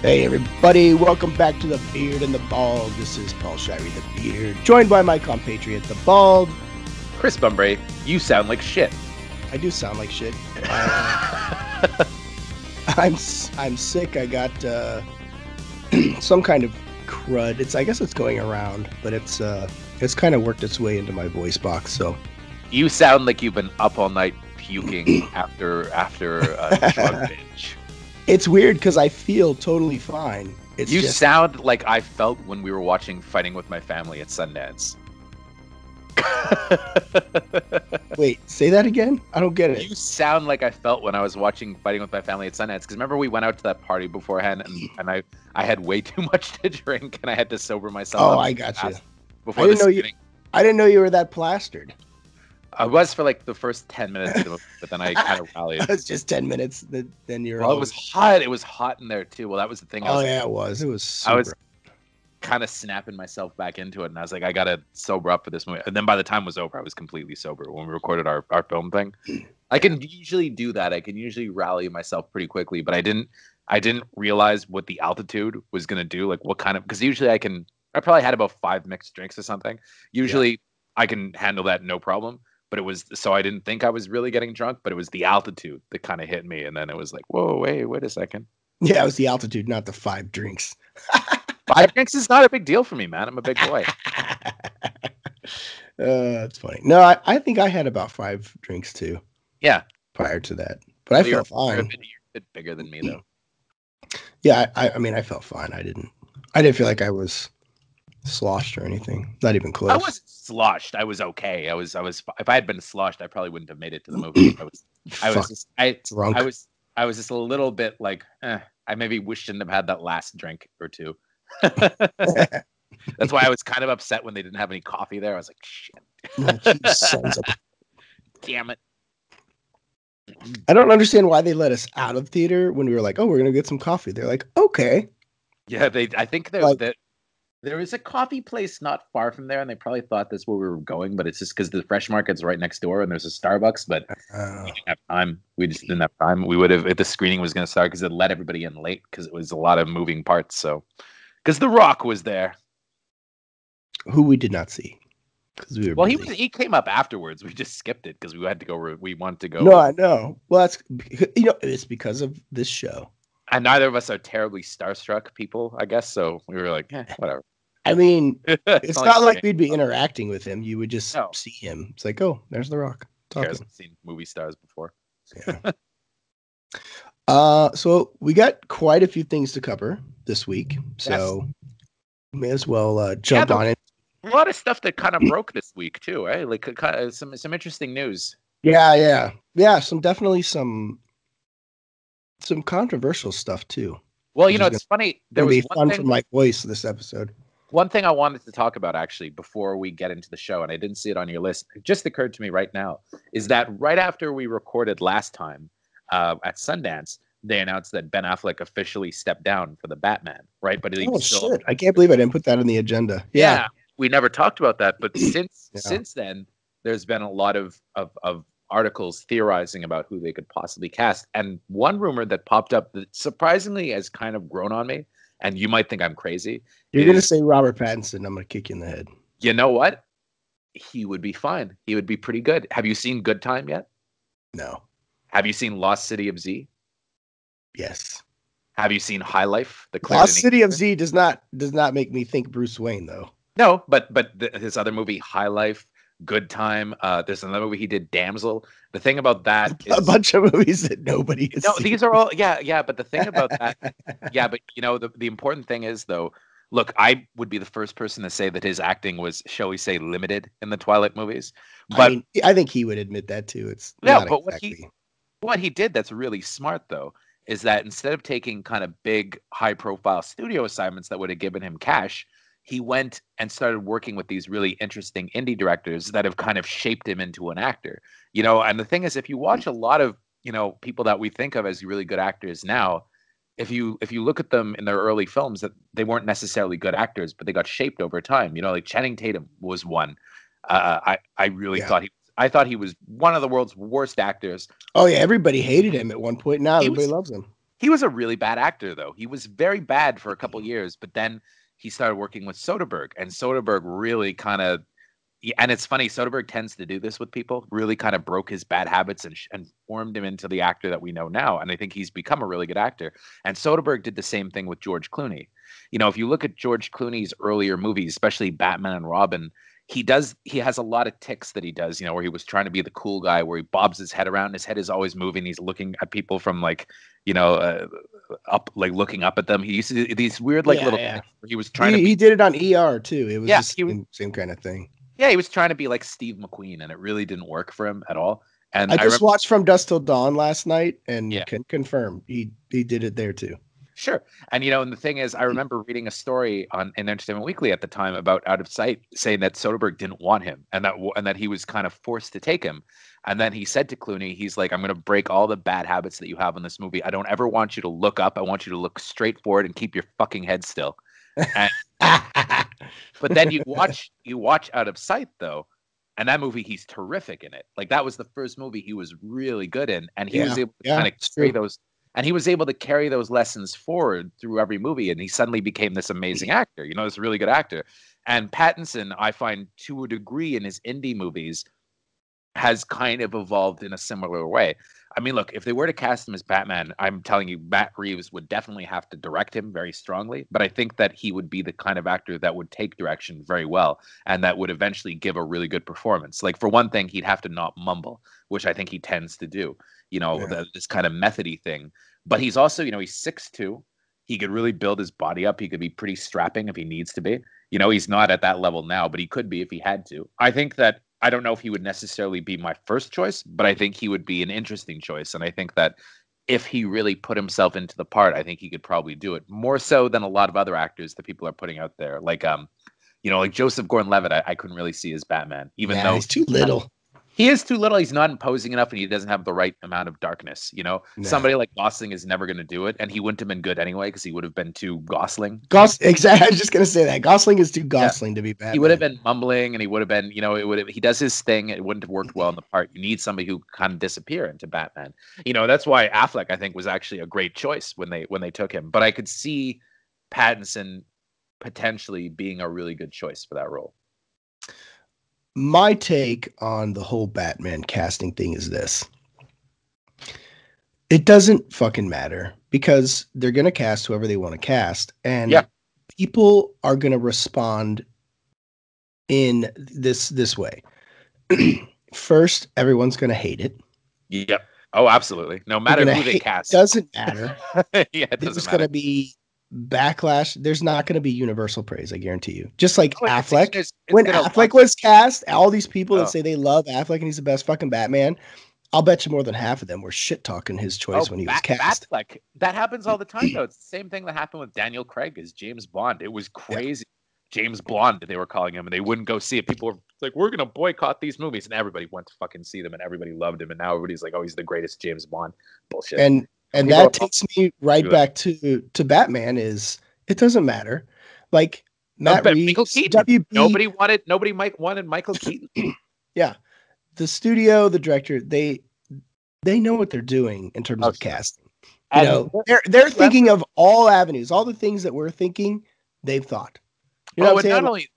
Hey everybody, welcome back to The Beard and the Bald. This is Paul Shirey, the Beard, joined by my compatriot, the Bald. Chris Bumbray, you sound like shit. I do sound like shit. I'm sick. I got some kind of crud. I guess it's going around, but it's kind of worked its way into my voice box. So you sound like you've been up all night puking after a drug binge. It's weird because I feel totally fine. You sound like I felt when we were watching Fighting with My Family at Sundance. Wait, say that again? I don't get it. You sound like I felt when I was watching Fighting with My Family at Sundance. Because remember we went out to that party beforehand and I had way too much to drink and I had to sober myself up. Oh, I got you. I didn't know you were that plastered. I was for like the first 10 minutes of the movie, but then I kind of rallied. It was just 10 minutes. Then you're. Well, it was hot. It was hot in there too. Well, that was the thing. It was. It was. Super. I was kind of snapping myself back into it, and I was like, I gotta sober up for this movie. And then by the time it was over, I was completely sober when we recorded our film thing. I can usually do that. I can usually rally myself pretty quickly, but I didn't realize what the altitude was gonna do. Like what kind of? Because usually I probably had about 5 mixed drinks or something. Usually I can handle that no problem. But it was, so I didn't think I was really getting drunk, but it was the altitude that kind of hit me. And then it was like, whoa, wait a second. Yeah, it was the altitude, not the 5 drinks. 5 drinks is not a big deal for me, man. I'm a big boy. That's funny. No, I think I had about 5 drinks too. Yeah. Prior to that. But I felt fine. You're a bit bigger than me though. Yeah, I mean, I felt fine. I didn't feel like I was sloshed or anything. Not even close. I wasn't sloshed. I was okay. I was if I had been sloshed, I probably wouldn't have made it to the movie. I was just a little bit like, I maybe shouldn't have had that last drink or two. That's why I was kind of upset when they didn't have any coffee there. I was like, shit. Damn it. I don't understand why they let us out of theater when we were like, oh, we're gonna get some coffee. They're like, okay. Yeah, I think there is a coffee place not far from there, and they probably thought that's where we were going, but it's just because the Fresh Market's right next door, and there's a Starbucks, but we didn't have time. We just didn't have time. We would have, if the screening was going to start, because it let everybody in late, because it was a lot of moving parts, so. Because The Rock was there. Who we did not see. Well, he came up afterwards. We just skipped it, because we wanted to go. No, I know. Well, it's because of this show. And neither of us are terribly starstruck people, I guess, so we were like, whatever. I mean, it's not like we'd be interacting with him. You would just see him. It's like, oh, there's The Rock. I've seen movie stars before. Yeah. So we got quite a few things to cover this week. So may as well jump on it. A lot of stuff that kind of broke this week too, right? Like some interesting news. Yeah. Definitely some controversial stuff too. Well, it's funny. There was fun for my voice this episode. One thing I wanted to talk about, actually, before we get into the show, and I didn't see it on your list, it just occurred to me right now, is that right after we recorded last time at Sundance, they announced that Ben Affleck officially stepped down for the Batman, right? But shit! I can't believe I didn't put that on the agenda. Yeah, we never talked about that, but since then, there's been a lot of articles theorizing about who they could possibly cast, and one rumor that popped up that surprisingly has kind of grown on me. And you might think I'm crazy. You're going to say Robert Pattinson. I'm going to kick you in the head. You know what? He would be fine. He would be pretty good. Have you seen Good Time yet? No. Have you seen Lost City of Z? Yes. Have you seen High Life? Lost City of Z does not make me think Bruce Wayne, though. No, but his other movie, High Life, Good Time. There's another movie he did, Damsel. The thing about that is a bunch of movies that nobody has seen. These are all but the thing about that, but the important thing is though, look, I would be the first person to say that his acting was, shall we say, limited in the Twilight movies. But I think he would admit that too. It's what he did that's really smart though is that instead of taking kind of big, high-profile studio assignments that would have given him cash, he went and started working with these really interesting indie directors that have kind of shaped him into an actor. And the thing is, if you watch a lot of, people that we think of as really good actors now, if you look at them in their early films, that they weren't necessarily good actors, but they got shaped over time. Like Channing Tatum was one. I thought he was one of the world's worst actors. Oh yeah, everybody hated him at one point. Now everybody loves him. He was a really bad actor, though. He was very bad for a couple years, but then he started working with Soderbergh, and Soderbergh really kind of. And it's funny, Soderbergh tends to do this with people, really kind of broke his bad habits and formed him into the actor that we know now. And I think he's become a really good actor. And Soderbergh did the same thing with George Clooney. You know, if you look at George Clooney's earlier movies, especially Batman and Robin, he has a lot of ticks that he does, you know, where he was trying to be the cool guy, where he bobs his head around, his head is always moving. He's looking at people from like, you know, up, like looking up at them. He used to do these weird, like little, where he was trying to be, he did it on ER too. It was the same kind of thing. Yeah, he was trying to be like Steve McQueen, and it really didn't work for him at all. And I just watched From Dusk Till Dawn last night, and can confirm he did it there too. Sure. And, you know, and the thing is, I remember reading a story in Entertainment Weekly at the time about Out of Sight, saying that Soderbergh didn't want him, and that he was kind of forced to take him. And then he said to Clooney, he's like, I'm going to break all the bad habits that you have in this movie. I don't ever want you to look up. I want you to look straight forward and keep your fucking head still. And, but then you watch Out of Sight, though, and that movie, he's terrific in it. Like, that was the first movie he was really good in, and he was able to kind of carry those, and he was able to carry those lessons forward through every movie, and he suddenly became this amazing actor, you know, this really good actor. And Pattinson, I find, to a degree, in his indie movies, has kind of evolved in a similar way. I mean, look, if they were to cast him as Batman, I'm telling you, Matt Reeves would definitely have to direct him very strongly. But I think that he would be the kind of actor that would take direction very well, and that would eventually give a really good performance. Like, for one thing, he'd have to not mumble, which I think he tends to do, you know, this kind of methody thing. But he's also, you know, he's 6'2". He could really build his body up. He could be pretty strapping if he needs to be. You know, he's not at that level now, but he could be if he had to. I think that, I don't know if he would necessarily be my first choice, but I think he would be an interesting choice. And I think that if he really put himself into the part, I think he could probably do it more so than a lot of other actors that people are putting out there. Like, you know, like Joseph Gordon-Levitt, I couldn't really see as Batman, even though he's too little. He is too little. He's not imposing enough, and he doesn't have the right amount of darkness. You know, somebody like Gosling is never going to do it, and he wouldn't have been good anyway because he would have been too Gosling. Exactly. I was just going to say that Gosling is too Gosling to be Batman. He would have been mumbling, and he would have been, you know, he does his thing. It wouldn't have worked well in the part. You need somebody who kind of disappear into Batman. You know, that's why Affleck, I think, was actually a great choice when they took him. But I could see Pattinson potentially being a really good choice for that role. My take on the whole Batman casting thing is this. It doesn't fucking matter because they're going to cast whoever they want to cast. And people are going to respond in this way. First, everyone's going to hate it. Yep. Oh, absolutely. No matter who they cast. Doesn't matter. Yeah, it doesn't matter. There's going to be backlash. There's not going to be universal praise, I guarantee you. Just like Affleck. When Affleck was cast, all these people that say they love Affleck and he's the best fucking Batman, I'll bet you more than half of them were shit talking his choice when he was cast. Batfleck. That happens all the time, though. It's the same thing that happened with Daniel Craig as James Bond. It was crazy. James Blonde, they were calling him, and they wouldn't go see it. People were like, we're going to boycott these movies. And everybody went to fucking see them, and everybody loved him. And now everybody's like, oh, he's the greatest James Bond. Bullshit. And that takes me right back to Batman. Is it doesn't matter, like Matt Reeves, WB. Nobody wanted Michael Keaton. Yeah, the studio, the director, they know what they're doing in terms of casting. You know, they're thinking of all avenues, all the things that we're thinking. They've thought. You know and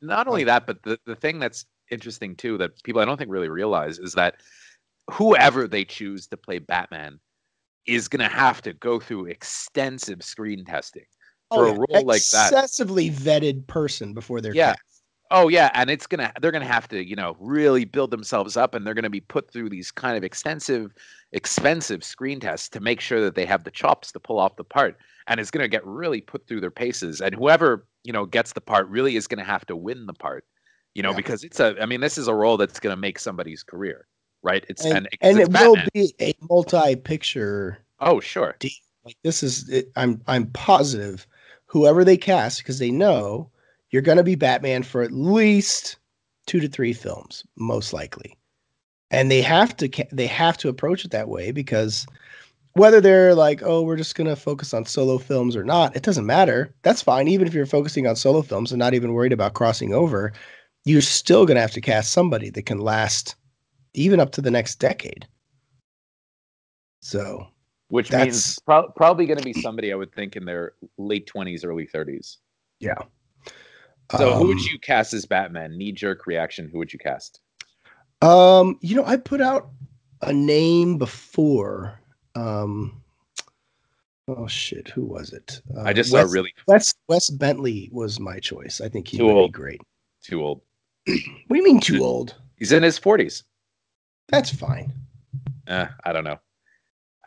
not only that, but the thing that's interesting too that people I don't think really realize is that whoever they choose to play Batman is going to have to go through extensive screen testing for a role like that. Excessively vetted person before they're cast. Oh yeah, and they're gonna have to, you know, really build themselves up, and they're gonna be put through these kind of expensive screen tests to make sure that they have the chops to pull off the part. And it's gonna get really put through their paces. And whoever, you know, gets the part really is gonna have to win the part, you know, because this is a role that's gonna make somebody's career. Right. And it will be a multi-picture. Oh, sure. Deal. Like this is it, I'm positive whoever they cast, because they know you're going to be Batman for at least 2 to 3 films, most likely. And they have to approach it that way, because whether they're like, oh, we're just going to focus on solo films or not, it doesn't matter. That's fine. Even if you're focusing on solo films and not even worried about crossing over, you're still going to have to cast somebody that can last even up to the next decade. So which means probably going to be somebody I would think in their late 20s, early 30s. Yeah. So who would you cast as Batman? Knee-jerk reaction. Who would you cast? I put out a name before. Oh shit, who was it? I just saw Wes Bentley was my choice. I think he would be great. Too old. What do you mean too old? He's in his 40s. That's fine. I don't know.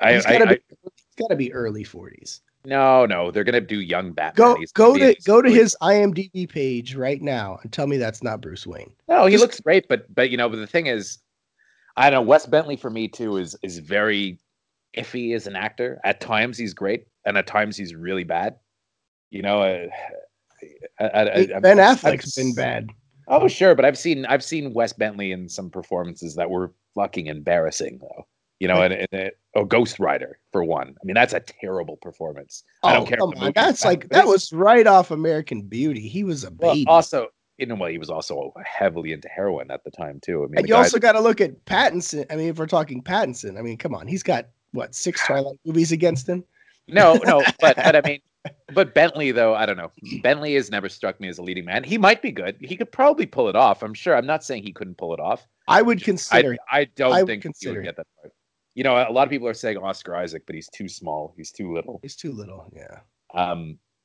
He's got to be early 40s. No, they're gonna do young Batman. Go to his IMDb page right now and tell me that's not Bruce Wayne. No, he looks great, but the thing is, I don't know. Wes Bentley for me too is very iffy as an actor. At times he's great, and at times he's really bad. Ben Affleck's been bad. Oh sure, but I've seen Wes Bentley in some performances that were fucking embarrassing though. Ghost Rider for one. I mean, that's a terrible performance. I don't care. Come on. That was right off American Beauty. He was a baby. Well, also, he was also heavily into heroin at the time too. I mean, and you also got to look at Pattinson. I mean, if we're talking Pattinson, I mean, come on, he's got what 6 Twilight movies against him. No, but I mean, but Bentley though, I don't know. Bentley has never struck me as a leading man. He might be good. He could probably pull it off. I'm sure. I'm not saying he couldn't pull it off. I would consider. I don't think he would get that part. A lot of people are saying Oscar Isaac, but he's too small. He's too little. He's too little. Yeah.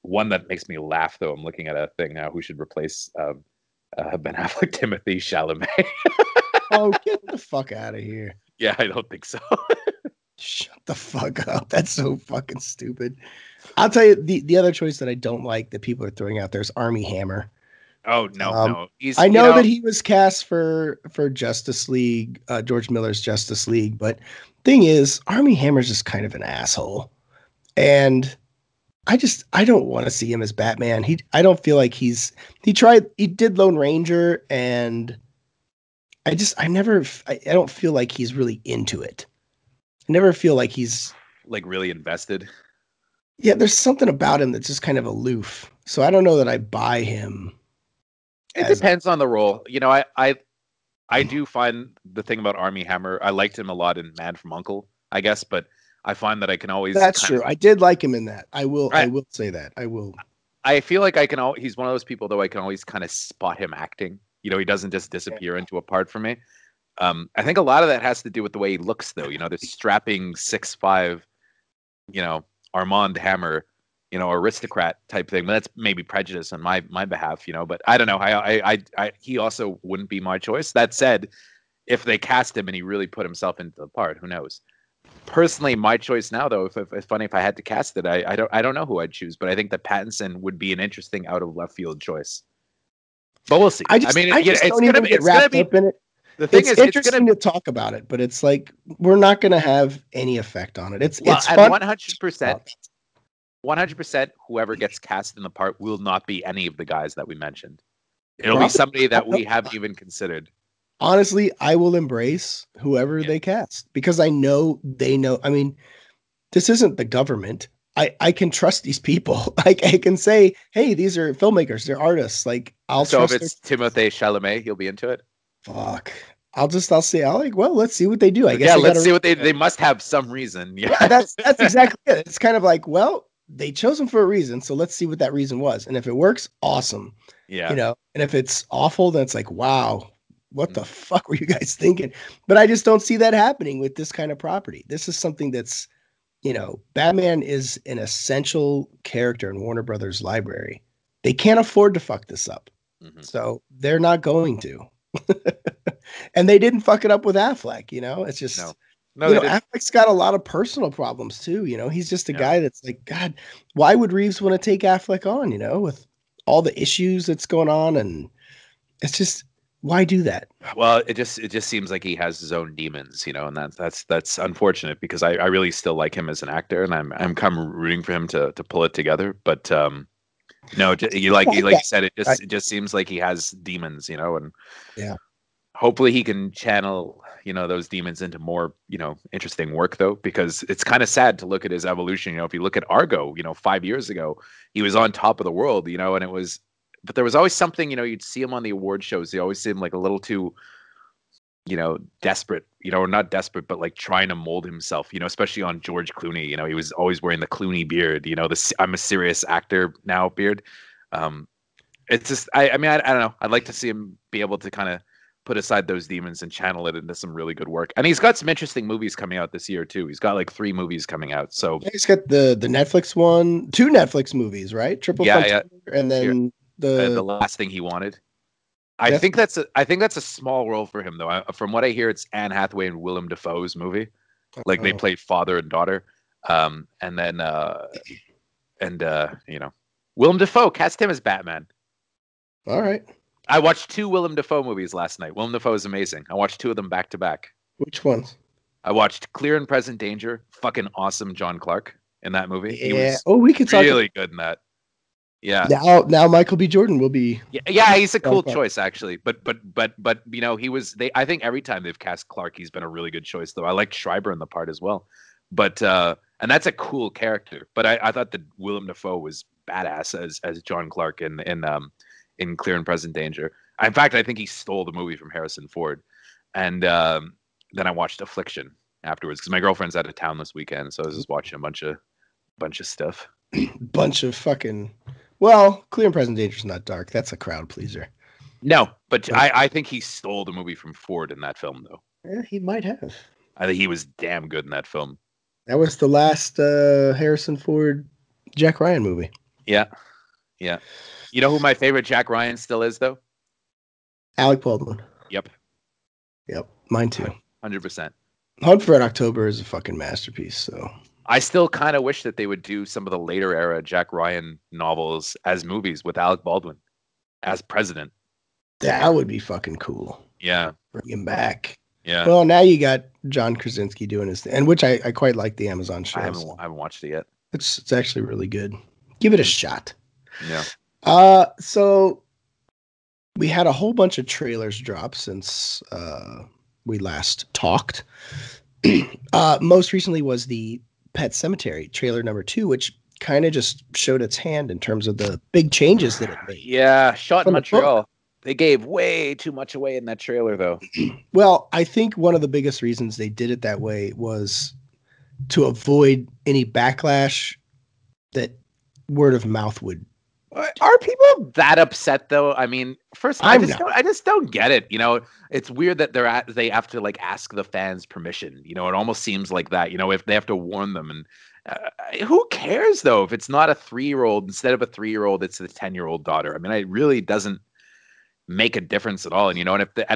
One that makes me laugh though. I'm looking at a thing now. Who should replace Ben Affleck? Timothy Chalamet. Oh, get the fuck out of here. Yeah, I don't think so. Shut the fuck up. That's so fucking stupid. I'll tell you the other choice that I don't like that people are throwing out there is Armie Hammer. Oh no. I know that he was cast for Justice League, George Miller's Justice League, but thing is, Armie Hammer's just kind of an asshole, and I don't want to see him as Batman. I don't feel like he did Lone Ranger, and I don't feel like he's really into it. I never feel like he's like really invested. Yeah, there's something about him that's just kind of aloof. So I don't know that I buy him. It depends on the role. I do find the thing about Armie Hammer, I liked him a lot in Man from U.N.C.L.E., I guess, but I find that I can always... That's true. I did like him in that. I will say that. I will. I feel like he's one of those people, though, I can always kind of spot him acting. He doesn't just disappear into a part for me. I think a lot of that has to do with the way he looks, though. This strapping 6'5", Armand Hammer, aristocrat type thing. But that's maybe prejudice on my behalf, But I don't know. He also wouldn't be my choice. That said, if they cast him and he really put himself into the part, who knows? Personally, my choice now, though, if it's funny, if I had to cast it, I don't know who I'd choose, but I think that Pattinson would be an interesting out of left field choice. But we'll see. It's gonna be in it. The thing is, interesting to talk about it, but it's like we're not going to have any effect on it. It's fun. 100%. Whoever gets cast in the part will not be any of the guys that we mentioned. It'll be somebody that we haven't even considered. Honestly, I will embrace whoever they cast because I know they know. I mean, this isn't the government. I can trust these people. I can say, hey, these are filmmakers. They're artists. Like So if it's Timothée Chalamet, you'll be into it. Fuck. I'll say, let's see what they do. I guess. Yeah, let's see what they must have some reason. Yeah, that's exactly it. It's kind of like, well, they chose him for a reason, so let's see what that reason was. And if it works, awesome. Yeah. And if it's awful, then it's like, wow, what the fuck were you guys thinking? But I just don't see that happening with this kind of property. This is something that's, Batman is an essential character in Warner Brothers library. They can't afford to fuck this up. Mm-hmm. So they're not going to. And they didn't fuck it up with Affleck, It's just Affleck's got a lot of personal problems too, He's just a guy that's like, God, why would Reeves want to take Affleck on, with all the issues that's going on, and it's just, why do that? Well, it just seems like he has his own demons, and that's unfortunate because I really still like him as an actor, and I'm kind of rooting for him to pull it together, but no, like you said, it just seems like he has demons, and hopefully he can channel, those demons into more, interesting work though, because it's kind of sad to look at his evolution. If you look at Argo, 5 years ago, he was on top of the world, but there was always something, you'd see him on the award shows. He always seemed like a little too desperate, or not desperate, but like trying to mold himself, especially on George Clooney. He was always wearing the Clooney beard, this I'm a serious actor now beard. It's just, I mean, I don't know. I'd like to see him be able to kind of put aside those demons and channel it into some really good work. And he's got some interesting movies coming out this year too. He's got like 3 movies coming out. So yeah, he's got the Netflix one, 2 Netflix movies, right? Triple Frontier, and then the Last Thing He Wanted. I think that's a small role for him though. From what I hear, it's Anne Hathaway and Willem Dafoe's movie. Like they play father and daughter. And then Willem Dafoe, cast him as Batman. All right. I watched 2 Willem Dafoe movies last night. Willem Dafoe is amazing. I watched 2 of them back to back. Which ones? I watched Clear and Present Danger. Fucking awesome, John Clark in that movie. Yeah. He was we could talk really good in that. Yeah. Now Michael B. Jordan will be. Yeah, he's a cool choice actually. But he was. I think every time they've cast Clark, he's been a really good choice though. I liked Schreiber in the part as well. But and that's a cool character. But I thought that Willem Dafoe was badass as John Clark in Clear and Present Danger. In fact, I think he stole the movie from Harrison Ford. And then I watched Affliction afterwards because my girlfriend's out of town this weekend, so I was just watching a bunch of stuff. Bunch of fucking. Well, Clear and Present Danger is not dark. That's a crowd pleaser. No, but I think he stole the movie from Ford in that film, though. Yeah, he might have. I think he was damn good in that film. That was the last Harrison Ford Jack Ryan movie. Yeah. You know who my favorite Jack Ryan still is, though? Alec Baldwin. Yep. Mine too. 100%. Hunt for Red October is a fucking masterpiece. So I still kind of wish that they would do some of the later era Jack Ryan novels as movies with Alec Baldwin as president. That would be fucking cool. Yeah. Bring him back. Yeah. Well, now you got John Krasinski doing his thing, and which I quite like the Amazon show. I haven't watched it yet. It's actually really good. Give it a shot. Yeah. So we had a whole bunch of trailers drop since we last talked. Most recently was the Pet Sematary trailer number 2, which kind of just showed its hand in terms of the big changes that it made. Yeah, shot in Montreal. They gave way too much away in that trailer, though. Well, I think one of the biggest reasons they did it that way was to avoid any backlash that word of mouth would. Are people that upset though? I mean, first, I just don't get it. It's weird that they have to like ask the fans' permission. It almost seems like that. If they have to warn them, and who cares though? If it's not a 3-year-old, instead of a 3-year-old, it's a 10-year-old daughter. I mean, it really doesn't make a difference at all. And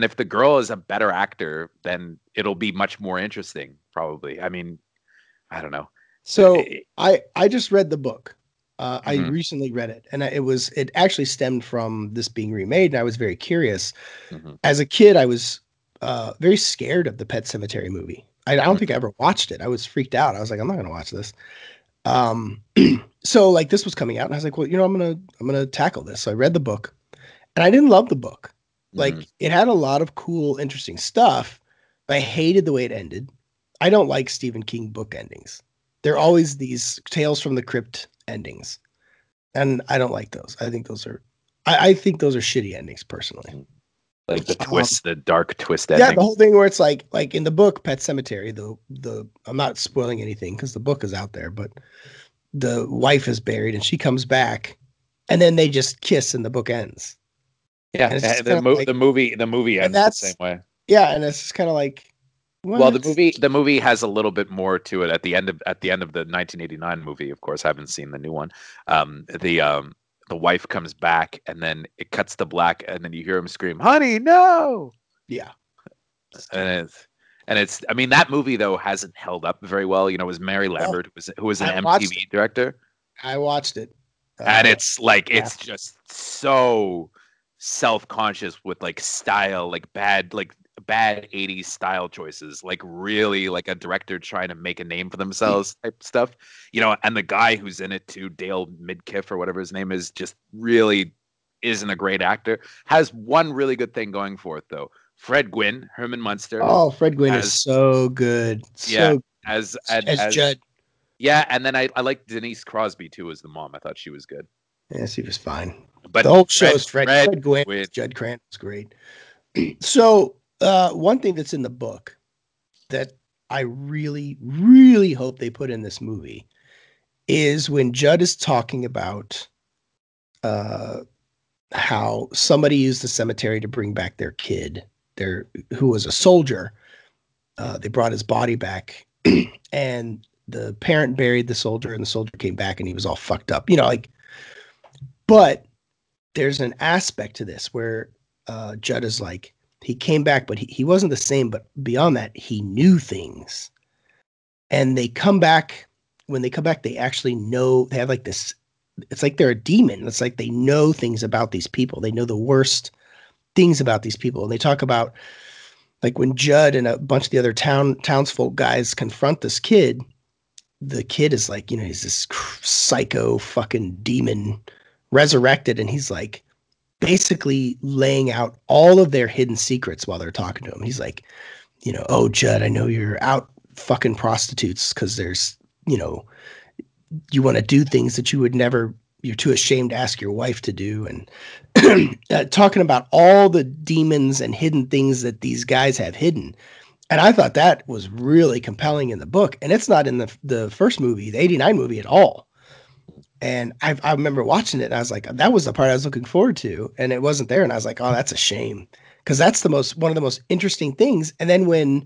if the girl is a better actor, then it'll be much more interesting, probably. I mean, I don't know. So I just read the book. I recently read it, and it actually stemmed from this being remade, and I was very curious. As a kid, I was very scared of the Pet Sematary movie. I don't think I ever watched it. I was freaked out. I was like, I'm not going to watch this. So like this was coming out, and I was like, well, I'm gonna tackle this. So I read the book, and I didn't love the book. Like it had a lot of cool, interesting stuff. But I hated the way it ended. I don't like Stephen King book endings. They're always these Tales from the Crypt endings, and I don't like those. I think those are shitty endings personally. Like the twist, the dark twist ending. Yeah, the whole thing where it's like in the book Pet Sematary, the I'm not spoiling anything because the book is out there, but the wife is buried and she comes back, and then they just kiss and the book ends. Yeah, and the movie ends the same way. Yeah, and it's just kind of like. What? Well, the movie has a little bit more to it at the end of the 1989 movie. Of course, I haven't seen the new one. The wife comes back, and then it cuts to black, and then you hear him scream, "Honey, no!" Yeah, and it's. I mean, that movie though hasn't held up very well. It was Mary Lambert who was an MTV director. I watched it, and it's like it's just so self-conscious with like style, like bad 80s style choices, like really like a director trying to make a name for themselves type stuff, and the guy who's in it too, Dale Midkiff or whatever his name is, just really isn't a great actor. Has one really good thing going for it though. Fred Gwynne, Herman Munster. Oh, Fred Gwynne is so good. As Judd. Yeah, and then I like Denise Crosby too as the mom. I thought she was good. Yeah, she was fine. But the whole show's Fred Gwynne. Judd Crant's great. So One thing that's in the book that I really, really hope they put in this movie is when Judd is talking about uh, how somebody used the cemetery to bring back their kid, who was a soldier. They brought his body back, and the parent buried the soldier, and the soldier came back, and he was all fucked up. Like. But there's an aspect to this where Judd is like, he came back, but he wasn't the same. But beyond that, he knew things. And they come back. When they come back, they actually know. They have like this. It's like they're a demon. It's like they know things about these people. They know the worst things about these people. And they talk about like when Judd and a bunch of the other townsfolk guys confront this kid. The kid is like, he's this psycho fucking demon resurrected, and he's like basically laying out all of their hidden secrets while they're talking to him. He's like, oh, Judd, I know you're out fucking prostitutes because there's, you want to do things that you would never, you're too ashamed to ask your wife to do. And talking about all the demons and hidden things that these guys have hidden. And I thought that was really compelling in the book. And it's not in the first movie, the 89 movie at all. And I remember watching it, and I was like, that was the part I was looking forward to. And it wasn't there. And I was like, oh, that's a shame. Because that's one of the most interesting things. And then when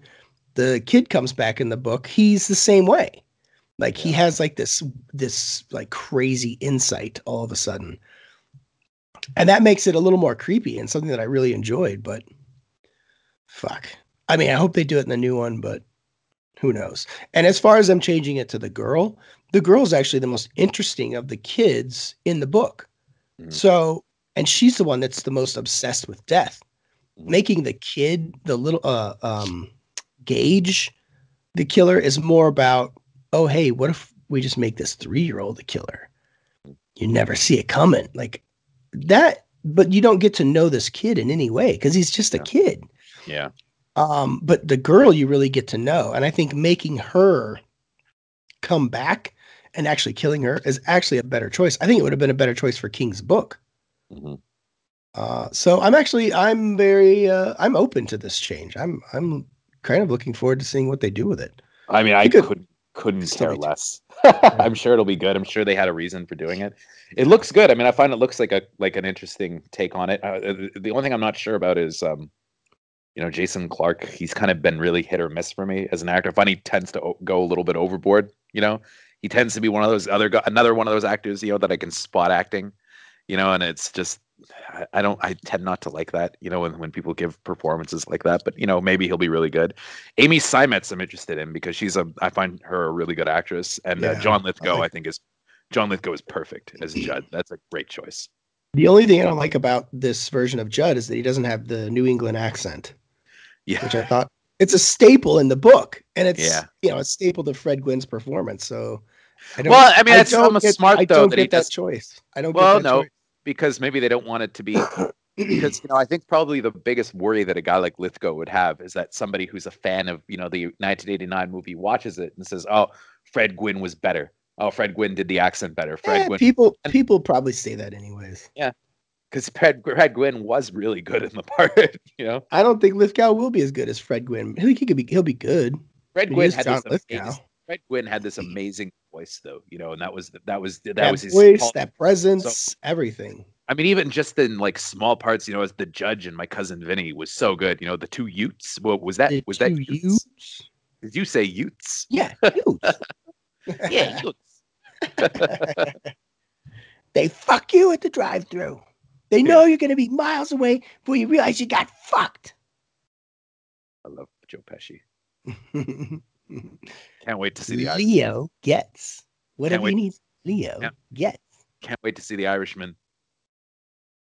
the kid comes back in the book, he's the same way. Like he has like this like crazy insight all of a sudden. And that makes it a little more creepy and something that I really enjoyed. But fuck. I mean, I hope they do it in the new one, but who knows? And as far as them changing it to the girl's actually the most interesting of the kids in the book. Mm-hmm. So, and she's the one that's the most obsessed with death. Mm-hmm. Making the kid, the little Gage, the killer, is more about, oh, hey, what if we just make this 3-year-old the killer? You never see it coming. Like that, but you don't get to know this kid in any way because he's just a kid. Yeah. But the girl you really get to know. And I think making her come back and actually killing her is actually a better choice. I think it would have been a better choice for King's book. Mm-hmm. So I'm very open to this change. I'm kind of looking forward to seeing what they do with it. I mean, I couldn't care less. I'm sure it'll be good. I'm sure they had a reason for doing it. It looks good. I mean, I find it looks like an interesting take on it. The only thing I'm not sure about is Jason Clarke. He's kind of been really hit or miss for me as an actor. I find he tends to go a little bit overboard. He tends to be one of those another one of those actors, that I can spot acting, and it's just, I tend not to like that, when people give performances like that, but maybe he'll be really good. Amy Seimetz I'm interested in because I find her a really good actress, and John Lithgow John Lithgow is perfect as Judd. That's a great choice. The only thing I don't like about this version of Judd is that he doesn't have the New England accent. Yeah. Which I thought it's a staple in the book, and it's a staple to Fred Gwynn's performance. So that's almost smart though. I don't get that choice. I don't get that choice. Because maybe they don't want it to be because I think probably the biggest worry that a guy like Lithgow would have is that somebody who's a fan of the 1989 movie watches it and says, "Oh, Fred Gwynn was better. Oh, Fred Gwynn did the accent better." Gwynn. People probably say that anyways. Yeah. Because Fred Gwynn was really good in the part, I don't think Lithgow will be as good as Fred Gwynn. I think he'll be good. Fred Gwynn had this amazing voice, though, and that was his voice, that presence, everything. I mean, even just in like small parts, as the judge and My Cousin Vinny was so good. The two Utes. What was that? Was that Utes? Did you say Utes? Yeah, Utes. Yeah, Utes. They fuck you at the drive-thru. They know you're going to be miles away before you realize you got fucked. I love Joe Pesci. Can't wait to see the Leo gets whatever he needs. Leo gets. Can't wait to see The Irishman.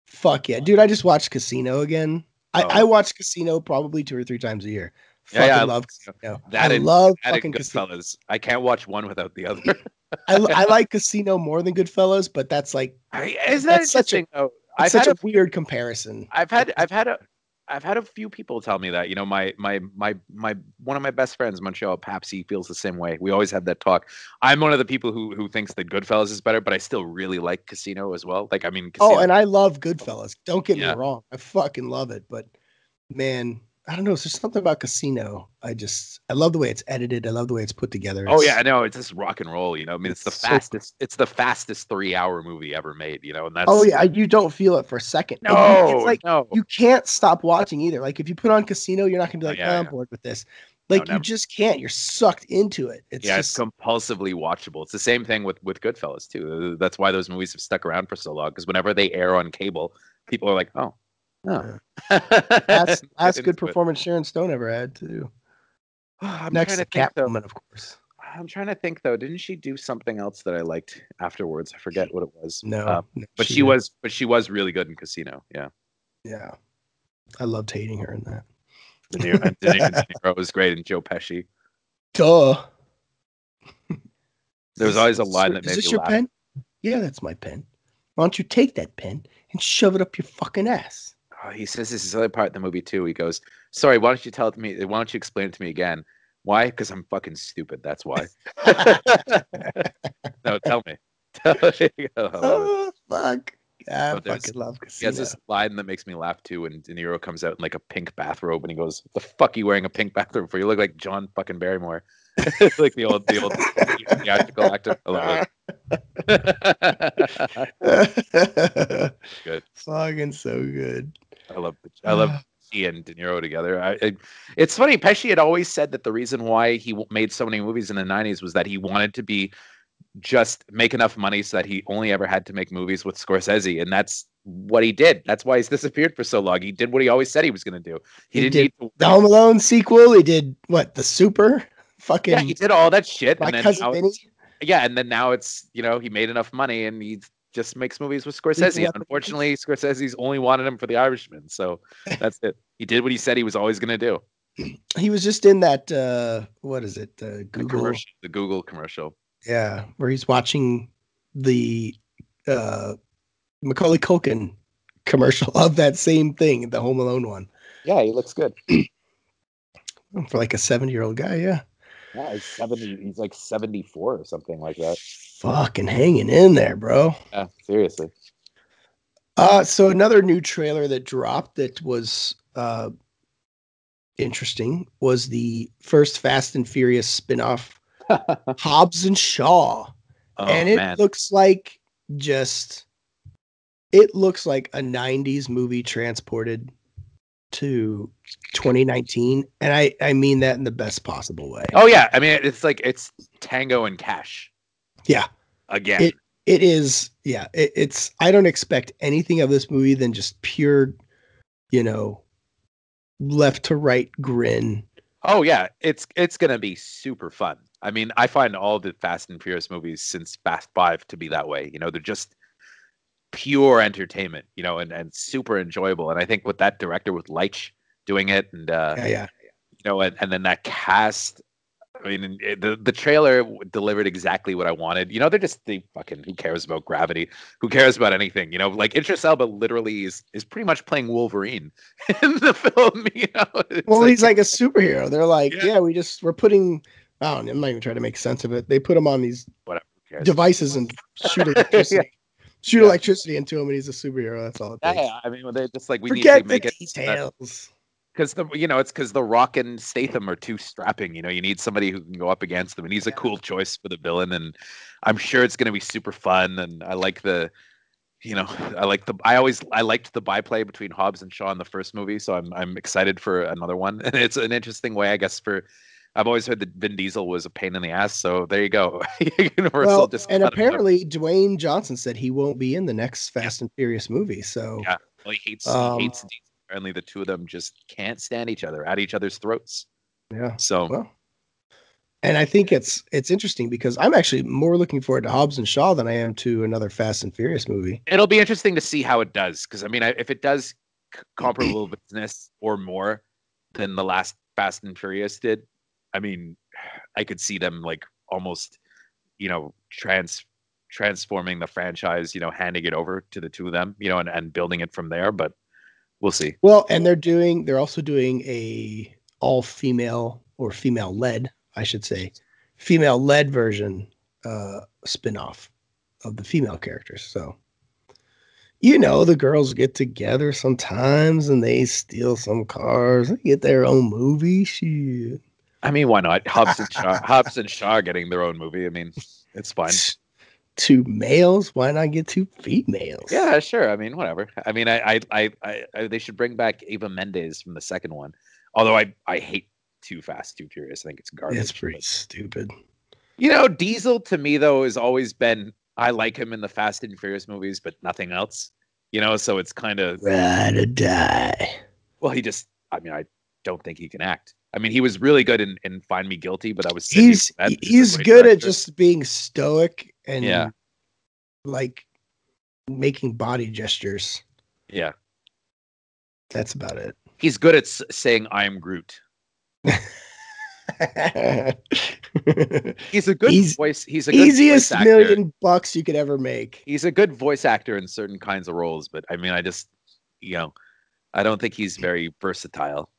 Fuck yeah, dude! I just watched Casino again. I watch Casino probably 2 or 3 times a year. I love Casino. I love fucking Casino. I can't watch one without the other. I like Casino more than Goodfellas, but that's like that's such a weird comparison. I've had a few people tell me that. My one of my best friends, Montreal Papsy, feels the same way. We always have that talk. I'm one of the people who thinks that Goodfellas is better, but I still really like Casino as well. Casino. Oh, and I love Goodfellas. Don't get me wrong. I fucking love it. But man, I don't know. It's just something about Casino. I love the way it's edited. I love the way it's put together. Oh yeah, I know. It's just rock and roll. I mean, it's the so fastest. It's the fastest 3-hour movie ever made. And Oh that's yeah, you don't feel it for a second. And it's no, like no. you can't stop watching either. Like if you put on Casino, you're not gonna be Oh like, yeah, oh, I'm yeah. bored with this. No, Like you never. just can't. You're sucked into it. It's Yeah, it's just compulsively watchable. It's the same thing with Goodfellas too. That's why those movies have stuck around for so long. Because whenever they air on cable, people are like, oh, no. last good performance Sharon Stone ever had too. I'm Next trying to to think though. Catwoman, of course. I'm trying to think though. Didn't she do something else that I liked afterwards? I forget what it was. No, but she she was really good in Casino. Yeah. Yeah, I loved hating her in that. De Niro was great, and Joe Pesci. Duh. There was always a line that Is made this me your laugh. pen? Yeah, that's my pen. Why don't you take that pen and shove it up your fucking ass? Oh, he says this is the other part in the movie too. He goes, "Sorry, why don't you tell it to me? Why don't you explain it to me again? Why? Because I'm fucking stupid. That's why." No, tell me. I love it. Oh, fuck. I But fucking love he has Casino. this line that makes me laugh too when De Niro comes out in like a pink bathrobe and he goes, "The fuck you wearing a pink bathrobe for? You look like John fucking Barrymore." Like the old theatrical actor. I love it. Good. Fucking so good. I love Pesci and De Niro together. It's funny. Pesci had always said that the reason why he made so many movies in the '90s was that he wanted to be just make enough money so that he only ever had to make movies with Scorsese, and that's what he did. That's why he's disappeared for so long. He did what he always said he was going to do. He didn't need to. The Home Alone sequel. He did what? The Super. Fucking Yeah, he did all that shit, My and then Cousin Vinny. yeah, and then now it's he made enough money and he just makes movies with Scorsese. And unfortunately, Scorsese's only wanted him for The Irishman, so that's it. He did what he said he was always going to do. He was just in that what is it? Google. The Google commercial. Yeah, where he's watching the Macaulay Culkin commercial of that same thing, the Home Alone one. Yeah, he looks good. For like a 70-year-old guy, yeah. Yeah, he's 70. He's like 74 or something like that. Fucking hanging in there, bro. Yeah, seriously. So another new trailer that dropped that was interesting was the first Fast and Furious spinoff, Hobbs and Shaw. Oh, and it man. looks like it looks like a 90s movie transported to 2019, and I mean that in the best possible way. Oh yeah, I mean it's Tango and Cash. Yeah, again. It is. Yeah, it's. I don't expect anything of this movie than just pure, left to right grin. Oh yeah, it's gonna be super fun. I mean, I find all the Fast and Furious movies since Fast 5 to be that way. They're just pure entertainment, and super enjoyable. And I think with that director, with Leitch doing it, and and then that cast. I mean, the trailer delivered exactly what I wanted. They're just fucking. Who cares about gravity? Who cares about anything? Like Idris Elba literally is pretty much playing Wolverine in the film. Well, he's like a superhero. They're like, we're putting. I don't know, I'm not even trying to make sense of it. They put him on these devices and shoot electricity. Shoot electricity into him, and he's a superhero. That's all it takes. Yeah, I mean, they're just like we Forget need to make the it details. Because it's because the Rock and Statham are too strapping. You need somebody who can go up against them, and he's a cool choice for the villain. And I'm sure it's going to be super fun. And I like I liked the byplay between Hobbs and Shaw in the first movie, so I'm excited for another one. And it's an interesting way, I guess. I've always heard that Vin Diesel was a pain in the ass, so there you go. Universal and apparently Dwayne Johnson said he won't be in the next Fast and Furious movie. So yeah, well, he hates Diesel. Apparently the two of them just can't stand each other, at each other's throats. Yeah. So and I think it's interesting because I'm actually more looking forward to Hobbs and Shaw than I am to another Fast and Furious movie. It'll be interesting to see how it does, because I mean, if it does comparable business or more than the last Fast and Furious did, I mean, I could see them like almost, transforming the franchise, handing it over to the two of them, and building it from there. But we'll see. Well, and they're also doing a all female or female led, I should say, female led version spinoff of the female characters. So You know, the girls get together sometimes and they steal some cars. They get their own movie. Shit. I mean, why not? Hobbs and Shaw getting their own movie. I mean, it's fine. Two males. Why not get two females? Yeah, sure. I mean, whatever. I mean, they should bring back Eva Mendes from the second one. Although I hate Too Fast, Too Furious. I think it's garbage. It's pretty stupid. You know, Diesel to me though has always been. I like him in the Fast and Furious movies, but nothing else. You know, so it's kind of ride or die. Well, I mean, I don't think he can act. I mean, he was really good in Find Me Guilty, but I was he's good at just being stoic and like making body gestures. Yeah, that's about it. He's good at saying "I'm Groot." He's a good voice. He's a good easiest voice actor. $1,000,000 you could ever make. He's a good voice actor in certain kinds of roles, but I mean, I don't think he's very versatile.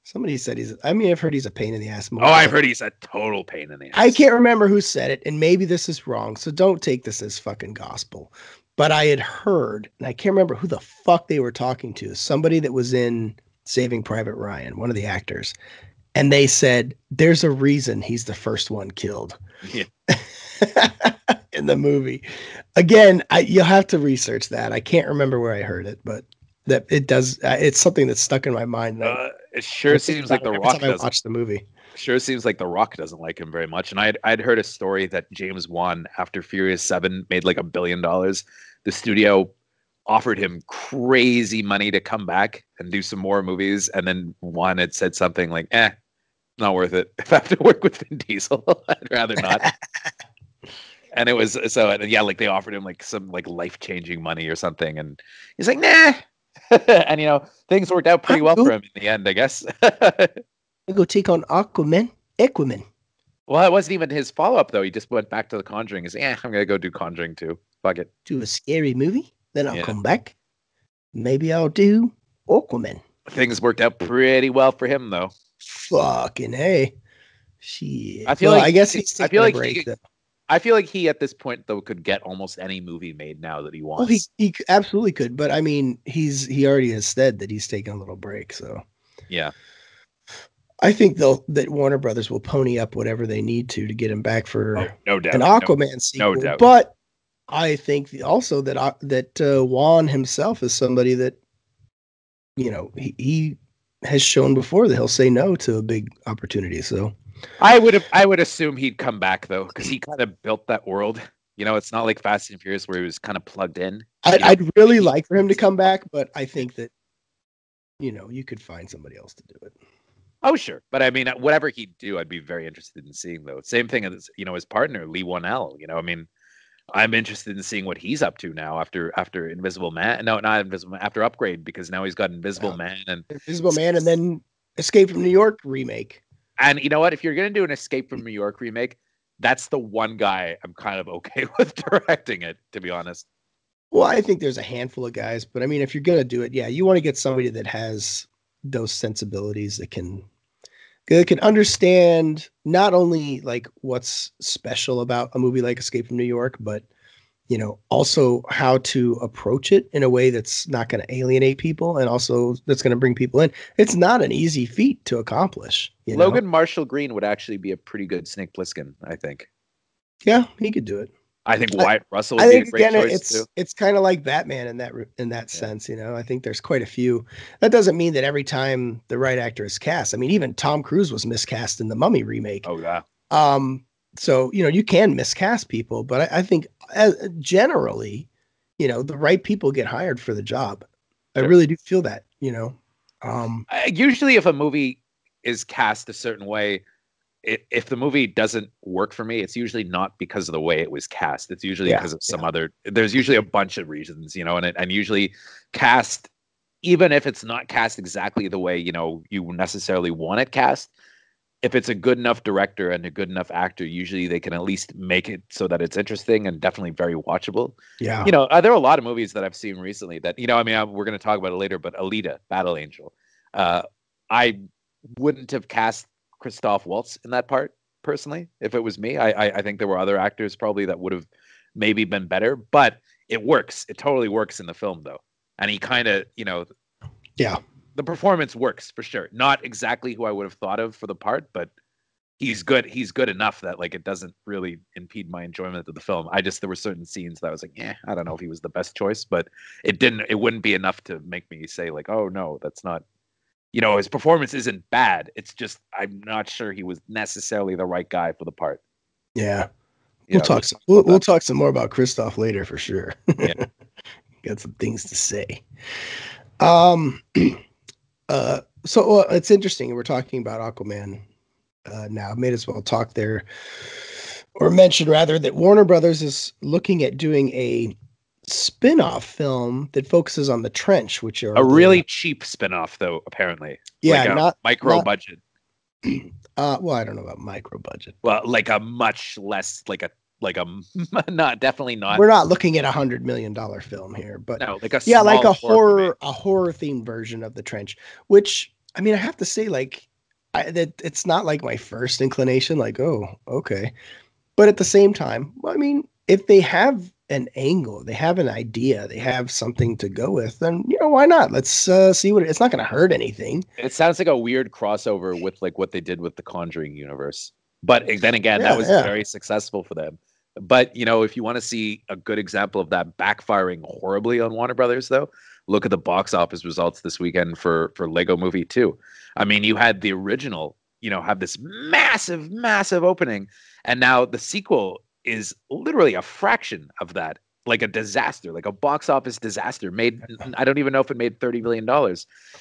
Somebody said I've heard he's a pain in the ass. Oh, I've heard he's a total pain in the ass. I can't remember who said it, and maybe this is wrong, so don't take this as fucking gospel. But I had heard, and I can't remember who the fuck they were talking to, somebody that was in Saving Private Ryan, one of the actors. And they said, there's a reason he's the first one killed in the movie. Again, you'll have to research that. I can't remember where I heard it, but that it does. It's something that's stuck in my mind. It sure seems like The Rock doesn't watch the movie. Sure seems like The Rock doesn't like him very much. And I'd heard a story that James Wan, after Furious 7, made like $1 billion. The studio offered him crazy money to come back and do some more movies, and then Wan had said something like, not worth it. If I have to work with Vin Diesel, I'd rather not. And it was like they offered him like some like life-changing money or something, and he's like, nah. And things worked out pretty well for him in the end, I guess. I go take on Aquaman. Well, it wasn't even his follow-up though. He just went back to The Conjuring. He's like, I'm gonna go do Conjuring 2. Fuck it. Do a scary movie, then I'll come back. Maybe I'll do Aquaman. Things worked out pretty well for him though. Fucking hey, shit. I feel like he at this point though could get almost any movie made now that he wants. Oh, he absolutely could, but I mean, he already has said that he's taking a little break, so yeah. I think that Warner Brothers will pony up whatever they need to get him back for no doubt. An Aquaman sequel. No doubt. But I think also that Juan himself is somebody that he has shown before that he'll say no to a big opportunity. So I would assume he'd come back though, because he kind of built that world. It's not like Fast and Furious where he was kind of plugged in. I'd really like for him to come back, but I think that you could find somebody else to do it. Oh sure, but I mean, whatever he'd do, I'd be very interested in seeing though. Same thing as his partner Lee Whannell. I mean, I'm interested in seeing what he's up to now after Invisible Man. No, not Invisible Man. After Upgrade, because now he's got Invisible Man and then Escape from New York remake. And you know what? If you're gonna do an Escape from New York remake, that's the one guy I'm kind of okay with directing it, to be honest. Well, I think there's a handful of guys, but I mean, if you're gonna do it, you want to get somebody that has those sensibilities that can understand not only like what's special about a movie like Escape from New York, but also how to approach it in a way that's not going to alienate people and also that's going to bring people in. It's not an easy feat to accomplish. Logan Marshall Green would actually be a pretty good Snake Plissken, I think. Yeah, he could do it. I think Wyatt Russell would be a great choice too. It's kind of like Batman in that sense. I think there's quite a few. That doesn't mean that every time the right actor is cast. I mean, even Tom Cruise was miscast in the Mummy remake. Oh yeah. So you can miscast people, but I think generally, the right people get hired for the job. Sure. I really do feel that. Usually, if a movie is cast a certain way, if the movie doesn't work for me, it's usually not because of the way it was cast. It's usually because of some other. There's usually a bunch of reasons, and usually cast, even if it's not cast exactly the way you necessarily want it cast. If it's a good enough director and a good enough actor, usually they can at least make it so that it's interesting and definitely very watchable. Yeah. There are a lot of movies that I've seen recently that, we're going to talk about it later, but Alita, Battle Angel. I wouldn't have cast Christoph Waltz in that part, personally, if it was me. I think there were other actors probably that would have maybe been better. But it works. It totally works in the film though. And he kind of, Yeah. the performance works for sure. Not exactly who I would have thought of for the part, but he's good. He's good enough that like it doesn't really impede my enjoyment of the film. There were certain scenes that I was like, I don't know if he was the best choice, but it wouldn't be enough to make me say like, oh no, that's not, his performance isn't bad. It's just, I'm not sure he was necessarily the right guy for the part. Yeah. We'll talk some more about Christoph later for sure. Yeah. Got some things to say. So it's interesting. We're talking about Aquaman now. May as well talk there, or mention rather, that Warner Brothers is looking at doing a spin-off film that focuses on the Trench, which are a really cheap spin-off though, apparantly. Yeah, like not micro budget. Well, I don't know about micro budget. Well, like a much less, like a not, definitely not. We're not looking at $100 million film here, but no, like a horror themed version of the Trench. Which, I mean, I have to say, like, that it's not like my first inclination. Like, oh, okay, but at the same time, I mean, if they have an angle, they have an idea, they have something to go with, then why not? Let's see what it's not going to hurt anything. It sounds like a weird crossover with like what they did with the Conjuring universe, but then again, that was very successful for them. But if you want to see a good example of that backfiring horribly on Warner Brothers, though, look at the box office results this weekend for Lego Movie 2. I mean, you had the original, have this massive, massive opening, and now the sequel is literally a fraction of that, like a disaster, like a box office disaster. I don't even know if it made $30 million.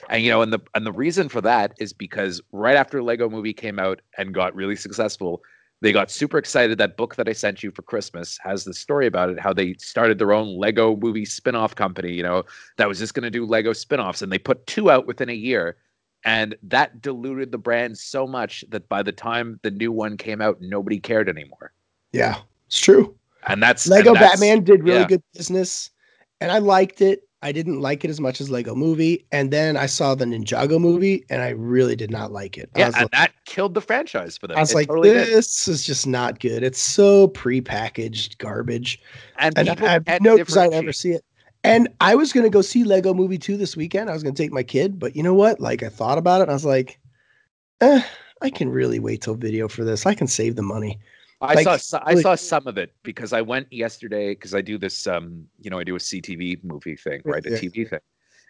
And the reason for that is because right after Lego Movie came out and got really successful, they got super excited. That book that I sent you for Christmas has the story about it, how they started their own Lego Movie spin-off company, that was just going to do Lego spin-offs. And they put 2 out within a year. And that diluted the brand so much that by the time the new one came out, nobody cared anymore. Yeah, it's true. And that's Lego Batman did really good business. And I liked it. I didn't like it as much as Lego Movie. And then I saw the Ninjago movie and I really did not like it. Yeah, and that killed the franchise for them. I was like, this is just not good. It's so prepackaged garbage. And I have no desire to ever see it. And I was going to go see Lego Movie 2 this weekend. I was going to take my kid. But you know what? Like, I thought about it and I was like, I can really wait till video for this. I can save the money. I saw some of it because I went yesterday because I do this, I do a CTV movie thing, right? A TV thing.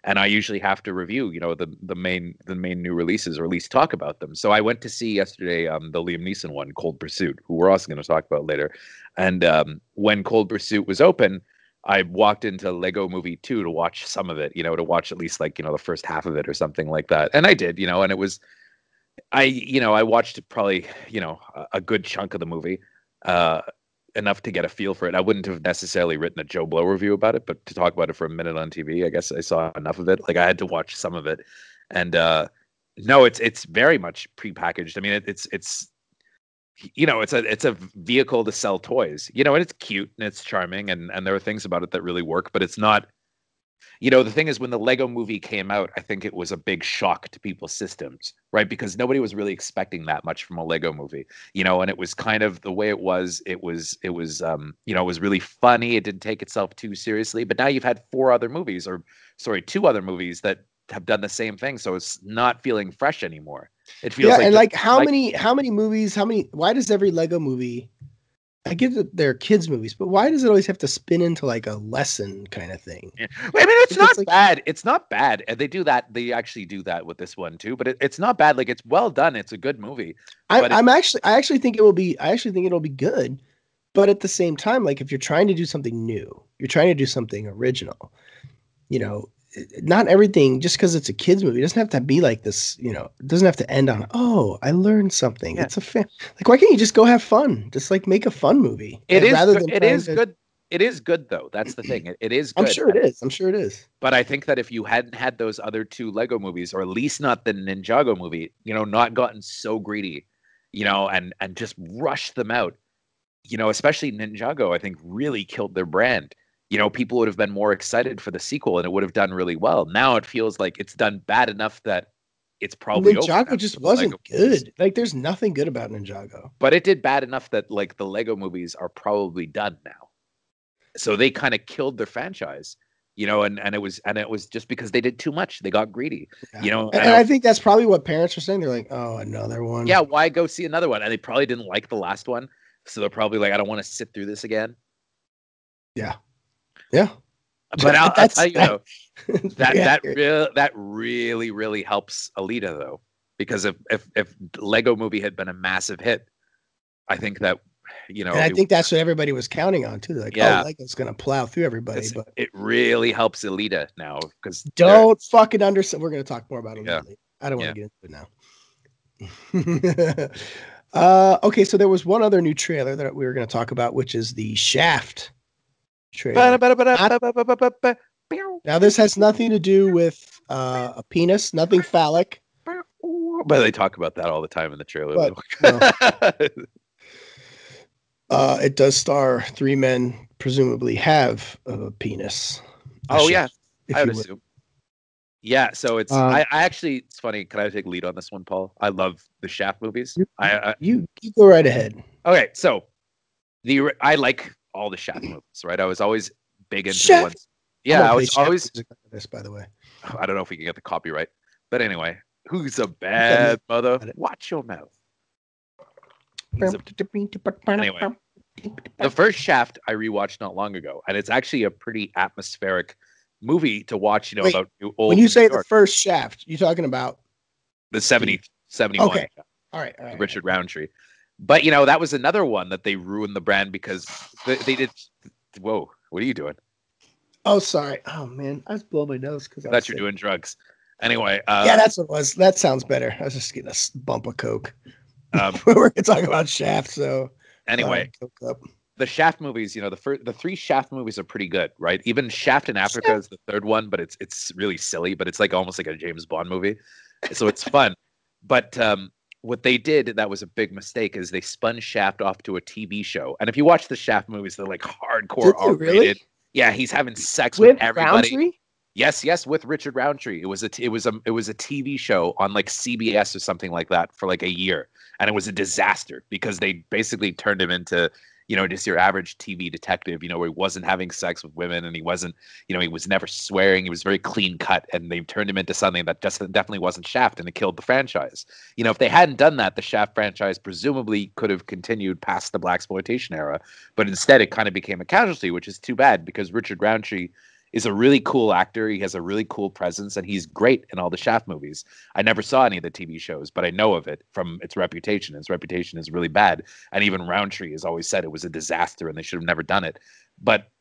And I usually have to review, the main new releases, or at least talk about them. So I went to see yesterday the Liam Neeson one, Cold Pursuit, who we're also going to talk about later. And when Cold Pursuit was open, I walked into Lego Movie 2 to watch some of it, to watch at least the first half of it or something like that. And I did, and it was, I watched probably, a good chunk of the movie, enough to get a feel for it. I wouldn't have necessarily written a JoBlo review about it, but to talk about it for a minute on TV, I guess I saw enough of it. Like I had to watch some of it, and no, it's very much prepackaged. I mean, it's a vehicle to sell toys, and it's cute and it's charming, and there are things about it that really work, but it's not. The thing is, when the Lego movie came out, I think it was a big shock to people's systems, right? Because nobody was really expecting that much from a Lego movie, and it was kind of the way it was. It was really funny. It didn't take itself too seriously. But now you've had 2 other movies that have done the same thing. So it's not feeling fresh anymore. It feels how many movies, why does every Lego movie, I get that they're kids movies, but why does it always have to spin into like a lesson kind of thing? Yeah. I mean, it's not bad. It's not bad. And they do that. They actually do that with this one too, but it's not bad. Like it's well done. It's a good movie. I actually think it will be. I actually think it'll be good, but at the same time, like if you're trying to do something new, you're trying to do something original, not everything, just because it's a kid's movie, it doesn't have to be like this, it doesn't have to end on, oh, I learned something. Yeah. It's like, why can't you just go have fun? Just like make a fun movie. It is good. It is good though. That's the thing. It is good. I'm sure it is. But I think that if you hadn't had those other 2 Lego movies, or at least not the Ninjago movie, not gotten so greedy, and just rushed them out, especially Ninjago, I think really killed their brand. People would have been more excited for the sequel and it would have done really well. Now it feels like it's done bad enough that it's probably Ninjago just wasn't good. Like there's nothing good about Ninjago. But it did bad enough that like the Lego movies are probably done now. So they kind of killed their franchise, and it was just because they did too much. They got greedy, Yeah. And I think that's probably what parents are saying. They're like, oh, another one. Yeah, why go see another one? And they probably didn't like the last one, so they're probably like, I don't want to sit through this again. Yeah. Yeah. But I'll tell you though, that really, really helps Alita though, because if Lego Movie had been a massive hit, I think that and I think that's what everybody was counting on too. They're like, oh, Lego's gonna plow through everybody, but it really helps Alita now because don't fucking understand. We're gonna talk more about Alita. Yeah. I don't want to get into it now. Okay, so there was one other new trailer that we were going to talk about, which is the Shaft trailer. Now, this has nothing to do with a penis, nothing phallic. But they talk about that all the time in the trailer. But, it does star three men, presumably have a penis. Yeah, I would assume. Yeah, so it's I actually, it's funny. Can I take lead on this one, Paul? I love the Shaft movies. You go right ahead. Okay, so I like all the Shaft movies, right? I was always big into Shaft. The ones. Yeah, I was always. This, by the way, I don't know if we can get the copyright, but anyway, who's a bad mother? Watch your mouth. Anyway, the first Shaft I rewatched not long ago, and it's actually a pretty atmospheric movie to watch, Wait, about old when you say the first Shaft, you're talking about the 71. Okay. All right. Richard Roundtree. But that was another one that they ruined the brand because they did. Whoa, what are you doing? Oh, sorry. Oh man, I was blowing my nose because I thought you're doing drugs. Anyway, yeah, that's what it was. That sounds better. I was just getting a bump of coke. We're gonna talk about Shaft, so anyway. The Shaft movies, the three Shaft movies are pretty good, right? Even Shaft in Africa is the third one, but it's really silly, but it's like almost like a James Bond movie. So it's fun. But what they did that was a big mistake is they spun Shaft off to a TV show. And if you watch the Shaft movies, they're like hardcore R-rated. Really? Yeah, he's having sex with everybody. Roundtree? Yes, with Richard Roundtree. It was a TV show on like CBS or something like that for like a year. And it was a disaster because they basically turned him into just your average TV detective, where he wasn't having sex with women and he wasn't, he was never swearing. He was very clean cut, and they turned him into something that just definitely wasn't Shaft, and it killed the franchise. If they hadn't done that, the Shaft franchise presumably could have continued past the blaxploitation era, but instead it kind of became a casualty, which is too bad because Richard Roundtree is a really cool actor. He has a really cool presence, and he's great in all the Shaft movies. I never saw any of the TV shows, but I know of it from its reputation. Its reputation is really bad, and even Roundtree has always said it was a disaster and they should have never done it. But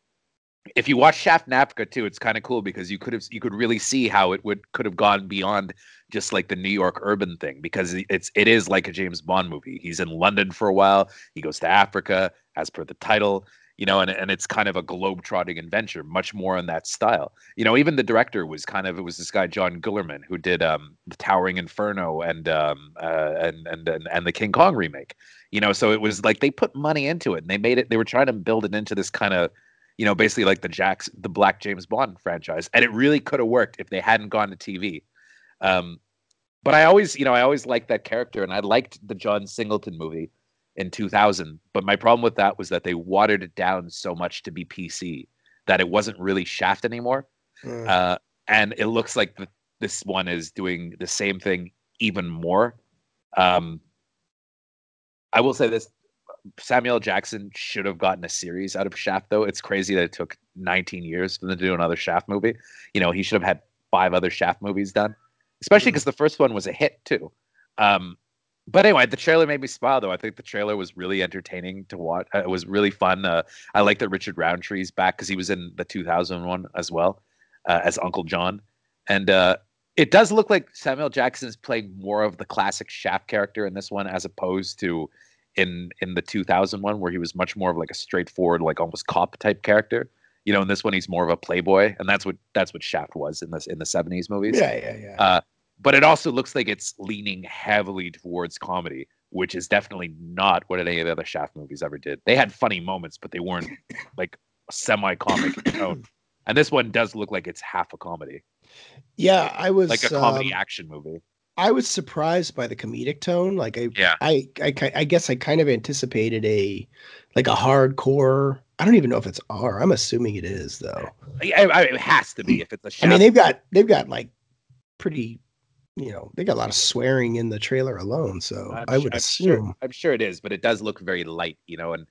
if you watch Shaft in Africa too, it's kind of cool because you could really see how it could have gone beyond just like the New York urban thing, because it is like a James Bond movie. He's in London for a while. He goes to Africa as per the title. And it's kind of a globe-trotting adventure, much more in that style. Even the director was it was this guy John Guillermin who did the Towering Inferno and the King Kong remake. So it was like they put money into it and they made it. They were trying to build it into this kind of, basically like the Black James Bond franchise, and it really could have worked if they hadn't gone to TV. But I always liked that character, and I liked the John Singleton movie in 2000, but my problem with that was that they watered it down so much to be PC that it wasn't really Shaft anymore. And it looks like this one is doing the same thing even more. I will say this: Samuel L. Jackson should have gotten a series out of Shaft, though. It's crazy that it took 19 years for them to do another Shaft movie. He should have had 5 other Shaft movies done, especially because the first one was a hit too. But anyway, the trailer made me smile, though. I think the trailer was really entertaining to watch. It was really fun. I like that Richard Roundtree's back because he was in the 2001 as well as Uncle John. And it does look like Samuel Jackson is playing more of the classic Shaft character in this one as opposed to in the 2001 where he was much more of like a straightforward, like almost cop type character. In this one, he's more of a playboy. And that's what Shaft was in the 70s movies. Yeah. But it also looks like it's leaning heavily towards comedy, which is definitely not what any of the other Shaft movies ever did. They had funny moments, but they weren't like semi-comic in tone. And this one does look like it's half a comedy. Yeah, I was like a comedy action movie. I was surprised by the comedic tone. Like I guess I kind of anticipated a hardcore I don't even know if it's R. I'm assuming it is though. It has to be if it's a I mean, Shaft. they've got like pretty, they got a lot of swearing in the trailer alone. So I would assume. I'm sure it is, but it does look very light, and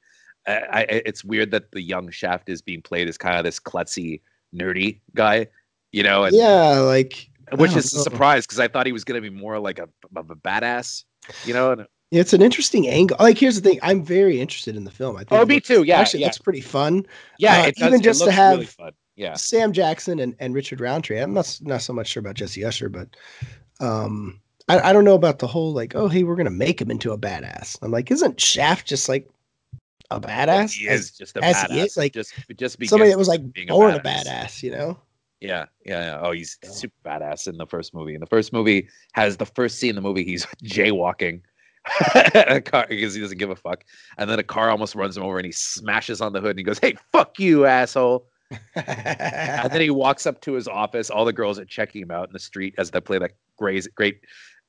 it's weird that the young Shaft is being played as kind of this klutzy, nerdy guy, and Yeah, like which is a surprise because I thought he was going to be more like of a badass, and it's an interesting angle. Like, here's the thing: I'm very interested in the film. I think. Me too. Yeah, actually, looks pretty fun. Yeah, it does. Even just to have really fun. Yeah, Sam Jackson and Richard Roundtree. I'm not so much sure about Jesse Usher, but I don't know about the whole like, oh hey, we're gonna make him into a badass. I'm like, isn't Shaft just like a badass? Well, he is just a badass. He is, like just somebody that was like born a badass, Yeah. Oh, he's super badass in the first movie. And the first movie has the first scene in the movie. He's jaywalking a car because he doesn't give a fuck. And then a car almost runs him over and he smashes on the hood and he goes, "Hey, fuck you, asshole." And then he walks up to his office. All the girls are checking him out in the street as they play that great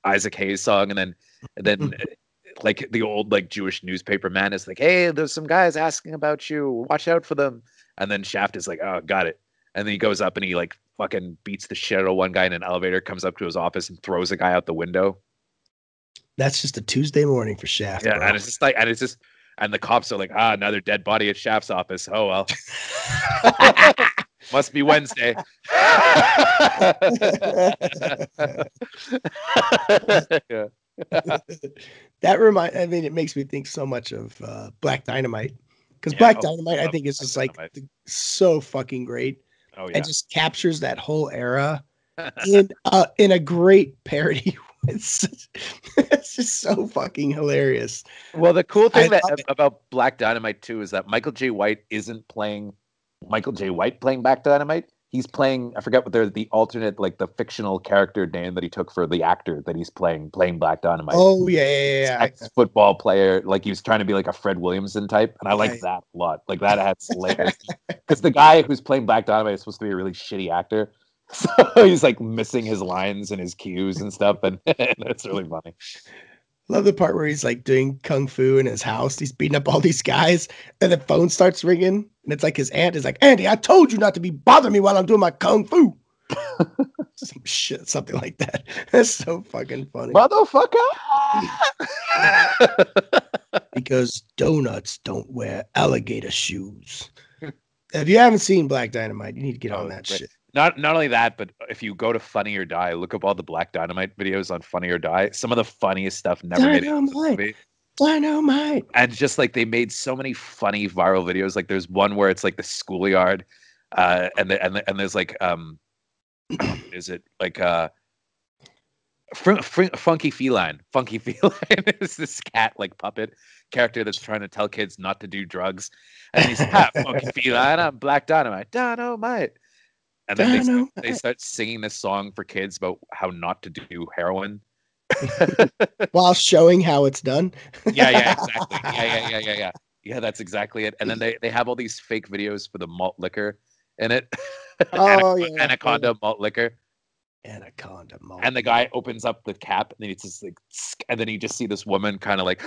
Isaac Hayes song. And then like the old like Jewish newspaper man is like, "Hey, there's some guys asking about you. Watch out for them." And then Shaft is like, "Oh, got it." And then he goes up and he like fucking beats the shit out of one guy in an elevator, comes up to his office and throws a guy out the window. That's just a Tuesday morning for Shaft. Yeah, bro. and the cops are like, another dead body at Shaft's office. Oh well. Must be Wednesday. Yeah. It makes me think so much of Black Dynamite. Because Black Dynamite, I think, is just like so fucking great. Oh yeah. And just captures that whole era in a great parody. It's just so fucking hilarious. Well, the cool thing about Black Dynamite too is that Michael J. White isn't playing Michael J. White playing Black Dynamite. He's playing, I forget what they're the alternate, like the fictional character name that he took for the actor that he's playing Black Dynamite. Oh yeah. Ex-football player, like he was trying to be like a Fred Williamson type, and I like that a lot. Like that adds layers because the guy who's playing Black Dynamite is supposed to be a really shitty actor, so he's like missing his lines and his cues and stuff, and it's really funny. Love the part where he's like doing kung fu in his house. He's beating up all these guys, and the phone starts ringing, and it's like his aunt is like, "Andy, I told you not to be bothering me while I'm doing my kung fu." Some shit, something like that. That's so fucking funny, motherfucker. Because donuts don't wear alligator shoes. If you haven't seen Black Dynamite, you need to get on that shit. Not only that, but if you go to Funny or Die, look up all the Black Dynamite videos on Funny or Die. Some of the funniest stuff never made it into the movie. Dynamite. And just like they made so many funny viral videos. Like there's one where it's like the schoolyard, and there's like is it like Funky Feline? Funky Feline is this cat like puppet character that's trying to tell kids not to do drugs, and he's Funky Feline, I'm Black Dynamite. And then they start singing this song for kids about how not to do heroin. While showing how it's done. Yeah, exactly. Yeah, that's exactly it. And then they have all these fake videos for the malt liquor in it. Anaconda malt liquor. Anaconda malt. And the guy opens up the cap and then it's just like, and then you just see this woman kind of like,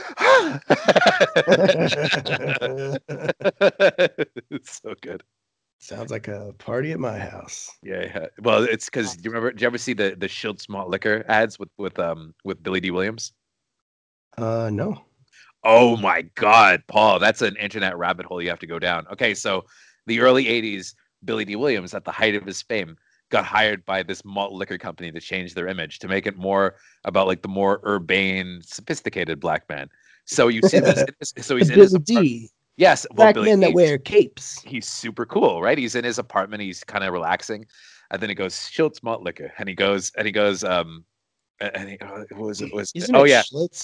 it's so good. Sounds like a party at my house. Yeah. Well, it's because do you ever see the Schultz Malt Liquor ads with Billy D. Williams? No. Oh my God, Paul, that's an internet rabbit hole you have to go down. Okay, so the early '80s, Billy D. Williams, at the height of his fame, got hired by this malt liquor company to change their image to make it more about like the more urbane, sophisticated black man. So you see this. So he's in his apartment. Yes, black men that wear capes. He's super cool, right? He's in his apartment. He's kind of relaxing, and then he goes Schultz Malt Liquor, and he goes, Schultz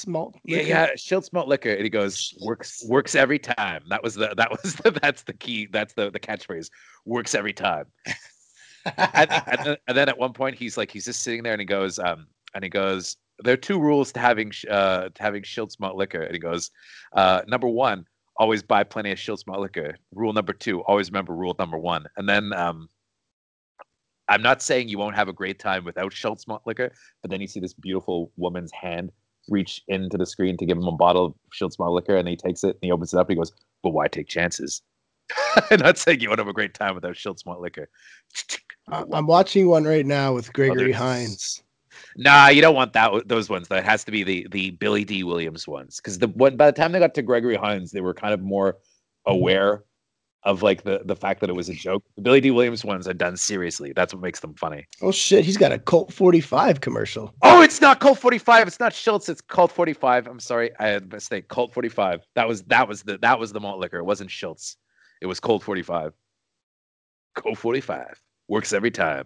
Malt Liquor? Yeah, Schultz Malt Liquor, and he goes works every time. That's the key. That's the catchphrase. Works every time. and then at one point he's just sitting there, and he goes, there are two rules to having Schultz Malt Liquor, and he goes, number one, always buy plenty of Schultz Malt Liquor. Rule number two, always remember rule number one. And then I'm not saying you won't have a great time without Schultz Malt Liquor, but then you see this beautiful woman's hand reach into the screen to give him a bottle of Schultz Malt Liquor, and he takes it and he opens it up and he goes, "But why take chances? I'm not saying you won't have a great time without Schultz Malt Liquor. I'm watching one right now with Gregory there's- Hines. Nah, you don't want those ones. That has to be the Billy D. Williams ones. Because by the time they got to Gregory Hines, they were kind of more aware of like the fact that it was a joke. The Billy D. Williams ones are done seriously. That's what makes them funny. Oh shit, he's got a Colt 45 commercial. Oh, it's not Colt 45. It's not Schultz. It's Colt 45. I'm sorry, I had a mistake. Colt 45. That was the malt liquor. It wasn't Schultz. It was Colt 45. Colt 45 works every time.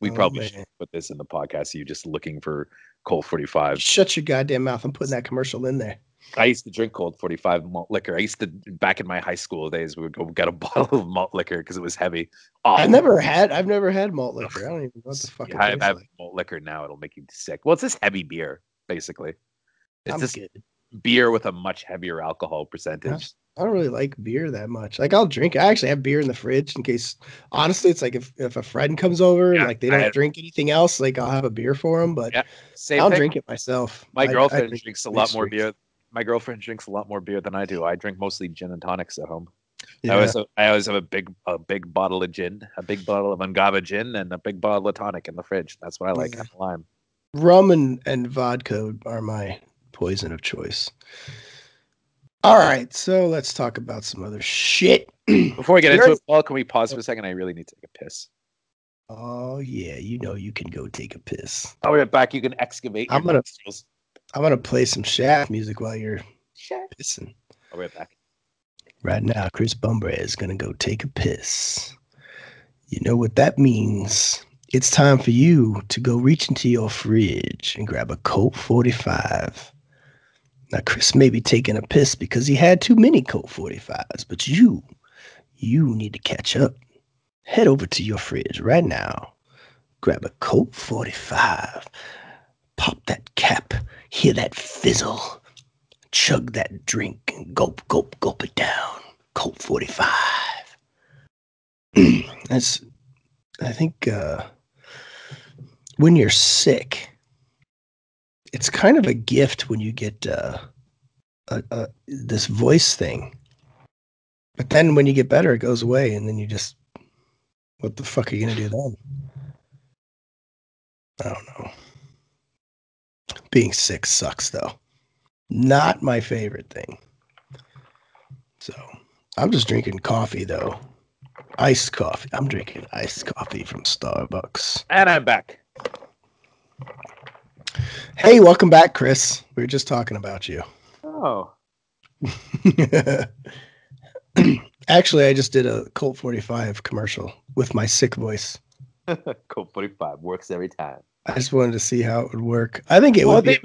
We probably should put this in the podcast. You just looking for Colt 45. Shut your goddamn mouth. I'm putting that commercial in there. I used to drink Colt 45 malt liquor. I used to, back in my high school days, we would go get a bottle of malt liquor because it was heavy. I've never had malt liquor. I don't even know what the fuck I have like. malt liquor now. It'll make you sick. Well, it's this heavy beer, basically. It's this good. beer with a much heavier alcohol percentage. I don't really like beer that much. Like I'll drink. I actually have beer in the fridge in case. Honestly, it's like if a friend comes over, like they don't drink anything else, like I'll have a beer for them. But I'll drink it myself. My girlfriend drinks a lot more beer. My girlfriend drinks a lot more beer than I do. I drink mostly gin and tonics at home. Yeah. I always have a big bottle of gin, a big bottle of Angava gin, and a big bottle of tonic in the fridge. That's what I like. Lime. Rum and vodka are my poison of choice. All right, so let's talk about some other shit. Before we get into it, Paul, can we pause for a second? I really need to take a piss. Oh yeah, you can go take a piss. I'll be right back. You can excavate. I'm gonna play some Shaft music while you're pissing. I'll be right back. Right now, Chris Bumbre is gonna go take a piss. You know what that means? It's time for you to go reach into your fridge and grab a Colt 45. Now, Chris may be taking a piss because he had too many Colt 45s, but you need to catch up. Head over to your fridge right now. Grab a Colt 45. Pop that cap. Hear that fizzle. Chug that drink and gulp, gulp, gulp it down. Colt 45. I think when you're sick, it's kind of a gift when you get this voice thing. But then when you get better, it goes away, and then you just, what the fuck are you going to do then? I don't know. Being sick sucks, though. Not my favorite thing. So I'm just drinking coffee, though. Iced coffee. I'm drinking iced coffee from Starbucks. And I'm back. Hey, welcome back, Chris. We were just talking about you. Oh. Actually, I just did a Colt 45 commercial with my sick voice. Colt 45 works every time. I just wanted to see how it would work. I think it would. They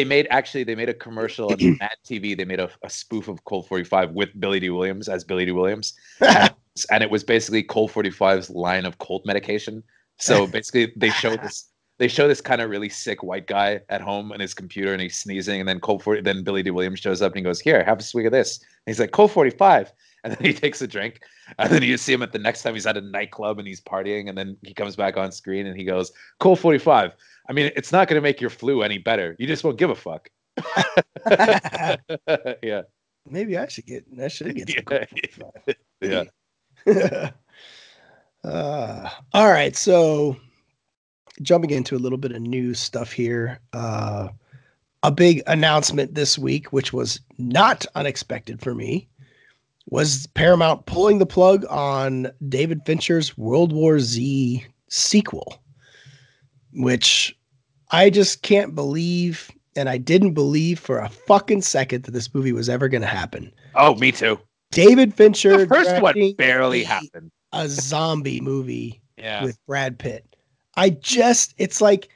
made a commercial on Mad TV. They made a spoof of Colt 45 with Billy D. Williams as Billy D. Williams, and it was basically Colt 45's line of Colt medication. So basically, they show this kind of really sick white guy at home on his computer, and he's sneezing, and then then Billy D. Williams shows up and he goes, "Here, have a swig of this." And he's like, "Colt 45," and then he takes a drink, and then you see him at the next time he's at a nightclub and he's partying, and then he comes back on screen and he goes, "Colt 45. I mean, it's not going to make your flu any better. You just won't give a fuck." Yeah. Maybe I should get some Colt 45. Yeah. All right, so jumping into a little bit of news stuff here. A big announcement this week, which was not unexpected for me, was Paramount pulling the plug on David Fincher's World War Z sequel, which I just can't believe, and I didn't believe for a fucking second that this movie was ever going to happen. Oh, me too. David Fincher, the first one barely happened. A zombie movie yeah. with Brad Pitt. It's like,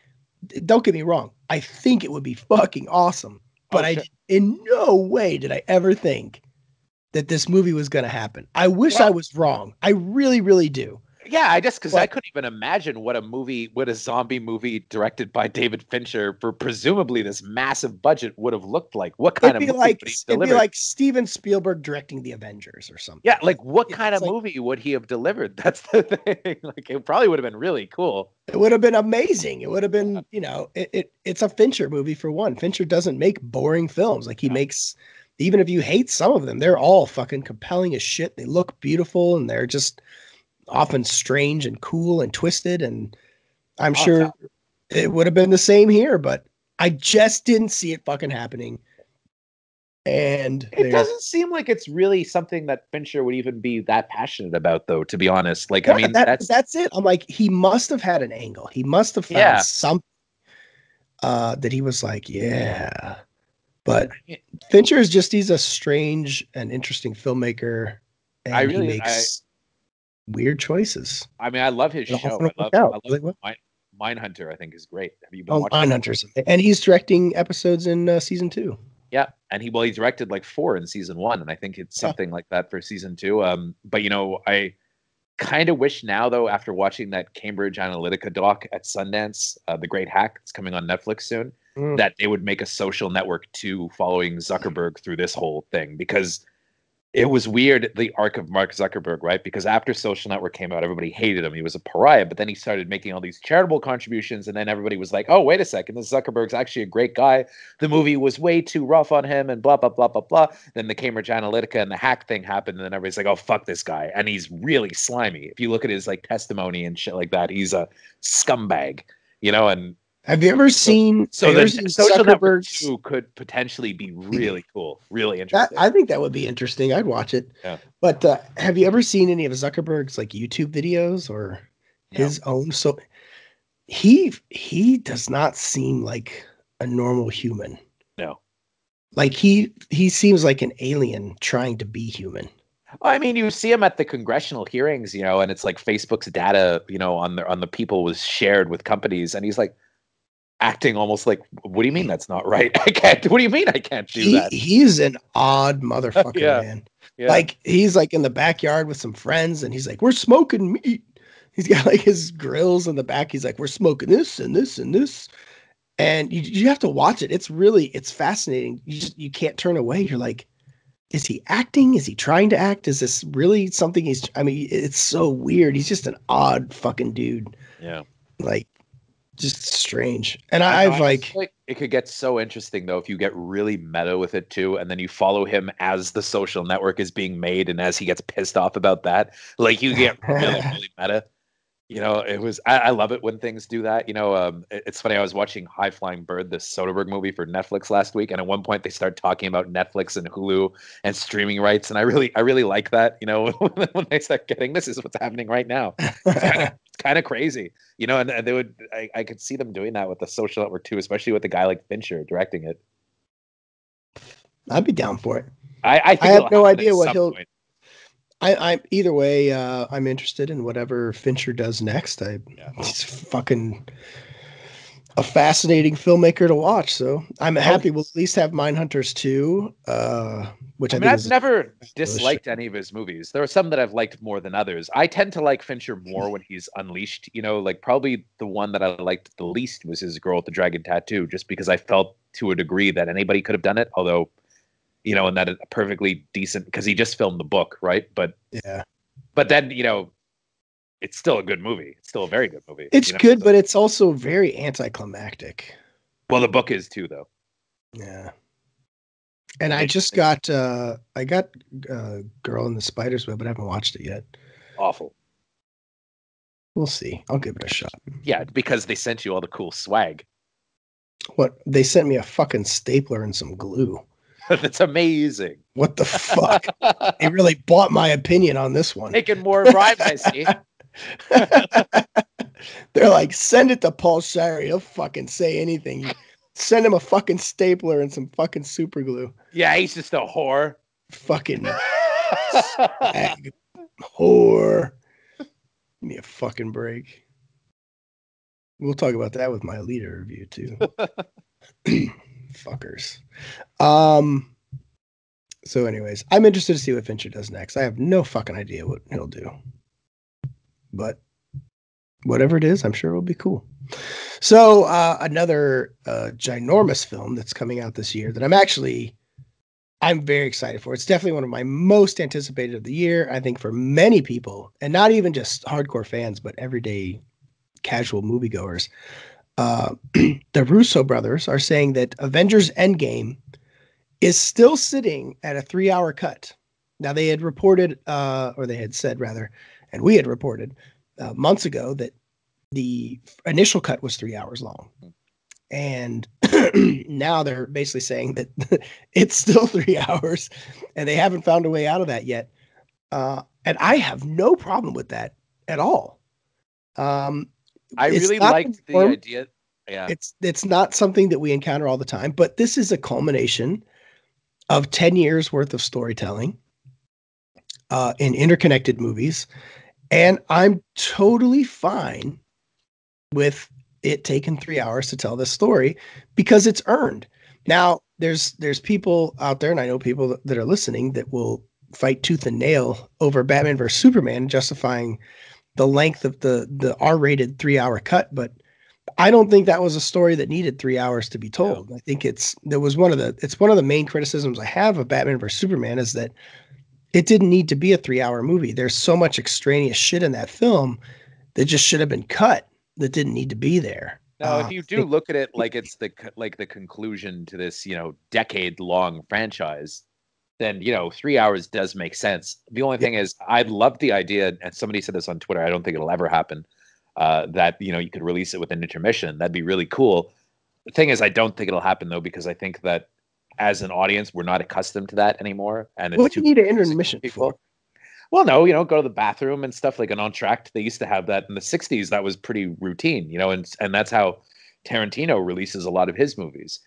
don't get me wrong, I think it would be fucking awesome, but in no way did I ever think that this movie was going to happen. I wish I was wrong. I really, really do. Yeah, I just because I couldn't even imagine what a zombie movie directed by David Fincher for presumably this massive budget would have looked like. What kind of movie would he it'd be deliver? like Steven Spielberg directing the Avengers or something. Yeah, like what kind of movie would he have delivered? That's the thing. Like it probably would have been really cool. It would have been amazing. It would have been, it's a Fincher movie for one. Fincher doesn't make boring films. Like he makes, even if you hate some of them, they're all fucking compelling as shit. They look beautiful and they're just often strange and cool and twisted. And I'm sure it would have been the same here, but I just didn't see it fucking happening. And it doesn't seem like it's really something that Fincher would even be that passionate about, though, to be honest. Like, yeah, I mean, that's it. I'm like, he must have had an angle. He must have found something that he was like, yeah. But Fincher is he's a strange and interesting filmmaker. And he makes weird choices. I mean, I love his show. I love Mindhunter, I think, is great. Have you been watching Mindhunter's? And he's directing episodes in season 2. Yeah, and he directed like 4 in season 1, and I think it's something like that for season 2. But I kind of wish now, though, after watching that Cambridge Analytica doc at Sundance, The Great Hack, it's coming on Netflix soon, that they would make a Social Network 2 following Zuckerberg through this whole thing, because it was weird, the arc of Mark Zuckerberg, right? Because after Social Network came out, everybody hated him. He was a pariah, but then he started making all these charitable contributions, and then everybody was like, oh, wait a second, this Zuckerberg's actually a great guy. The movie was way too rough on him, and blah, blah, blah, blah, blah. Then the Cambridge Analytica and the hack thing happened, and then everybody's like, oh, fuck this guy. And he's really slimy. If you look at his like testimony and shit like that, he's a scumbag, and have you ever seen? So the Social Network 2 could potentially be really cool, really interesting. I think that would be interesting. I'd watch it. Yeah. But have you ever seen any of Zuckerberg's like YouTube videos or his own? So he does not seem like a normal human. No. Like he seems like an alien trying to be human. I mean, you see him at the congressional hearings, and it's like Facebook's data, on the people was shared with companies, and he's like acting almost like, what do you mean that's not right? What do you mean I can't do that? He's an odd motherfucker, man. Yeah. Like he's like in the backyard with some friends and he's like, we're smoking meat. He's got like his grills in the back. He's like, we're smoking this and this and this. And you have to watch it. It's fascinating. You can't turn away. You're like, is he acting? Is he trying to act? Is this really something it's so weird. He's just an odd fucking dude. Yeah. Like, just strange. And I've like it could get so interesting though if you get really meta with it too, and then you follow him as the Social Network is being made and as he gets pissed off about that, like you get really really meta. I love it when things do that. It's funny, I was watching High Flying Bird, this Soderbergh movie for Netflix last week, and at one point they start talking about Netflix and Hulu and streaming rights, and I really like that, when they start getting, this is what's happening right now. It's kind of crazy, and they would, I could see them doing that with the Social Network too, especially with a guy like Fincher directing it. I'd be down for it. I think I have no idea what he'll point. I'm either way. I'm interested in whatever Fincher does next. He's fucking a fascinating filmmaker to watch. So I'm happy we'll at least have Mindhunters 2. Which I've never disliked any of his movies. There are some that I've liked more than others. I tend to like Fincher more when he's unleashed. Like probably the one that I liked the least was his Girl with the Dragon Tattoo, just because I felt to a degree that anybody could have done it. Although, and that a perfectly decent, because he just filmed the book, right? But yeah, but then it's still a good movie. It's still a very good movie. It's good, but it's also very anticlimactic. Well, the book is too, though. Yeah. And I just got Girl in the Spider's Web, but I haven't watched it yet. Awful. We'll see. I'll give it a shot. Yeah, because they sent you all the cool swag. What? They sent me a fucking stapler and some glue. That's amazing. What the fuck? They really bought my opinion on this one. Making more rhymes, I see. They're like, send it to Paul Shire. He'll fucking say anything. Send him a fucking stapler and some fucking super glue. Yeah, he's just a whore. Fucking whore. Give me a fucking break. We'll talk about that with my Alita review too. Fuckers. So anyways, I'm interested to see what Fincher does next. I have no fucking idea what he'll do. but whatever it is, I'm sure it'll be cool. So another ginormous film that's coming out this year that I'm very excited for. It's definitely one of my most anticipated of the year. I think for many people, and not even just hardcore fans, but everyday casual moviegoers. The Russo brothers are saying that Avengers Endgame is still sitting at a 3-hour cut. Now they had reported, or they had said rather, and we had reported months ago that the initial cut was 3 hours long. And now they're basically saying that it's still 3 hours and they haven't found a way out of that yet. And I have no problem with that at all. I really liked the idea. Yeah. It's not something that we encounter all the time, but this is a culmination of 10 years worth of storytelling in interconnected movies. And I'm totally fine with it taking 3 hours to tell this story because it's earned. Now, there's people out there, and I know people that are listening that will fight tooth and nail over Batman vs Superman, justifying the length of the R-rated 3-hour cut. But I don't think that was a story that needed 3 hours to be told. I think it's one of the main criticisms I have of Batman vs Superman is that it didn't need to be a 3-hour movie. There's so much extraneous shit in that film that just should have been cut that didn't need to be there. Now, if you do look at it like it's the conclusion to this, decade-long franchise, then 3 hours does make sense. The only thing is, I love the idea, and somebody said this on Twitter. I don't think it'll ever happen. That you could release it with an intermission. That'd be really cool. The thing is, I don't think it'll happen though, because I think that as an audience, we're not accustomed to that anymore. And what do you need an intermission for? Well, no, go to the bathroom and stuff, like an entr'acte. They used to have that in the 60s. That was pretty routine, and that's how Tarantino releases a lot of his movies,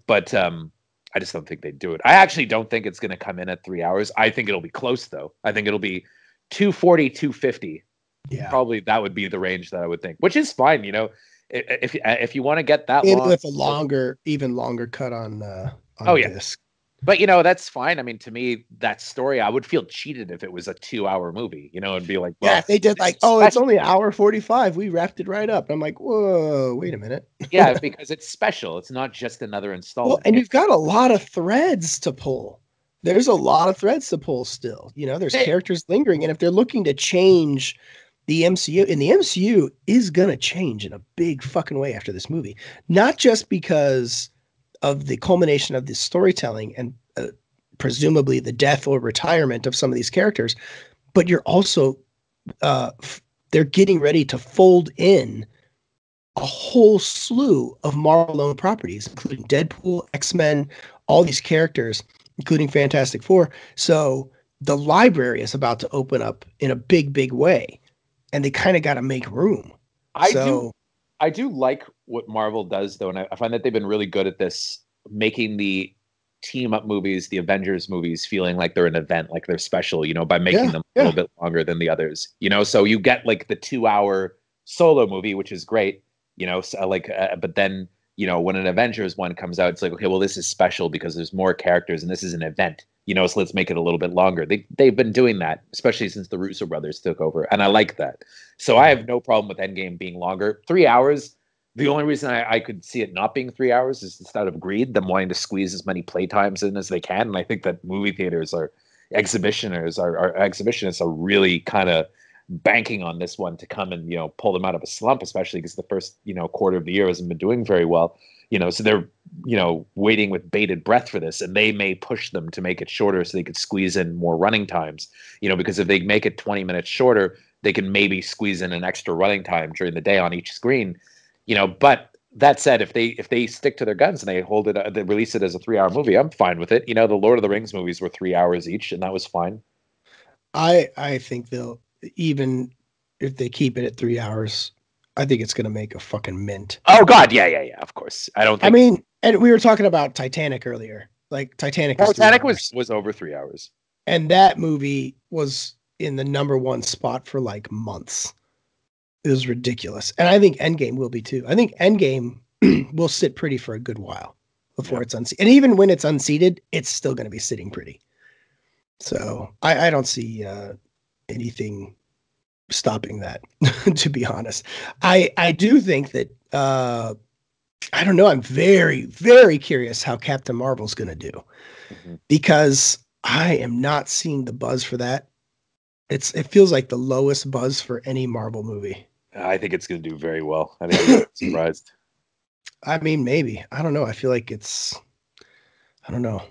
but I just don't think they'd do it. I actually don't think it's going to come in at 3 hours. I think it'll be close though. I think it'll be 240, 250. Yeah. Probably that would be the range that I would think, which is fine. If you want to get that long with a even longer cut on disc. But that's fine. I mean, to me, that story, I would feel cheated if it was a 2-hour movie, and be like, well, yeah, if they did like, it's only an hour 45. We wrapped it right up. I'm like, whoa, wait a minute. Yeah, because it's special. It's not just another installment. Well, and you've got a lot of threads to pull. There's a lot of threads to pull still. There's characters lingering. And if they're looking to change the MCU, and the MCU is going to change in a big fucking way after this movie, not just because of the culmination of this storytelling and presumably the death or retirement of some of these characters, but you're also they're getting ready to fold in a whole slew of Marvel-owned properties, including Deadpool, X-Men, all these characters, including Fantastic Four. So the library is about to open up in a big, big way, and they kind of got to make room. I do like what Marvel does, though, and I find that they've been really good at this, making the team-up movies, the Avengers movies, feeling like they're an event, like they're special, by making them a little bit longer than the others. So you get like the 2-hour solo movie, which is great, but then, when an Avengers one comes out, it's like, okay, well, this is special because there's more characters and this is an event, so let's make it a little bit longer. They've been doing that, especially since the Russo brothers took over, and I like that. So I have no problem with Endgame being longer. 3 hours. The only reason I could see it not being 3 hours is just out of greed, them wanting to squeeze as many playtimes in as they can. And I think that movie theaters exhibitionists are really kind of banking on this one to come and, pull them out of a slump, especially because the first, quarter of the year hasn't been doing very well. So they're, waiting with bated breath for this, and they may push them to make it shorter so they could squeeze in more running times, because if they make it 20 minutes shorter, they can maybe squeeze in an extra running time during the day on each screen, but that said, if they stick to their guns and they release it as a 3-hour movie, I'm fine with it. The Lord of the Rings movies were 3 hours each, and that was fine. I think they'll, even if they keep it at 3 hours, I think it's going to make a fucking mint. Oh God. Yeah. Of course. I mean, and we were talking about Titanic earlier, like Titanic was over 3 hours. And that movie was in the #1 spot for like months. It was ridiculous. And I think Endgame will be too. I think Endgame will sit pretty for a good while before it's unseated. And even when it's unseated, it's still going to be sitting pretty. So I don't see anything stopping that, to be honest. I do think that I don't know. I'm very, very curious how Captain Marvel's going to do, because I am not seeing the buzz for that. It feels like the lowest buzz for any Marvel movie. I think it's going to do very well. I think you're surprised. I mean, maybe. I don't know. I feel like I don't know.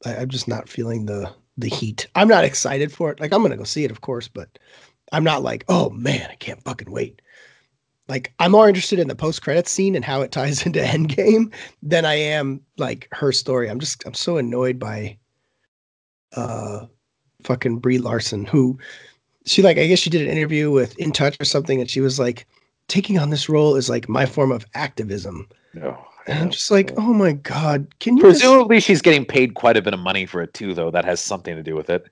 I'm just not feeling the heat. I'm not excited for it. Like, I'm going to go see it, of course, but I'm not like, oh man, I can't fucking wait. Like, I'm more interested in the post-credits scene and how it ties into Endgame than I am like her story. I'm so annoyed by fucking Brie Larson, who I guess she did an interview with In Touch or something, and she was like, taking on this role is like my form of activism. No. And I'm just like, oh my God, can you Presumably she's getting paid quite a bit of money for it too, though. That has something to do with it.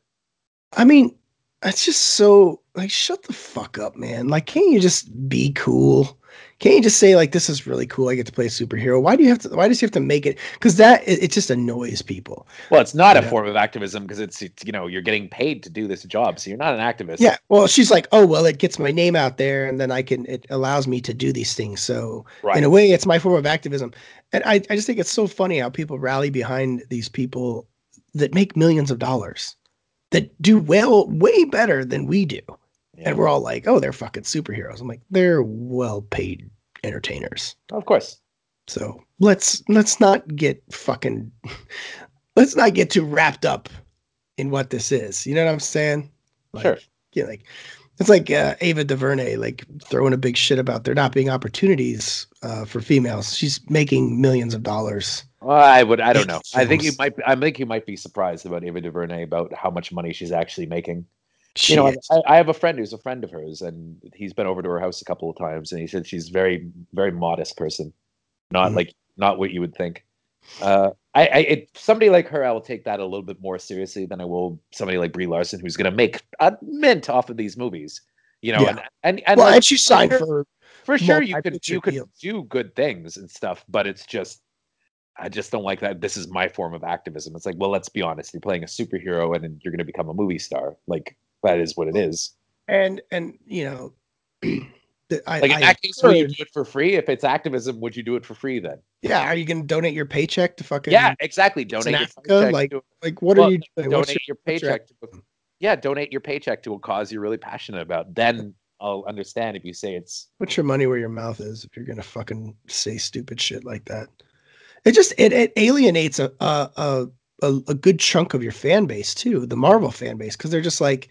I mean, it's just so like, shut the fuck up, man. Like, can't you just be cool? Can't you just say like, this is really cool, I get to play a superhero? Why does he have to make it? Because it just annoys people. Well, it's not a form of activism because it's you're getting paid to do this job, so you're not an activist. Yeah. Well, she's like, oh well, it gets my name out there, and then it allows me to do these things. So in a way, it's my form of activism. And I just think it's so funny how people rally behind these people that make millions of dollars, that do way better than we do. Yeah. And we're all like, oh, they're fucking superheroes. I'm like, they're well-paid entertainers. Of course. So let's not get too wrapped up in what this is. You know what I'm saying? Like, sure. Yeah, like it's like Ava DuVernay, like throwing a big shit about there not being opportunities for females. She's making millions of dollars. Well, I don't know. I think you might be surprised about Ava DuVernay about how much money she's actually making. I have a friend who's a friend of hers, and he's been over to her house a couple of times, and he said she's very, very modest person, not what you would think. Somebody like her, I will take that a little bit more seriously than I will somebody like Brie Larson, who's going to make a mint off of these movies. And she's signed for sure. You could do good things and stuff, but it's just, I just don't like that. This is my form of activism. It's like, well, let's be honest. You're playing a superhero, and you're going to become a movie star. Like, that is what it is. And in that case, would you do it for free? If it's activism, would you do it for free then? Yeah. Are you going to donate your paycheck to fucking? Yeah, exactly. Donate your paycheck. What are you doing? Donate your paycheck. Donate your paycheck to a cause you're really passionate about. Then I'll understand if you say it's. Put your money where your mouth is if you're going to fucking say stupid shit like that. It alienates a good chunk of your fan base too, the Marvel fan base, because they're just like,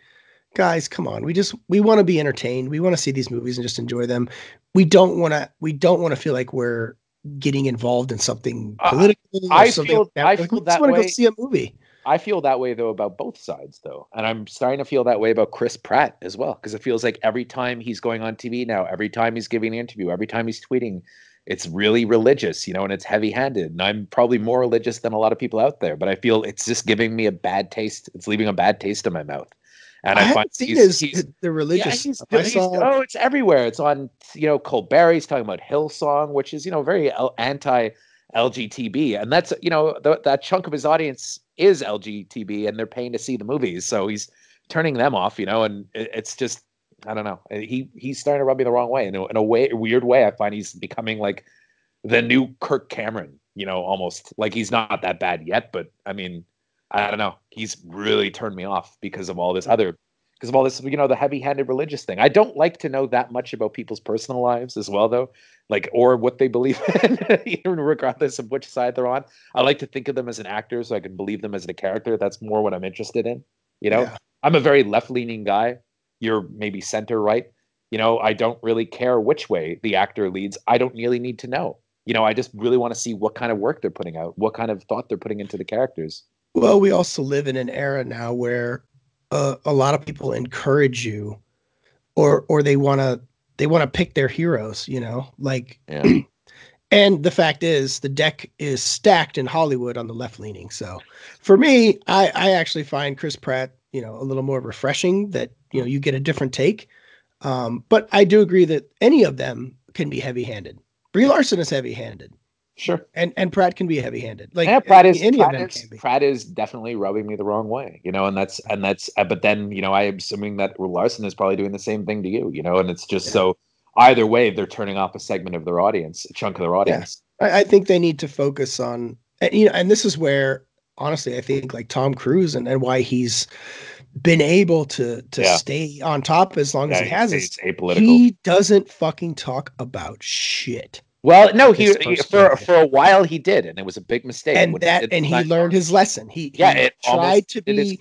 guys, come on, we want to be entertained, we want to see these movies and just enjoy them. We don't want to feel like we're getting involved in something political. I feel that way. Go see a movie. I feel that way though about both sides though, and I'm starting to feel that way about Chris Pratt as well, because it feels like every time he's going on TV now, every time he's giving an interview, every time he's tweeting, it's really religious, and it's heavy-handed. And I'm probably more religious than a lot of people out there, but I feel it's just giving me a bad taste. It's leaving a bad taste in my mouth. And I find the religious. Yeah, it's everywhere. It's on, Colbert. He's talking about Hillsong, which is, very anti-LGTB, and that's, that chunk of his audience is LGTB, and they're paying to see the movies, so he's turning them off, and it's just. I don't know. He's starting to rub me the wrong way. In a weird way, I find he's becoming like the new Kirk Cameron, almost. Like, he's not that bad yet, but I mean, I don't know. He's really turned me off because of all this, the heavy-handed religious thing. I don't like to know that much about people's personal lives as well, though, like, or what they believe in, regardless of which side they're on. I like to think of them as an actor so I can believe them as a character. That's more what I'm interested in. Yeah. I'm a very left-leaning guy. You're maybe center right. I don't really care which way the actor leads. I don't really need to know. I just really want to see what kind of work they're putting out, what kind of thought they're putting into the characters. Well, we also live in an era now where a lot of people encourage you, or they want to pick their heroes. Like, yeah. And the fact is, the deck is stacked in Hollywood on the left leaning. So, for me, I actually find Chris Pratt, a little more refreshing, that you get a different take. But I do agree that any of them can be heavy-handed. Brie Larson is heavy-handed. Sure. And Pratt can be heavy-handed. Like Yeah, any of them can be. Pratt is definitely rubbing me the wrong way, but then, I'm assuming that Larson is probably doing the same thing to you, and it's just so either way, they're turning off a segment of their audience, a chunk of their audience. I think they need to focus on, and this is where, honestly, I think like Tom Cruise and why he's been able to stay on top as long as he has is apolitical. He doesn't fucking talk about shit. Well, no, he for a while he did, and it was a big mistake. And he learned his lesson. He tried to be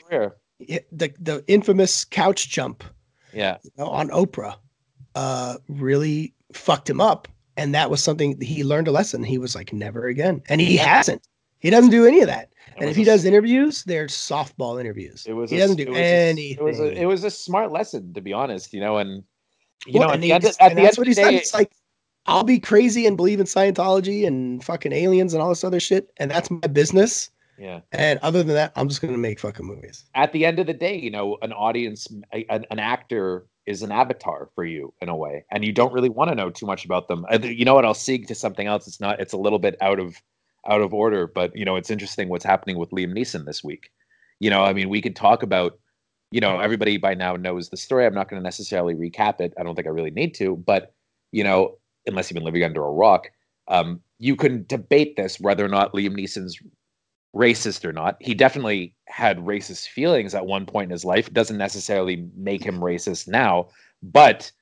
the infamous couch jump. Yeah, on Oprah, really fucked him up, and that was something he learned a lesson. He was like, never again, and he hasn't. He doesn't do any of that. And if he does interviews, they're softball interviews. He doesn't do anything. It was a smart lesson, to be honest. And that's what he said. It's like, I'll be crazy and believe in Scientology and fucking aliens and all this other shit, and that's my business. Yeah. And other than that, I'm just going to make fucking movies. At the end of the day, an audience, an actor is an avatar for you in a way, and you don't really want to know too much about them. You know what? I'll seek to something else. It's a little bit out of order, but it's interesting what's happening with Liam Neeson this week. We could talk about, everybody by now knows the story. I'm not going to necessarily recap it. I don't think I really need to, but unless you've been living under a rock, you can debate this, whether or not Liam Neeson's racist or not. He definitely had racist feelings at one point in his life. It doesn't necessarily make him racist now, but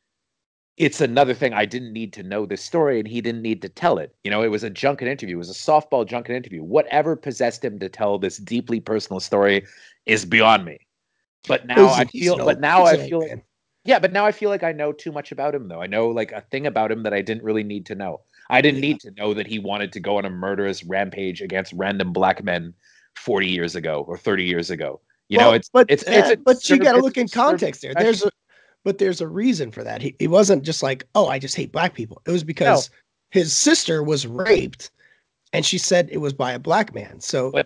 it's another thing. I didn't need to know this story, and he didn't need to tell it. It was a junket interview. It was a softball junket interview. Whatever possessed him to tell this deeply personal story is beyond me. But now I feel like I know too much about him, though. I know like a thing about him that I didn't really need to know. I didn't need to know that he wanted to go on a murderous rampage against random black men 40 years ago or 30 years ago. But you got to look in context there. There's a reason for that. He wasn't just like, oh, I just hate black people. It was because his sister was raped, and she said it was by a black man. So I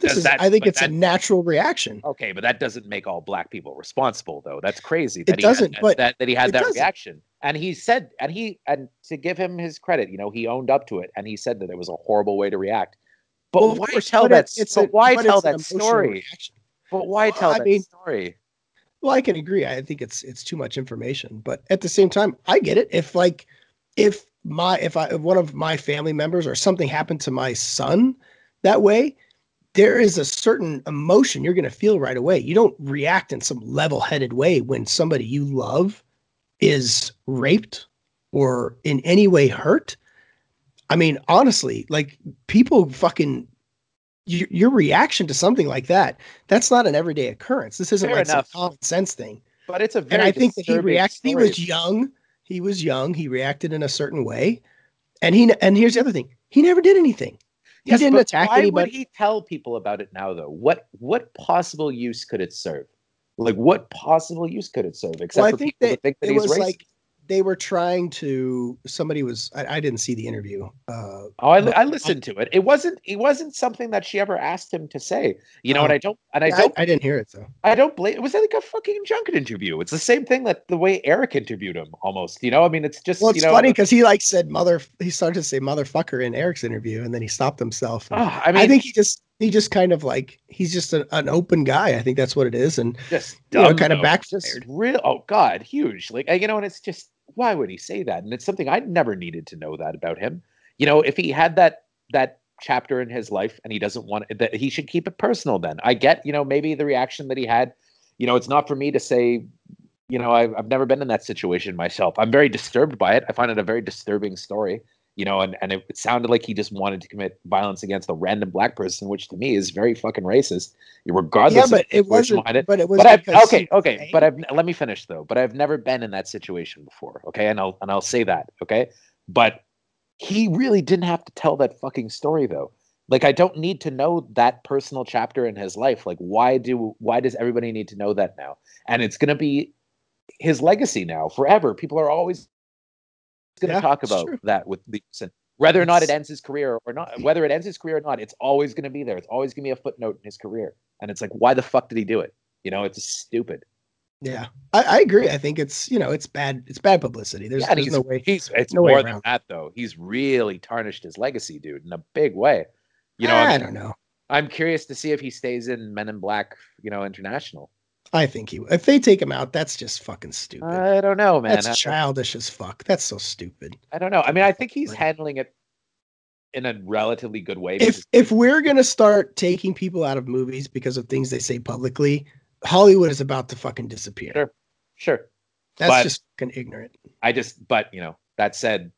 think it's a natural reaction. Okay, but that doesn't make all black people responsible, though. That's crazy. It doesn't. That he had that reaction, and he said, and to give him his credit, he owned up to it, and he said that it was a horrible way to react. But why tell that? Why tell that story? But why tell that story? Well, I can agree. I think it's too much information, but at the same time, I get it. If one of my family members or something happened to my son that way, there is a certain emotion you're going to feel right away. You don't react in some level-headed way when somebody you love is raped or in any way hurt. I mean, honestly, like people fucking, your reaction to something like that, that's not an everyday occurrence. This isn't like some common sense thing. But it's a very, and I think that he reacted. He was young. He reacted in a certain way. And here's the other thing. He never did anything. He didn't attack anybody. Why would he tell people about it now, though? What possible use could it serve? Like, what possible use could it serve? Except for people who think that he's racist. Like they were trying to. Somebody was. I didn't see the interview. I listened to it. It wasn't something that she ever asked him to say. I didn't hear it though. I don't blame. It was like a fucking junket interview. It's the same thing that the way Eric interviewed him, almost. I mean, it's just. Well, it's funny because he said He started to say motherfucker in Eric's interview, and then he stopped himself. I think he just kind of like he's just an open guy. I think that's what it is, and just kind of backfired. Real. Oh God, huge. Like and it's just. Why would he say that? And it's something I never needed to know that about him. If he had that chapter in his life and he doesn't want it, that he should keep it personal. Then I get, maybe the reaction that he had. It's not for me to say. I've never been in that situation myself. I'm very disturbed by it. I find it a very disturbing story. And it sounded like he just wanted to commit violence against a random black person, which to me is very fucking racist, regardless. Yeah, but it wasn't. But it was. Okay. But let me finish though. But I've never been in that situation before. Okay, and I'll say that. Okay, but he really didn't have to tell that fucking story though. Like I don't need to know that personal chapter in his life. Like why does everybody need to know that now? And it's gonna be his legacy now forever. People are always going to talk about that with Leeson, whether or not it ends his career or not. Whether it ends his career or not, it's always going to be there. It's always going to be a footnote in his career. And it's like, why the fuck did he do it? It's stupid. Yeah, I agree. I think it's it's bad. It's bad publicity. Yeah, and There's no way, he's it's no way more than around. that though. He's really tarnished his legacy, dude, in a big way. I I mean, don't know. I'm curious to see if he stays in Men in Black, International. I think if they take him out, that's just fucking stupid. I don't know, man. That's childish as fuck. That's so stupid. I don't know. I Give mean, me I a think he's break. handling it in a relatively good way If because if we're gonna start taking people out of movies because of things they say publicly, Hollywood is about to fucking disappear. sure, sure. That's But just fucking ignorant. but that said,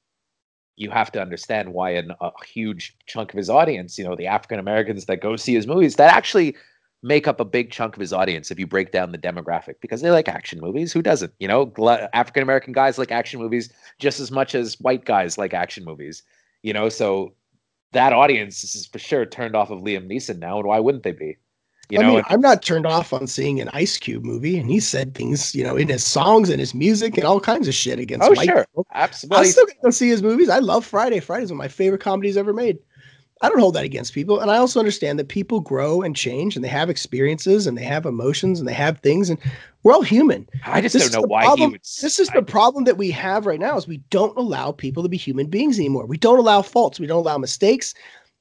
you have to understand why a huge chunk of his audience, the African Americans that go see his movies, that actually make up a big chunk of his audience if you break down the demographic because they like action movies. Who doesn't? African American guys like action movies just as much as white guys like action movies. So that audience is for sure turned off of Liam Neeson now, and why wouldn't they be? I mean, And I'm not turned off on seeing an Ice Cube movie, and he said things, in his songs and his music and all kinds of shit against oh white sure, people. I'm absolutely. still gonna go see his movies. I love Friday. Friday's one of my favorite comedies ever made. I don't hold that against people. And I also understand that people grow and change and they have experiences and they have emotions and they have things and we're all human. I just This don't is know the why he problem. would. This is the problem that we have right now is we don't allow people to be human beings anymore. We don't allow faults. We don't allow mistakes.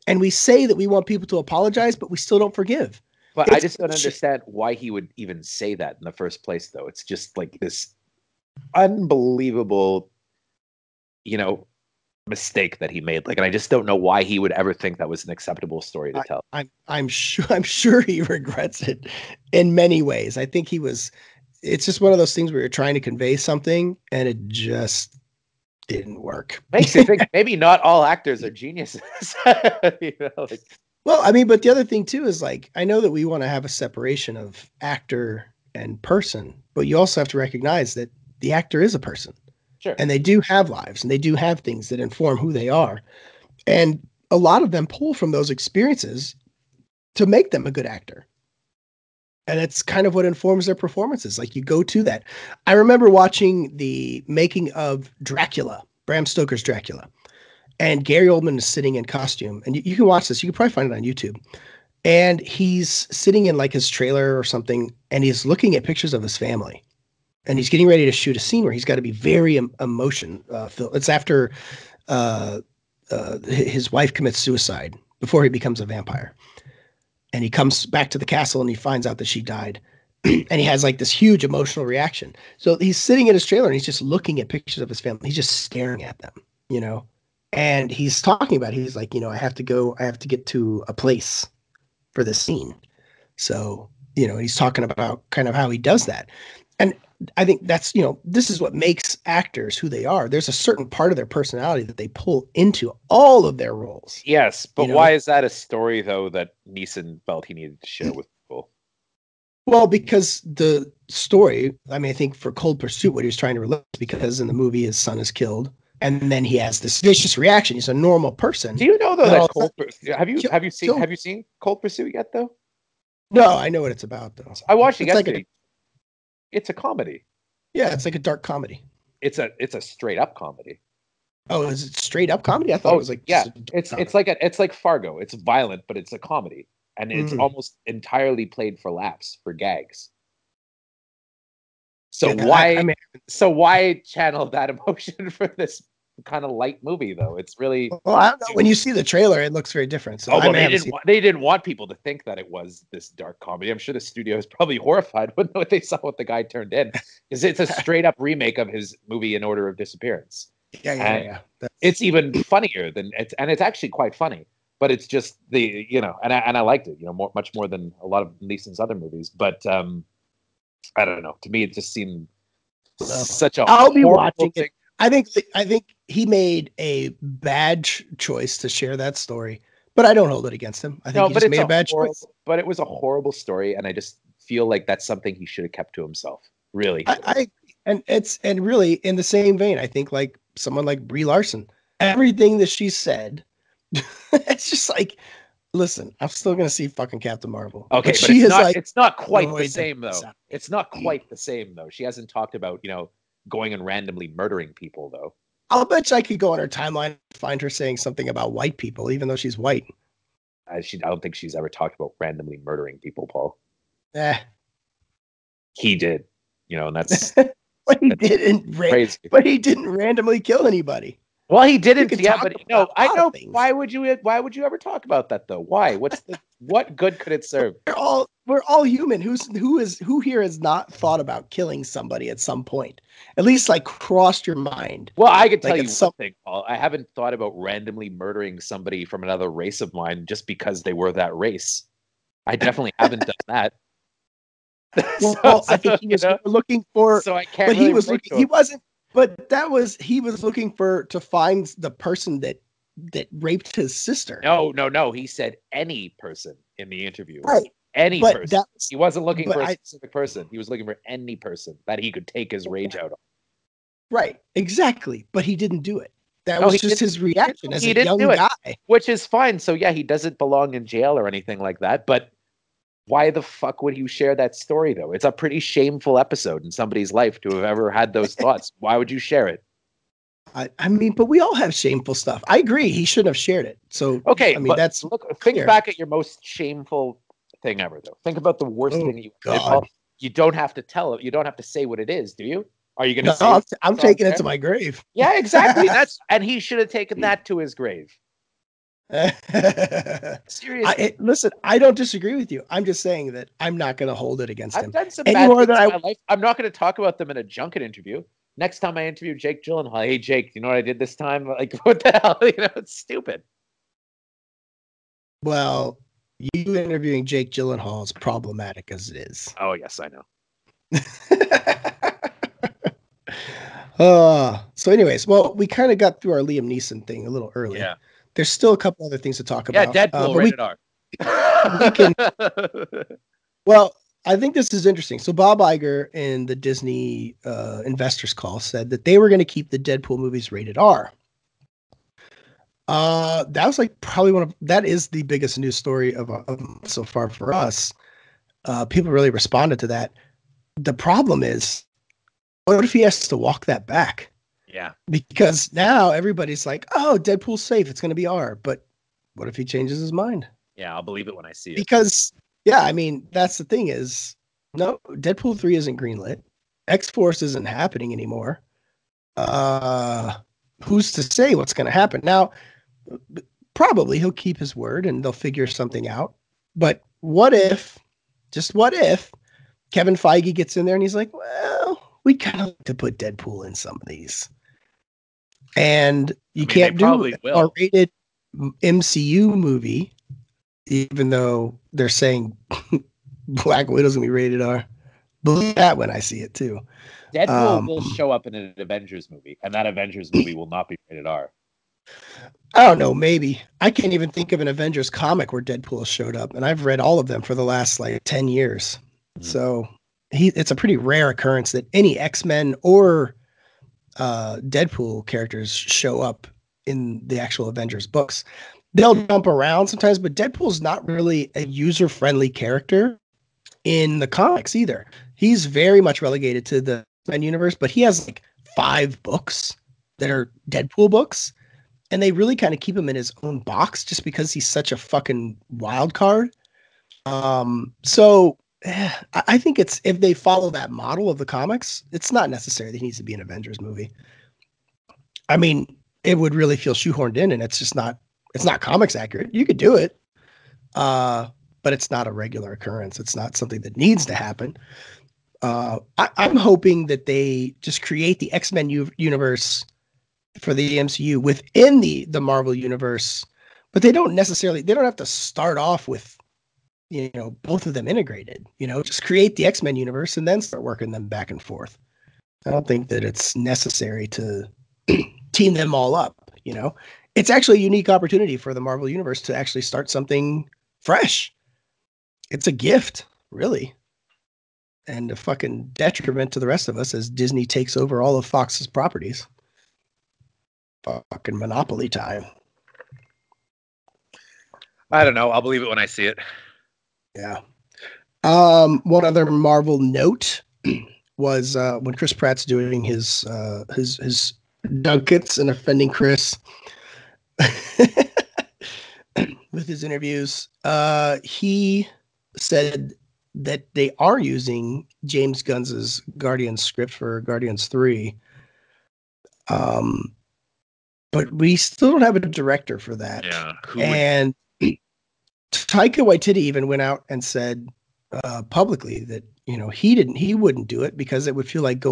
And we say that we want people to apologize, but we still don't forgive. But I It's just don't understand why he would even say that in the first place, though. It's just like this unbelievable, you know, mistake that he made. Like, and I just don't know why he would ever think that was an acceptable story to tell. I'm sure he regrets it in many ways. I think he was. It's just one of those things where you're trying to convey something and it just didn't work. Makes you think maybe not all actors are geniuses. Like, Well, I mean, but the other thing too is like I know that we want to have a separation of actor and person, but you also have to recognize that the actor is a person sure. and they do have lives and they do have things that inform who they are. And a lot of them pull from those experiences to make them a good actor. And it's kind of what informs their performances. Like you go to that. I remember watching the making of Dracula, Bram Stoker's Dracula, and Gary Oldman is sitting in costume. And you can watch this. You can probably find it on YouTube. And he's sitting in like his trailer or something, and he's looking at pictures of his family. And he's getting ready to shoot a scene where he's got to be very emotion filled. It's after his wife commits suicide before he becomes a vampire. And he comes back to the castle and he finds out that she died. And he has like this huge emotional reaction. So he's sitting in his trailer and he's just looking at pictures of his family. He's just staring at them, you know. And he's talking about, he's like, I have to get to a place for this scene. So, he's talking about kind of how he does that. And I think that's, this is what makes actors who they are. There's a certain part of their personality that they pull into all of their roles. Yes, but why is that a story though that Neeson felt he needed to share with people? Well, because the story, I mean, I think for Cold Pursuit, what he was trying to relate, because in the movie his son is killed, and then he has this vicious reaction. He's a normal person. Do you know though that have you seen Cold Pursuit yet though? No, I know what it's about though. I watched it yesterday. Like it's a comedy. Yeah, it's like a dark comedy. It's a straight up comedy. Oh, is it straight up comedy? I thought it was like it's like Fargo. It's violent, but it's a comedy, and it's almost entirely played for laughs, for gags. So why channel that emotion for this kind of light movie though? It's really I don't know. When you see the trailer, it looks very different. So they didn't want people to think that it was this dark comedy. I'm sure the studio is probably horrified when they saw what the guy turned in, because it's a straight up remake of his movie In Order of Disappearance. Yeah. It's even funnier than it's actually quite funny, but it's just and I liked it, much more than a lot of Neeson's other movies. But I don't know. To me, it just seemed such a. I'll be watching it. I think he made a bad choice to share that story, but I don't hold it against him. I think he just made a bad choice. But it was a horrible story, and I just feel like that's something he should have kept to himself. Really, and really in the same vein, I think like someone like Brie Larson, everything that she said, it's just like, listen, I'm still gonna see fucking Captain Marvel. Okay, but it's not quite the same though. It's not quite the same though. She hasn't talked about going and randomly murdering people though. I'll bet you I could go on her timeline and find her saying something about white people, even though she's white. I don't think she's ever talked about randomly murdering people, Paul. Eh. He did. And that's but he didn't. crazy. But he didn't randomly kill anybody. Well, he didn't. Yeah, but no, I know. Things. Why would you ever talk about that though? Why? What good could it serve? We're all human. Who here has not thought about killing somebody at some point? At least like crossed your mind. Well, I could tell you something, Paul. I haven't thought about randomly murdering somebody from another race of mine just because they were that race. I definitely haven't done that. Well, I think he was looking for. So I can't. But really he was looking. He wasn't. But he was looking to find the person that raped his sister. No. He said any person in the interview. Right. Any person. He wasn't looking for a specific person. He was looking for any person that he could take his rage out on. Right. Exactly. But he didn't do it. That was just his reaction as a young guy. Which is fine. So yeah, he doesn't belong in jail or anything like that. But why the fuck would you share that story, though? It's a pretty shameful episode in somebody's life to have ever had those thoughts. Why would you share it? I mean, but we all have shameful stuff. I agree. He shouldn't have shared it. So, okay. I mean, think back at your most shameful thing ever, though. Think about the worst thing you did. You don't have to tell it. You don't have to say what it is, do you? Are you going to say I'm taking it to my grave. Yeah, exactly. And he should have taken that to his grave. Seriously, listen, I don't disagree with you. I'm just saying that I'm not going to hold it against him. I've done some bad things in my life. I'm not going to talk about them in a junket interview. Next time I interview Jake Gyllenhaal, hey Jake, you know what I did this time? Like, what the hell? It's stupid. Well, you interviewing Jake Gyllenhaal is problematic as it is. Oh yes, I know. So anyways, well, we kind of got through our Liam Neeson thing a little early. Yeah. There's still a couple other things to talk about. Yeah, Deadpool, rated R. Well, I think this is interesting. So Bob Iger in the Disney investors call said that they were going to keep the Deadpool movies rated R. That was like probably that is the biggest news story of so far for us. People really responded to that. The problem is, what if he has to walk that back? Yeah. Because now everybody's like, oh, Deadpool's safe. It's going to be R. But what if he changes his mind? Yeah, I'll believe it when I see it. Because, yeah, I mean, that's the thing is, no, Deadpool 3 isn't greenlit. X-Force isn't happening anymore. Who's to say what's going to happen? Now, probably he'll keep his word and they'll figure something out. But what if, just what if, Kevin Feige gets in there and he's like, well, we kind of like to put Deadpool in some of these. And you can't do an R-rated MCU movie, even though they're saying Black Widow's going to be rated R. Believe that when I see it, too. Deadpool will show up in an Avengers movie, and that Avengers movie will not be rated R. I don't know, maybe. I can't even think of an Avengers comic where Deadpool showed up, and I've read all of them for the last, 10 years. Mm-hmm. So it's a pretty rare occurrence that any X-Men or Deadpool characters show up in the actual Avengers books. They'll jump around sometimes, but Deadpool's not really a user-friendly character in the comics either. He's very much relegated to the X-Men universe, but he has 5 books that are Deadpool books, and they really kind of keep him in his own box just because he's such a fucking wild card. So I think if they follow that model of the comics, it's not necessary that he needs to be an Avengers movie. I mean, it would really feel shoehorned in, and it's not comics accurate. You could do it, but it's not a regular occurrence. It's not something that needs to happen. I'm hoping that they just create the X-Men universe for the MCU within the Marvel universe, but they don't have to start off with, both of them integrated, just create the X-Men universe and then start working them back and forth. I don't think that it's necessary to team them all up. It's actually a unique opportunity for the Marvel universe to actually start something fresh. It's a gift, really. And a fucking detriment to the rest of us as Disney takes over all of Fox's properties. Fucking monopoly time. I don't know. I'll believe it when I see it. Yeah. One other Marvel note was when Chris Pratt's doing his junkets and offending Chris with his interviews. He said that they are using James Gunn's Guardians script for Guardians 3. But we still don't have a director for that. Yeah. And Taika Waititi even went out and said publicly that, he wouldn't do it because it would feel like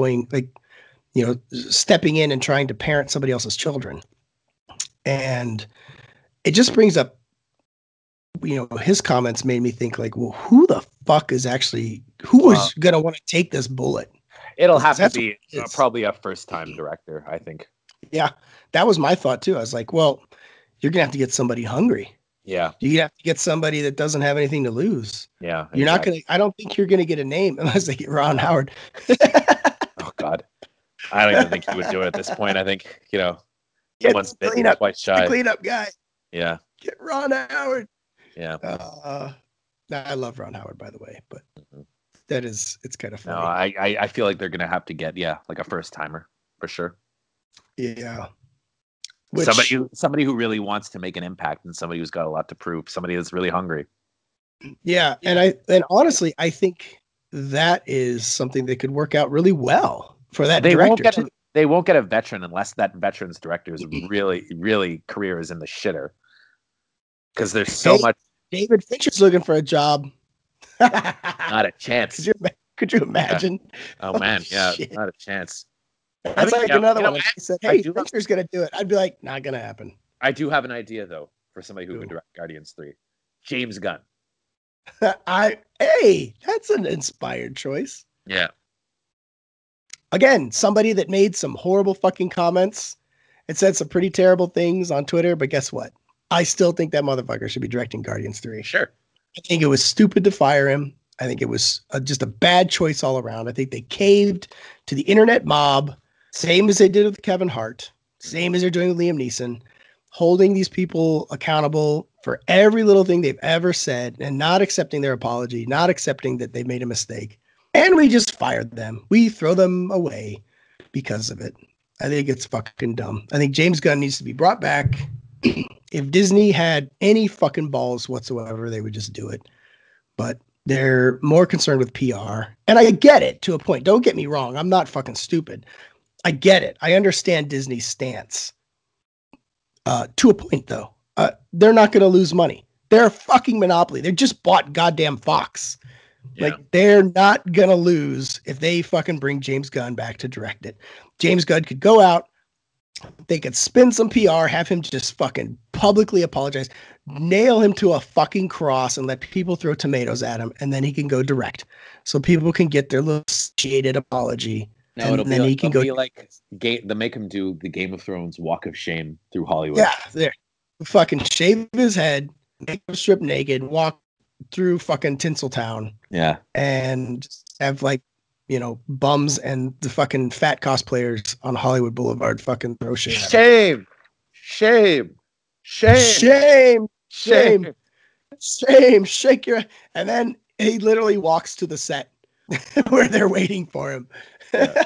stepping in and trying to parent somebody else's children. And it just brings up, his comments made me think like, well, who the fuck is going to want to take this bullet? It'll have to be probably a first-time director, I think. Yeah, that was my thought too. I was like, well, you're going to have to get somebody hungry. Yeah. You have to get somebody that doesn't have anything to lose. Yeah. You're not going to, I don't think you're going to get a name unless they get Ron Howard. Oh, God. I don't even think he would do it at this point. I think, once bitten, twice shy. Cleanup guy. Yeah. Get Ron Howard. Yeah. I love Ron Howard, by the way, but it's kind of funny. No, I feel like they're going to have to get, like a first timer for sure. Yeah. Somebody who really wants to make an impact and somebody who's got a lot to prove, somebody that's really hungry. Yeah. And honestly, I think that is something that could work out really well for that director. They won't get a veteran unless that veteran's director's really, really career is in the shitter. Because there's so much. David Fincher's looking for a job. Not a chance. Could you imagine? Yeah. Oh man, yeah, shit. Not a chance. That's another one. He said, "Hey, Fincher's gonna do it." I'd be like, "Not gonna happen." I do have an idea though for somebody who could direct Guardians 3. James Gunn. That's an inspired choice. Yeah. Again, somebody that made some horrible fucking comments and said some pretty terrible things on Twitter, but guess what? I still think that motherfucker should be directing Guardians 3. Sure. I think it was stupid to fire him. I think it was just a bad choice all around. I think they caved to the internet mob, same as they did with Kevin Hart, same as they're doing with Liam Neeson, holding these people accountable for every little thing they've ever said and not accepting their apology, not accepting that they made a mistake. And we just fired them. We throw them away because of it. I think it's fucking dumb. I think James Gunn needs to be brought back. If Disney had any fucking balls whatsoever, they would just do it. But they're more concerned with PR. And I get it to a point. Don't get me wrong. I'm not fucking stupid. I get it. I understand Disney's stance. To a point, though. They're not going to lose money. They're a fucking monopoly. They just bought goddamn Fox. Yeah. Like, they're not going to lose if they fucking bring James Gunn back to direct it. James Gunn could go out. They could spin some PR, have him just fucking publicly apologize, nail him to a fucking cross and let people throw tomatoes at him. And then he can go direct. So people can get their little shaded apology. No, it'll be like they make him do the Game of Thrones walk of shame through Hollywood. Yeah, there. Fucking shave his head, make him strip naked, walk through fucking Tinseltown. Yeah. And have bums and the fucking fat cosplayers on Hollywood Boulevard fucking throw shit at him. Shame. Shake your. And then he literally walks to the set where they're waiting for him. Yeah.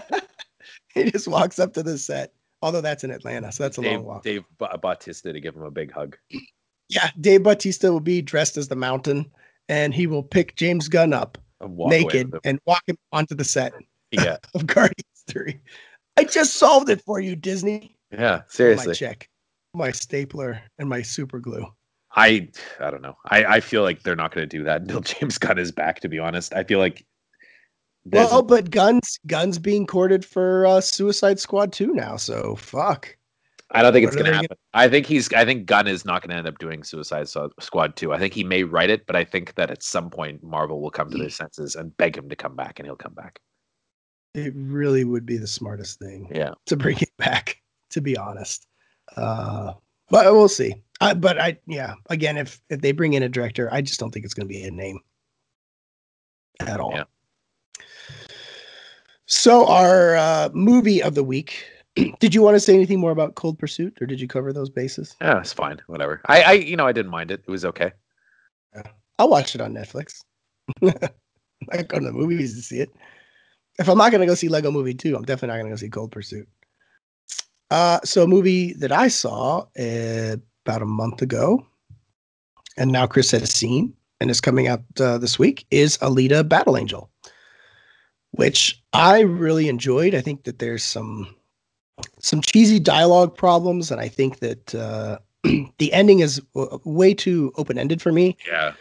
He just walks up to the set. Although that's in Atlanta, so that's a long walk. Dave Bautista to give him a big hug. Yeah, Dave Bautista will be dressed as the Mountain, and he will pick James Gunn up naked and walk him onto the set of Guardians 3. I just solved it for you, Disney. Yeah, seriously. My check, my stapler, and my super glue. I don't know. I feel like they're not going to do that until James Gunn is back, to be honest. I feel like but Gunn's being courted for Suicide Squad 2 now, so fuck. I don't think it's going to happen. I think Gunn is not going to end up doing Suicide Squad 2. I think he may write it, but I think that at some point Marvel will come to their senses and beg him to come back, and he'll come back. It really would be the smartest thing, to bring it back, to be honest. But we'll see. Again, if they bring in a director, I just don't think it's going to be a name at all. Yeah. So our movie of the week. Did you want to say anything more about Cold Pursuit, or did you cover those bases? Yeah, it's fine. Whatever. I didn't mind it. It was okay. Yeah. I'll watch it on Netflix. I go to the movies to see it. If I'm not going to go see Lego Movie 2, I'm definitely not going to go see Cold Pursuit. So a movie that I saw about a month ago, and now Chris had seen, and is coming out this week, is Alita: Battle Angel, which I really enjoyed. I think that there's some cheesy dialogue problems, and I think that the ending is way too open-ended for me. Yeah.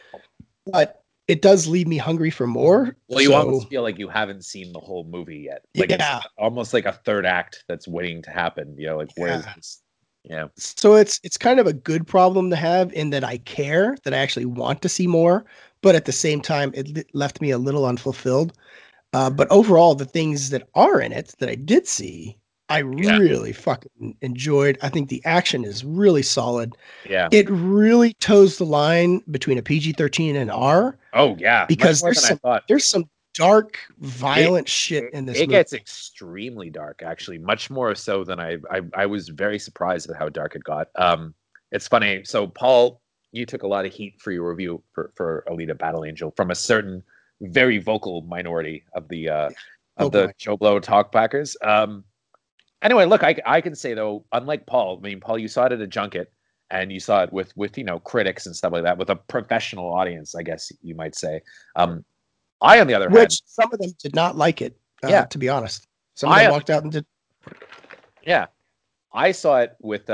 But it does leave me hungry for more. Well, you almost feel like you haven't seen the whole movie yet. Like it's almost like a third act that's waiting to happen. You know, like where's this? Yeah. So it's kind of a good problem to have in that I care, that I actually want to see more, but at the same time, it left me a little unfulfilled. But overall, the things that are in it that I did see, I really fucking enjoyed. I think the action is really solid. Yeah. It really toes the line between a PG-13 and R. Oh, yeah. Because there's some dark, violent shit in this movie. It gets extremely dark, actually, much more so than I was very surprised at how dark it got. It's funny. So, Paul, you took a lot of heat for your review for Alita Battle Angel from a certain very vocal minority of the JoBlo Talkpackers. Anyway, look, I can say though, unlike Paul, I mean, Paul, you saw it at a junket and you saw it with critics and stuff like that, with a professional audience, I guess you might say. I, on the other hand, some of them did not like it. To be honest, some of them walked out and did. Yeah, I saw it with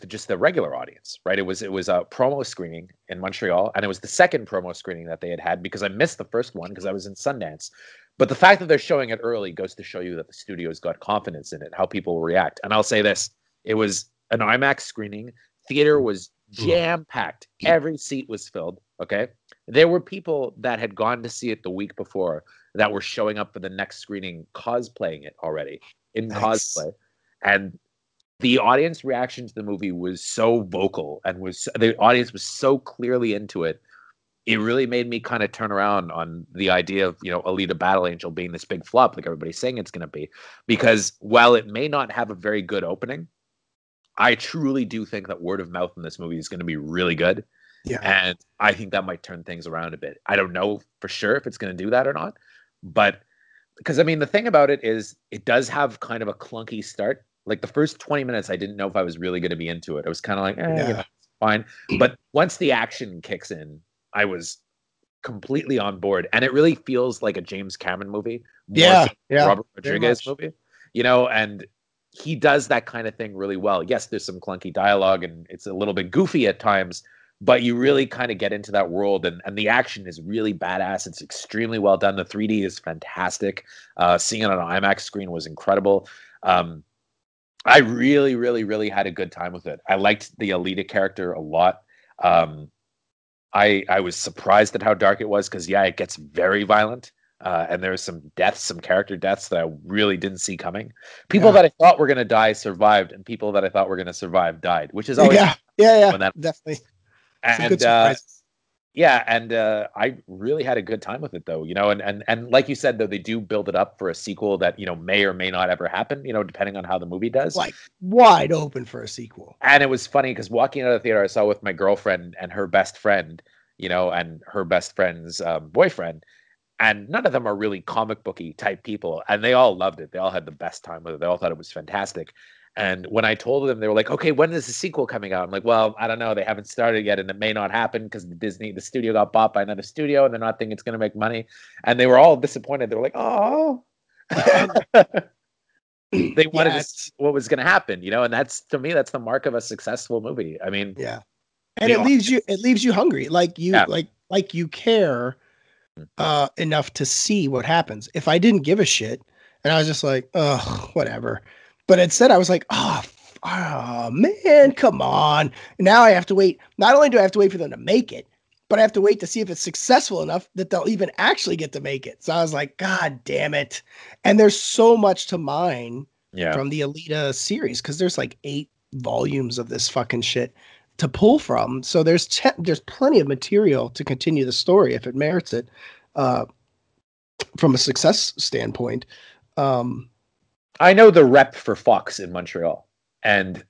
just the regular audience, right? It was a promo screening in Montreal, and it was the second promo screening that they had because I missed the first one because I was in Sundance. But the fact that they're showing it early goes to show you that the studio's got confidence in it, how people will react. And I'll say this, it was an IMAX screening. Theater was jam-packed. Every seat was filled, okay? There were people that had gone to see it the week before that were showing up for the next screening cosplaying it already in cosplay. And the audience reaction to the movie was so vocal and the audience was so clearly into it. It really made me kind of turn around on the idea of, Alita Battle Angel being this big flop like everybody's saying it's going to be. Because while it may not have a very good opening, I truly do think that word of mouth in this movie is going to be really good. Yeah. And I think that might turn things around a bit. I don't know for sure if it's going to do that or not. But because, I mean, the thing about it is it does have kind of a clunky start. Like the first 20 minutes, I didn't know if I was really going to be into it. I was kind of like, it's fine. But once the action kicks in, I was completely on board. And it really feels like a James Cameron movie. Robert Rodriguez movie, and he does that kind of thing really well. Yes, there's some clunky dialogue and it's a little bit goofy at times, but you really kind of get into that world and the action is really badass. It's extremely well done. The 3D is fantastic. Seeing it on an IMAX screen was incredible. I really, really, really had a good time with it. I liked the Alita character a lot. I was surprised at how dark it was because, it gets very violent. And there's some character deaths that I really didn't see coming. People that I thought were going to die survived, and people that I thought were going to survive died, which is always definitely. And I really had a good time with it, though. And like you said, though, they do build it up for a sequel that may or may not ever happen. Depending on how the movie does. Like wide open for a sequel. And it was funny because walking out of the theater, I saw with my girlfriend and her best friend, and her best friend's boyfriend. And none of them are really comic booky type people. And they all loved it. They all had the best time with it. They all thought it was fantastic. And when I told them, they were like, okay, when is the sequel coming out? I'm like, well, I don't know. They haven't started yet. And it may not happen because the studio got bought by another studio and they're not thinking it's going to make money. And they were all disappointed. They were like, oh. They wanted to see what was going to happen, and that's, to me, that's the mark of a successful movie. I mean, and it leaves you hungry. Like you care enough to see what happens. If I didn't give a shit and I was just like, oh, whatever. But instead I was like, oh man, come on. Now I have to wait. Not only do I have to wait for them to make it, but I have to wait to see if it's successful enough that they'll even actually get to make it. So I was like, God damn it. And there's so much to mine from the Alita series because there's like 8 volumes of this fucking shit to pull from. So there's plenty of material to continue the story if it merits it from a success standpoint. I know the rep for Fox in Montreal, and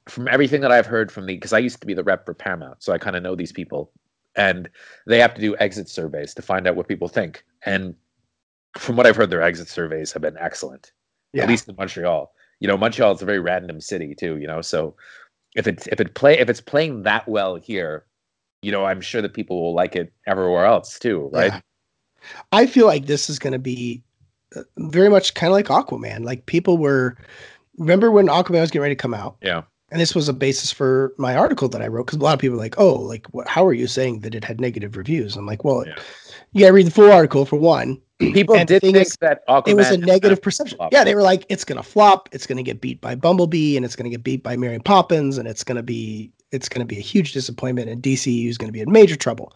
from everything that I've heard because I used to be the rep for Paramount, so I kind of know these people, and they have to do exit surveys to find out what people think. And from what I've heard, their exit surveys have been excellent, at least in Montreal. Montreal is a very random city too, so if it's playing that well here, I'm sure that people will like it everywhere else too, right? Yeah. I feel like this is going to be very much kind of like Aquaman. Like remember when Aquaman was getting ready to come out? Yeah. And this was a basis for my article that I wrote, because a lot of people were like, oh, like, how are you saying that it had negative reviews? I'm like, well, you got to read the full article for one. People did think that Aquaman, it was a negative perception. Yeah, they were like, it's going to flop. It's going to get beat by Bumblebee, and it's going to get beat by Mary Poppins, and it's going to be a huge disappointment, and DCU is going to be in major trouble.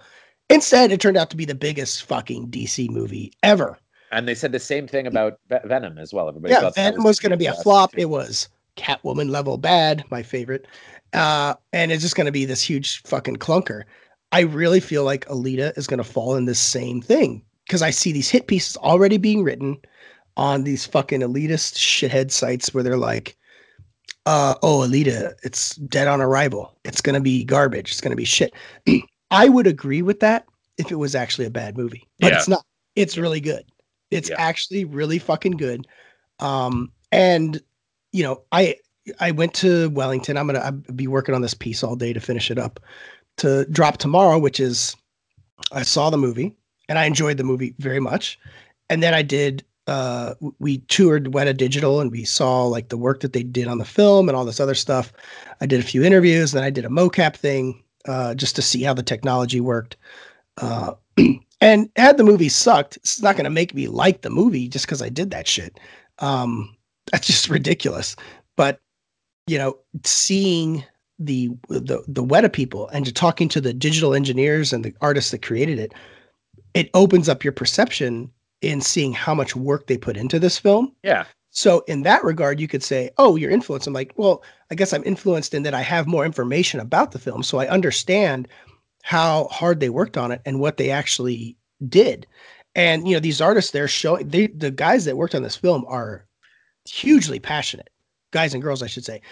Instead, it turned out to be the biggest fucking DC movie ever. And they said the same thing about Venom as well. Everybody thought Venom was going to be a flop. It was Catwoman level bad, my favorite. And it's just going to be this huge fucking clunker. I really feel like Alita is going to fall in this same thing, because I see these hit pieces already being written on these fucking elitist shithead sites where they're like, Alita, it's dead on arrival. It's going to be garbage. It's going to be shit. I would agree with that if it was actually a bad movie, but it's not. It's really good. It's actually really fucking good. And I went to Wellington. I'll be working on this piece all day to finish it up to drop tomorrow, which is, I saw the movie and I enjoyed the movie very much. And then I did, we toured Weta Digital and we saw like the work that they did on the film and all this other stuff. I did a few interviews, then I did a mocap thing, just to see how the technology worked. And had the movie sucked, it's not going to make me like the movie just because I did that shit. That's just ridiculous. But, seeing the Weta people and talking to the digital engineers and the artists that created it, it opens up your perception in seeing how much work they put into this film. Yeah. So in that regard, you could say, oh, you're influenced. I'm like, well, I guess I'm influenced in that I have more information about the film. So I understand how hard they worked on it and what they actually did. And, these artists, they're showing, the guys that worked on this film are hugely passionate. Guys and girls, I should say.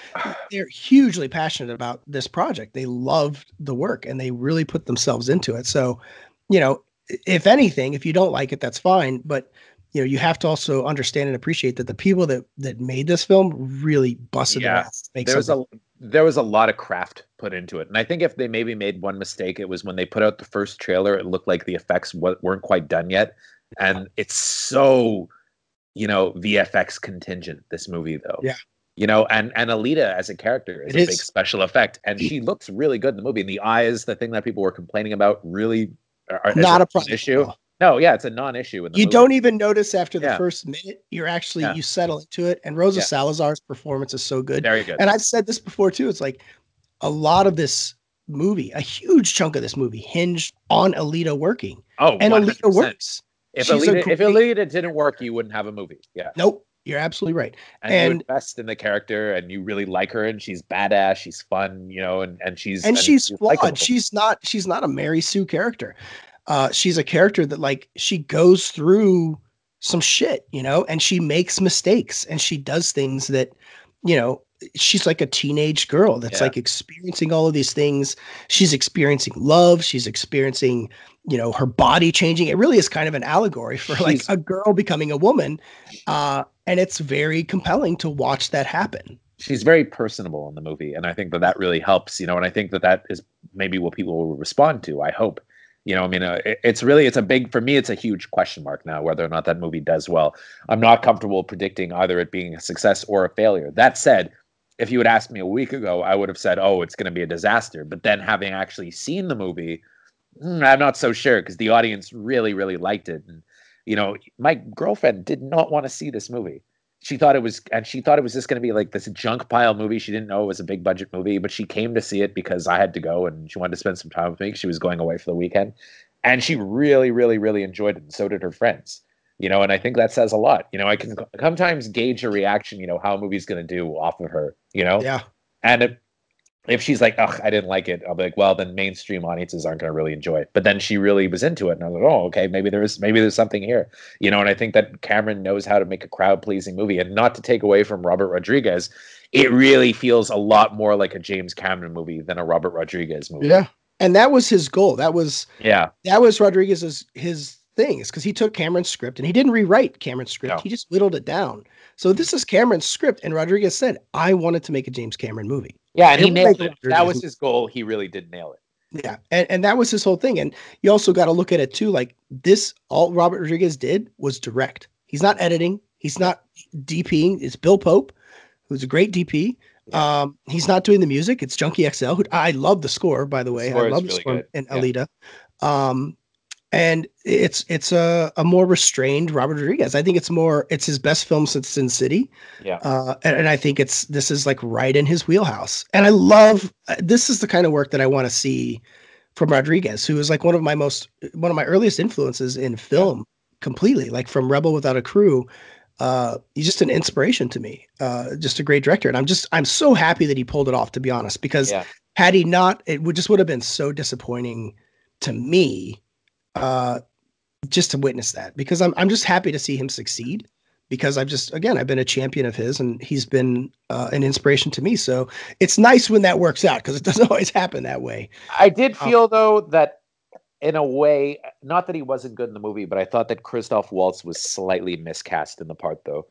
They're hugely passionate about this project. They loved the work and they really put themselves into it. So, if anything, if you don't like it, that's fine. But, you have to also understand and appreciate that the people that made this film really busted their ass. There was a lot of craft put into it. And I think if they maybe made one mistake, it was when they put out the first trailer, it looked like the effects weren't quite done yet. And it's so, VFX contingent, this movie, though. Yeah. And Alita as a character is a big special effect. And she looks really good in the movie. And the eyes, the thing that people were complaining about, really not a problem issue. No, yeah, it's a non-issue in the movie. Don't even notice after the first minute. You're actually you settle into it. And Rosa Salazar's performance is so good. Very good. And I've said this before too. It's like a lot of this movie, a huge chunk of this movie, hinged on Alita working. Oh, and 100%. Alita works. If Alita didn't work, you wouldn't have a movie. Yeah. Nope. You're absolutely right. And you invest in the character, and you really like her, and she's badass, she's fun, and she's flawed. likable. She's not a Mary Sue character. She's a character that like she goes through some shit, and she makes mistakes and she does things that, she's like a teenage girl that's like experiencing all of these things. She's experiencing love. She's experiencing, her body changing. It really is kind of an allegory for like a girl becoming a woman. And it's very compelling to watch that happen. She's very personable in the movie. And I think that really helps, and I think that is maybe what people will respond to, I hope. It's a big, for me, it's a huge question mark now, whether or not that movie does well. I'm not comfortable predicting either it being a success or a failure. That said, if you had asked me a week ago, I would have said, oh, it's going to be a disaster. But then having actually seen the movie, I'm not so sure, because the audience really, really liked it. And, my girlfriend did not want to see this movie. She thought it was just going to be like this junk pile movie. She didn't know it was a big budget movie, but she came to see it because I had to go and she wanted to spend some time with me. She was going away for the weekend, and she really, really, really enjoyed it. And so did her friends, and I think that says a lot. I can sometimes gauge a reaction, how a movie's going to do off of her, Yeah. And if she's like, ugh, I didn't like it, I'll be like, well, then mainstream audiences aren't going to really enjoy it. But then she really was into it. And I was like, oh, okay, maybe there's something here. And I think that Cameron knows how to make a crowd-pleasing movie. And not to take away from Robert Rodriguez, it really feels a lot more like a James Cameron movie than a Robert Rodriguez movie. Yeah. And that was his goal. That was Rodriguez's his thing, is because he took Cameron's script and he didn't rewrite Cameron's script. No. He just whittled it down. So this is Cameron's script. And Rodriguez said, I wanted to make a James Cameron movie. Yeah, and he nailed it. That was his goal. He really did nail it. Yeah, and that was his whole thing. And you also got to look at it too. Like this, all Robert Rodriguez did was direct. He's not editing. He's Yeah. not DPing. It's Bill Pope, who's a great DP. Yeah. He's not doing the music. It's Junkie XL. Who, I love the score, by the The way. I score is love the really score good. in Yeah. Alita. Um, and it's a more restrained Robert Rodriguez. I think it's his best film since Sin City. Yeah. And I think this is like right in his wheelhouse. And I love this is the kind of work that I want to see from Rodriguez, who is like one of my earliest influences in Yeah. film completely, like from Rebel Without a Crew. He's just an inspiration to me. Just a great director. And I'm so happy that he pulled it off, to be honest, because Yeah. had he not, would have been so disappointing to me, uh, just to witness that, because I'm just happy to see him succeed, because I've been a champion of his, and he's been an inspiration to me. So it's nice when that works out, because it doesn't always happen that way. I did Um, feel though that in a way, not that he wasn't good in the movie, but I thought that Christoph Waltz was slightly miscast in the part though.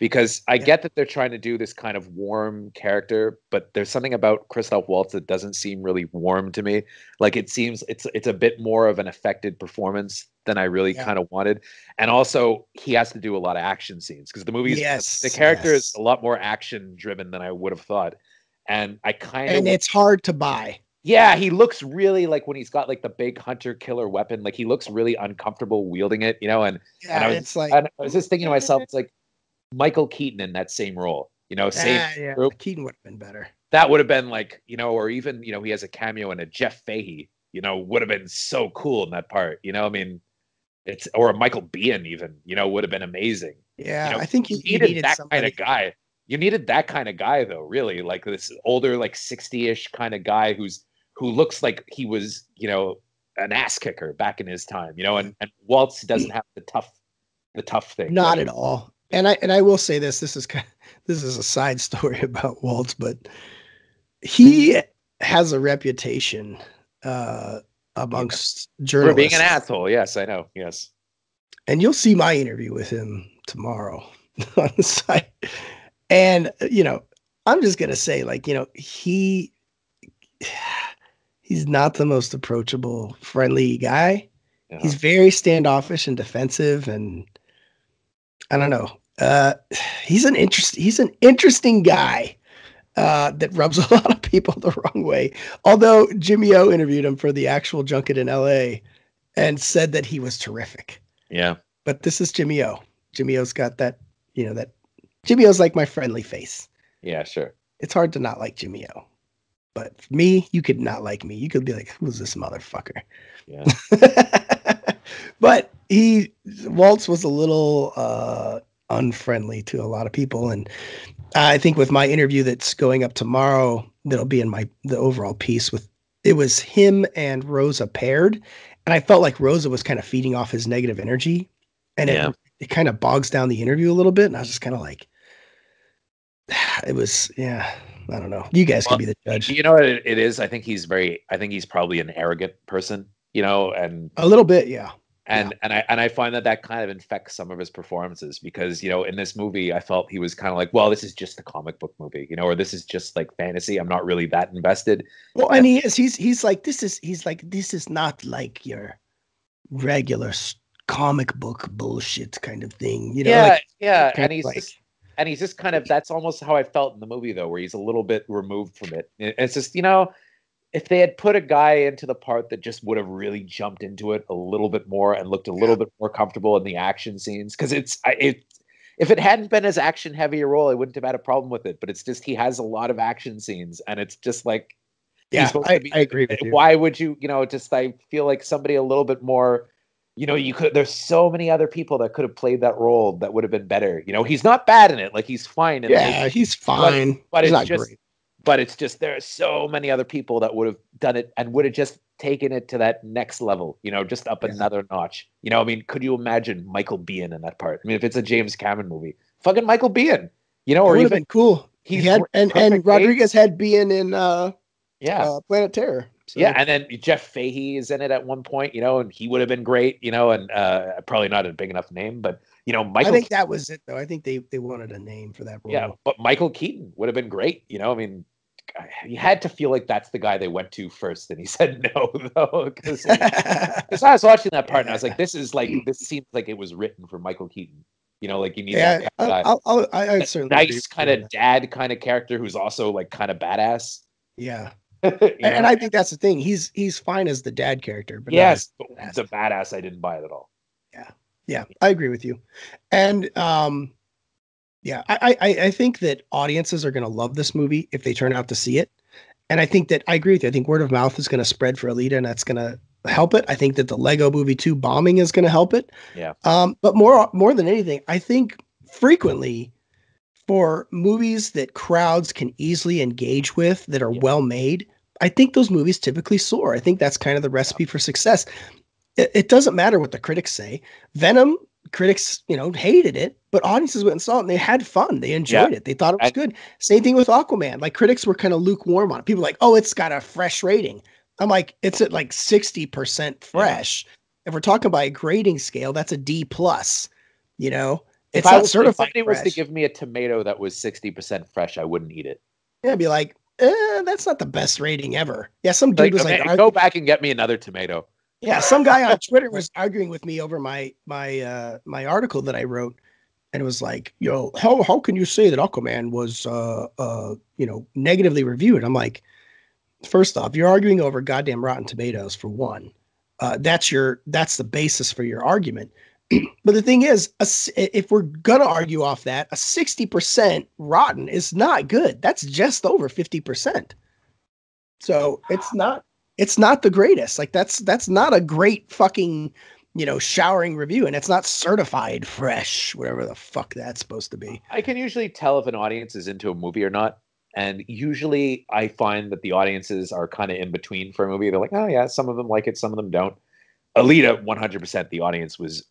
Because I yeah, get that they're trying to do this kind of warm character, but there's something about Christoph Waltz that doesn't seem really warm to me. Like it seems it's a bit more of an affected performance than I really yeah, kind of wanted. And also he has to do a lot of action scenes because the yes, character is yes, a lot more action driven than I would have thought. And I kind and of it's hard to buy. yeah, he looks really like when he's got like the big hunter killer weapon, like he looks really uncomfortable wielding it, you know. And Yeah, I was it's like, and I was just thinking to myself, it's like Michael Keaton in that same role, you know, same yeah, group. Keaton would have been better. That would have been like, you know, or even, you know, he has a cameo in a Jeff Fahey, you know, would have been so cool in that part. You know, I mean, it's or a Michael Biehn even, you know, would have been amazing. You Yeah, know, I think you you needed needed that kind of somebody. guy. You needed that kind of guy though, really, like this older, like 60-ish kind of guy who looks like he was, you know, an ass kicker back in his time, you know, and Waltz doesn't have the tough thing that Not at all. And I will say this. This is a side story about Waltz, but he has a reputation uh, yeah. amongst For being an journalists, asshole. Yes, I know. Yes. and you'll see my interview with him tomorrow on the site. And I'm just gonna say, like, he's not the most approachable, friendly guy. He's Uh-huh. very standoffish and defensive, and I don't know. He's an interesting guy that rubs a lot of people the wrong way. Although Jimmy O interviewed him for the actual junket in LA and said that he was terrific. Yeah. But this is Jimmy O. Jimmy O's got that Jimmy O's like my friendly face. Yeah, sure. It's hard to not like Jimmy O. But me, you could not like me. You could be like, who's this motherfucker? Yeah. But Waltz was a little unfriendly to a lot of people. And I think with my interview that's going up tomorrow, that'll be in the overall piece with it was him and Rosa paired. And I felt like Rosa was kind of feeding off his negative energy. And Yeah. it kind of bogs down the interview a little bit. And I was just kind of like, it was, yeah, I don't know. You guys can Well, be the judge. you know what it is? I think he's probably an arrogant person, you know, A little bit, yeah. Yeah. And I find that kind of infects some of his performances because, you know, in this movie, I felt he was kind of like, well, this is just a comic book movie, you know, or this is just like fantasy. I'm not really that invested. Well, and he is. He's like this is. He's like this is not like your regular comic book bullshit kind of thing. Yeah, Like yeah, kind of like and he's just kind of that's almost how I felt in the movie though, where he's a little bit removed from it. It's just, you know, if they had put a guy into the part that just would have really jumped into it a little bit more and looked a yeah, little bit more comfortable in the action scenes, because if it hadn't been as action heavy a role, I wouldn't have had a problem with it. But it's just he has a lot of action scenes, and it's just like he's yeah. supposed to I be. agree with you. Why would you, you know? Just I feel like somebody a little bit more. You know, you could. There's so many other people that could have played that role that would have been better. You know, he's not bad in it. Like he's fine in the movie, Yeah, he's but fine. but He's it's not just great. but it's just there are so many other people that would have done it and would have just taken it to that next level, you know, just up Yeah, another notch. You know, I mean, could you imagine Michael Biehn in that part? I mean, if it's a James Cameron movie, fucking Michael Biehn, you know, it or would have even been cool. He he's had and perfect age. Rodriguez had being in Yeah. Planet Terror. Yeah, So and then Jeff Fahey is in it at one point, you know, and he would have been great, you know, and probably not a big enough name, but you know, I Michael, think that was it though. I think they wanted a name for that yeah, role. but Michael Keaton would have been great, you know. I mean, you had to feel like that's the guy they went to first, and he said no though, because I was watching that part and I was like, this seems like it was written for Michael Keaton. Like you need that kind of guy. I certainly nice kind of dad kind of character who's also like kind of badass. Yeah. And I think that's the thing. He's fine as the dad character, but yes, the badass I didn't buy it at all. Yeah, I agree with you. And yeah, I think that audiences are going to love this movie if they turn out to see it. And I think that I agree with you. I think word of mouth is going to spread for Alita, and that's going to help it. I think that the Lego Movie 2 bombing is going to help it. Yeah. But more than anything, I think frequently for movies that crowds can easily engage with that are well made, I think those movies typically soar. I think that's kind of the recipe for success. It doesn't matter what the critics say. Venom, critics, hated it, but audiences went and saw it and they had fun. They enjoyed it. They thought it was good. Same thing with Aquaman. Like critics were kind of lukewarm on it. People were like, oh, it's got a fresh rating. I'm like, it's at like 60% fresh. Yeah. If we're talking by a grading scale, that's a D plus. It's not certified. If somebody was to give me a tomato that was 60% fresh, I wouldn't eat it. Yeah, I'd be like, that's not the best rating ever. Yeah, some dude was like, go back and get me another tomato. Yeah, some guy on Twitter was arguing with me over my article that I wrote, and it was like, "Yo, how can you say that Aquaman was negatively reviewed?" I'm like, first off, you're arguing over goddamn Rotten Tomatoes for one. That's the basis for your argument. But the thing is, if we're gonna argue off that, a 60% Rotten is not good. That's just over 50%. So it's not the greatest. Like that's not a great fucking, showering review, and it's not certified fresh, whatever the fuck that's supposed to be. I can usually tell if an audience is into a movie or not. And usually I find that the audiences are kind of in between for a movie. They're like, oh yeah, some of them like it, some of them don't. Alita, 100%, the audience was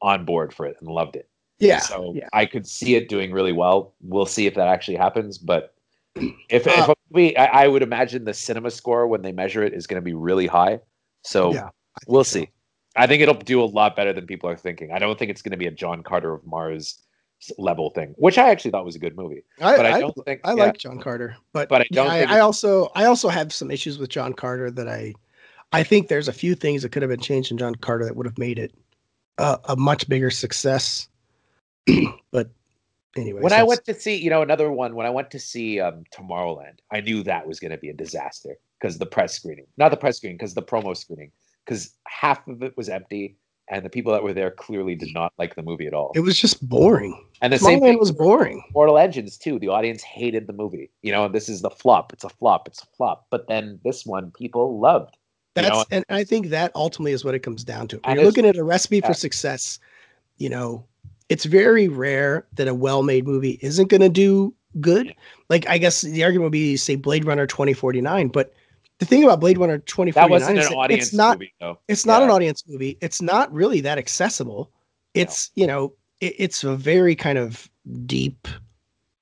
on board for it and loved it. Yeah. So I could see it doing really well. We'll see if that actually happens. But if a movie, I would imagine the cinema score when they measure it is going to be really high. So we'll see. I think it'll do a lot better than people are thinking. I don't think it's going to be a John Carter of Mars level thing, which I actually thought was a good movie. I like John Carter, but I don't. I also have some issues with John Carter that I think there's a few things that could have been changed in John Carter that would have made it a much bigger success. But anyway, when I went to see, another one, when I went to see Tomorrowland, I knew that was going to be a disaster because the press screening, not the press screening, because the promo screening, because half of it was empty. And the people that were there clearly did not like the movie at all. It was just boring. And the same thing was boring. Mortal Engines too. The audience hated the movie. And this is the flop. It's a flop. It's a flop. But then this one, people loved. And I think that ultimately is what it comes down to. When you're looking at a recipe for success, it's very rare that a well-made movie isn't going to do good. Yeah. Like I guess the argument would be, say, Blade Runner 2049, but the thing about Blade Runner 2049 is it's not movie, though. It's not an audience movie. It's not really that accessible. It's, it's a very kind of deep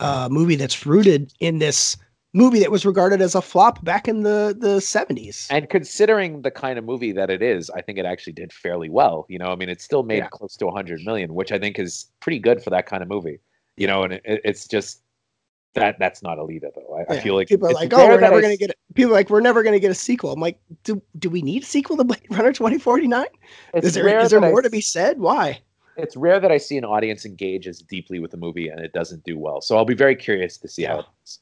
movie that's rooted in this movie that was regarded as a flop back in the 70s. And considering the kind of movie that it is, I think it actually did fairly well. It still made close to 100 million, which I think is pretty good for that kind of movie. And it's just that's not Alita though. I feel like people are like, oh, we're never going to get it. People are like, we're never going to get a sequel. I'm like, do we need a sequel to Blade Runner 2049? Is there more to be said? Why? It's rare that I see an audience engage as deeply with the movie and it doesn't do well. So I'll be very curious to see how it is.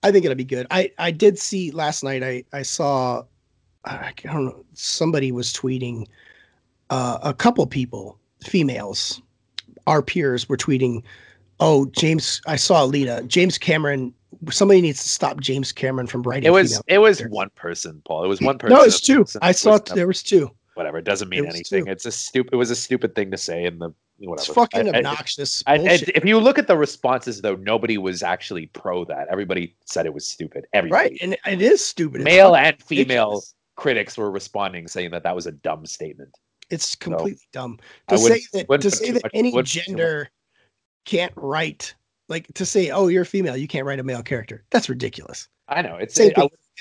I think it'll be good. I did see last night. I saw, I don't know, somebody was tweeting, a couple people, females, our peers were tweeting, oh, I saw Alita. James Cameron, somebody needs to stop James Cameron from writing. It was one person, Paul. It was one person. No, it's two. I saw there was two. Whatever. It doesn't mean anything. Two. It was a stupid thing to say in the whatever. It's fucking obnoxious. If you look at the responses though, nobody was actually pro that. Everybody said it was stupid. Everybody. Right. And it is stupid. Male and female critics were responding saying that was a dumb statement. It's completely dumb. To say that any gender can't write, like to say, oh, you're a female, you can't write a male character. That's ridiculous. I know. It's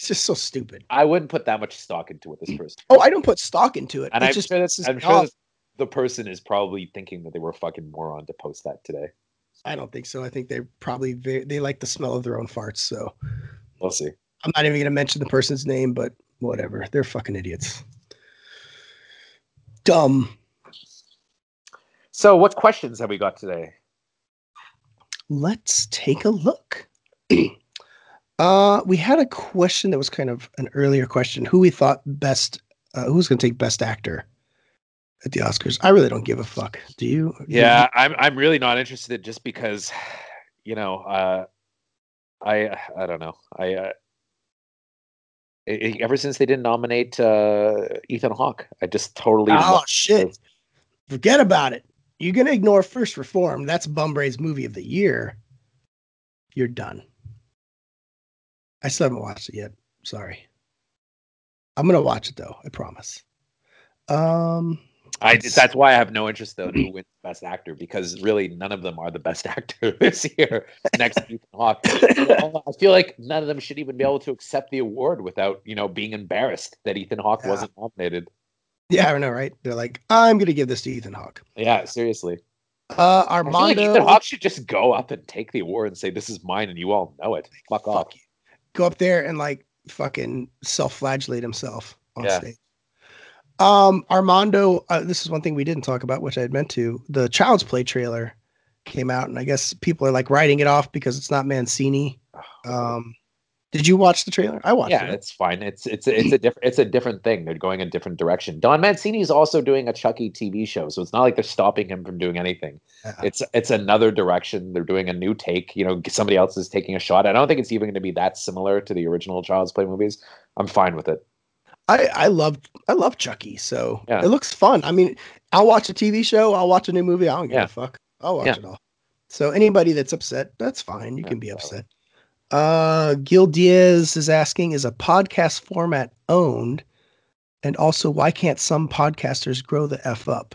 just so stupid. I wouldn't put that much stock into what this person. Oh, I don't put stock into it. And I'm sure the person is probably thinking that they were a fucking moron to post that today. I don't think so. I think they probably they like the smell of their own farts. So We'll see. I'm not even going to mention the person's name, but whatever. They're fucking idiots. Dumb. So, what questions have we got today? Let's take a look. We had a question that was kind of an earlier question. Who we thought best, who's going to take best actor at the Oscars? I really don't give a fuck. Do you? Yeah, I'm really not interested just because, you know, I don't know. Ever since they didn't nominate Ethan Hawke, I just totally. Oh shit! Forget about it. You're gonna ignore First Reform. That's Bumbray's movie of the year. You're done. I still haven't watched it yet. Sorry. I'm gonna watch it though. I promise. That's why I have no interest though in who wins Best Actor, because really none of them are the best actor this year. Next to Ethan Hawke, I feel like none of them should even be able to accept the award without being embarrassed that Ethan Hawke wasn't nominated. Yeah, I know, right? They're like, I'm gonna give this to Ethan Hawke. Yeah, seriously. Armando, I feel like Ethan Hawke should just go up and take the award and say, "This is mine," and you all know it. Fuck off. You. Go up there and like fucking self-flagellate himself on stage. Armando, this is one thing we didn't talk about, which I had meant to. The Child's Play trailer came out, and I guess people are like writing it off because it's not Mancini. Did you watch the trailer? I watched it. Yeah, it's fine. It's a different thing. They're going a different direction. Don Mancini is also doing a Chucky TV show, so it's not like they're stopping him from doing anything. It's another direction. They're doing a new take. Somebody else is taking a shot. I don't think it's even going to be that similar to the original Child's Play movies. I'm fine with it. I love Chucky, so it looks fun. I mean, I'll watch a TV show, I'll watch a new movie, I don't give a fuck. I'll watch it all. So anybody that's upset, that's fine. You can be upset. Gil Diaz is asking, is a podcast format owned? And also, why can't some podcasters grow the F up?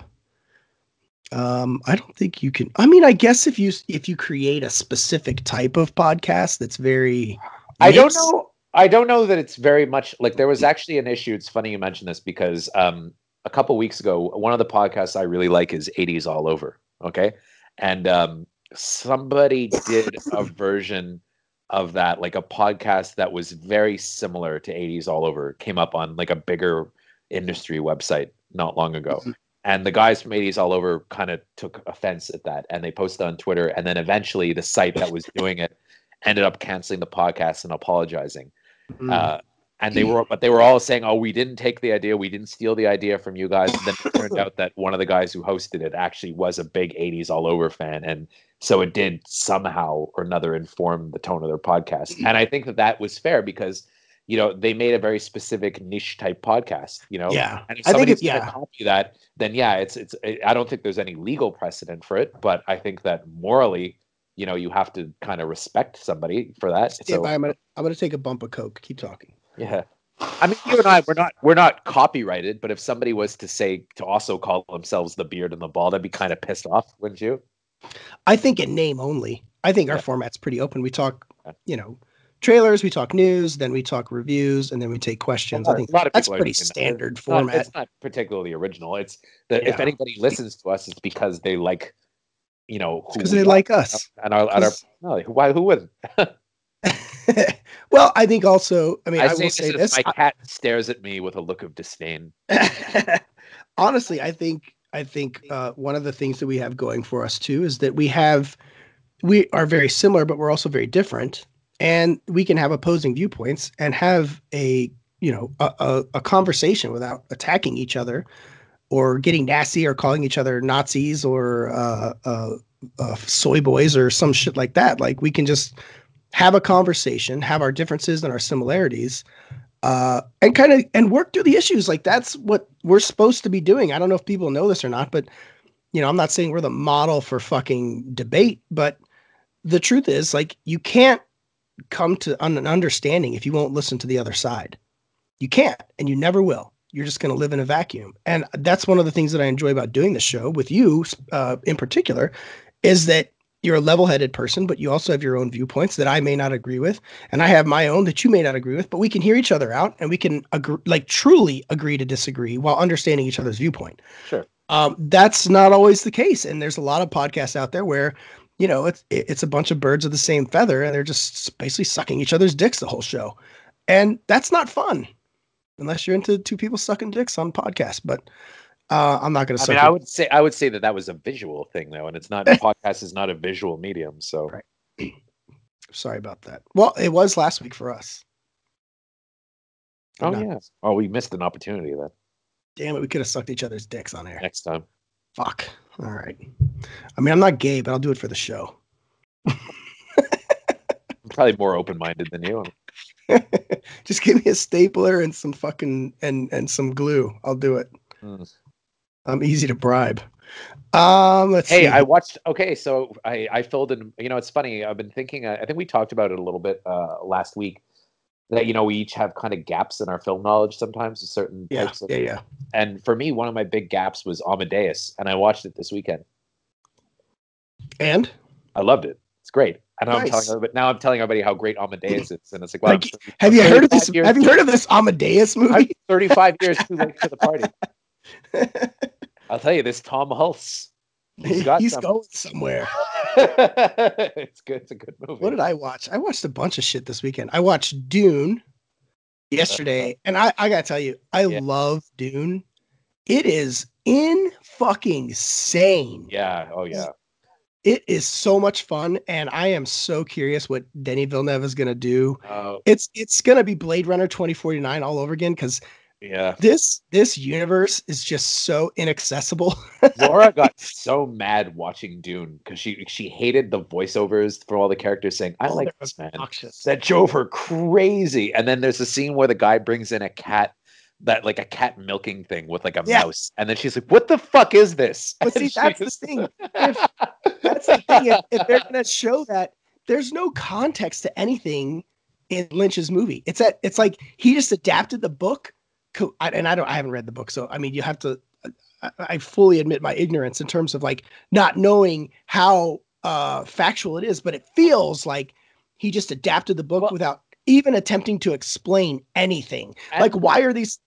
I don't think you can. I mean, I guess if you create a specific type of podcast that's very I don't know that it's very much like there was actually an issue. It's funny you mentioned this because a couple weeks ago, one of the podcasts I really like is 80s All Over. Okay. And somebody did a version of that, like a podcast that was very similar to 80s All Over, came up on like a bigger industry website not long ago. Mm-hmm. And the guys from 80s All Over kind of took offense at that, and they posted on Twitter. And then eventually the site that was doing it ended up canceling the podcast and apologizing. And they were all saying, "Oh, we didn't take the idea, we didn't steal the idea from you guys." And then it turned out that one of the guys who hosted it actually was a big 80s All Over fan, and so it did somehow or another inform the tone of their podcast. And I think that was fair because they made a very specific niche type podcast. Yeah. And if somebody's going to copy that, then it's I don't think there's any legal precedent for it, but I think that morally, you have to kind of respect somebody for that. I'm gonna take a bump of Coke. Keep talking. Yeah. I mean, you and I, we're not copyrighted, but if somebody was to also call themselves the Beard and the Bald, I'd be kind of pissed off, wouldn't you? I think in name only. I think our format's pretty open. We talk, trailers, we talk news, then we talk reviews, and then we take questions. I think that's pretty standard format. It's not particularly original. It's that if anybody listens to us, it's because they like, because they like us. And who wouldn't? Well, I think also, I will say this. My cat stares at me with a look of disdain. Honestly, I think one of the things that we have going for us too is that we are very similar, but we're also very different, and we can have opposing viewpoints and have a conversation without attacking each other or getting nasty or calling each other Nazis or soy boys or some shit like that. Like, we can just have a conversation, have our differences and our similarities, and work through the issues. Like, that's what we're supposed to be doing. I don't know if people know this or not, but I'm not saying we're the model for fucking debate, but the truth is, like, you can't come to an understanding if you won't listen to the other side. You can't, and you never will. You're just going to live in a vacuum. And that's one of the things that I enjoy about doing the show with you, in particular, is that you're a level-headed person, but you also have your own viewpoints that I may not agree with, and I have my own that you may not agree with, but we can hear each other out, and we can truly agree to disagree while understanding each other's viewpoint. Sure. That's not always the case, and there's a lot of podcasts out there where it's a bunch of birds of the same feather, and they're just basically sucking each other's dicks the whole show, and that's not fun unless you're into two people sucking dicks on podcasts. But I'm not going to. I mean, I would say that was a visual thing though, and it's not. Podcast is not a visual medium, so. Right. Sorry about that. Well, it was last week for us. Yeah. Oh, we missed an opportunity then. Damn it, we could have sucked each other's dicks on air. Next time. Fuck. All right. I mean, I'm not gay, but I'll do it for the show. I'm probably more open-minded than you. Just give me a stapler and some fucking and some glue. I'll do it. I'm easy to bribe. Let's see. I watched. Okay, so I filled in. It's funny. I've been thinking. I think we talked about it a little bit last week. That we each have kind of gaps in our film knowledge sometimes. Certain types of. Yeah. And for me, one of my big gaps was Amadeus, and I watched it this weekend. And I loved it. It's great. And nice. I'm telling everybody how great Amadeus is, and it's like, wow. Have you heard of this? Have you heard of this Amadeus movie? I'm 35 years too late to the party. I'll tell you, this Tom Hulse. He's going somewhere. It's good. It's a good movie. What did I watch? I watched a bunch of shit this weekend. I watched Dune yesterday, and I gotta tell you, I love Dune. It is fucking sane. Yeah. Oh yeah. It is so much fun, and I am so curious what Denis Villeneuve is gonna do. It's gonna be Blade Runner 2049 all over again, because this universe is just so inaccessible. Laura got so mad watching Dune because she hated the voiceovers for all the characters saying, "I like this man." That drove her crazy. And then there's a scene where the guy brings in a cat, like a cat milking thing with like a mouse, and then she's like, "What the fuck is this?" But see, that's the thing. That's the thing. If they're gonna show that, there's no context to anything in Lynch's movie. It's like he just adapted the book. And I haven't read the book, so I mean, you have to. I fully admit my ignorance in terms of like not knowing how factual it is, but it feels like he just adapted the book without even attempting to explain anything. Like, why are these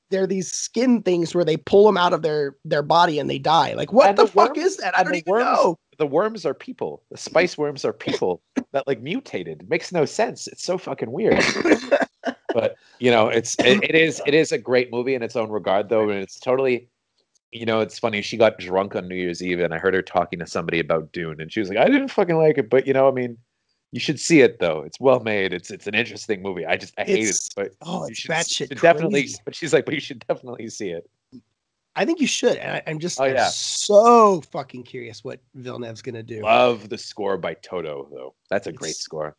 skin things where they pull them out of their body and they die? Like, what the fuck is that? I don't even know. The worms are people. The spice worms are people that like mutated. It makes no sense. It's so fucking weird. But it is a great movie in its own regard, though, and it's totally. It's funny. She got drunk on New Year's Eve, and I heard her talking to somebody about Dune, and she was like, "I didn't fucking like it, but I mean, you should see it though. It's well made. It's an interesting movie. I hate it, but it's batshit definitely." crazy. But she's like, "But you should definitely see it." I think you should, and I'm just so fucking curious what Villeneuve's gonna do. Love the score by Toto, though. That's a great score.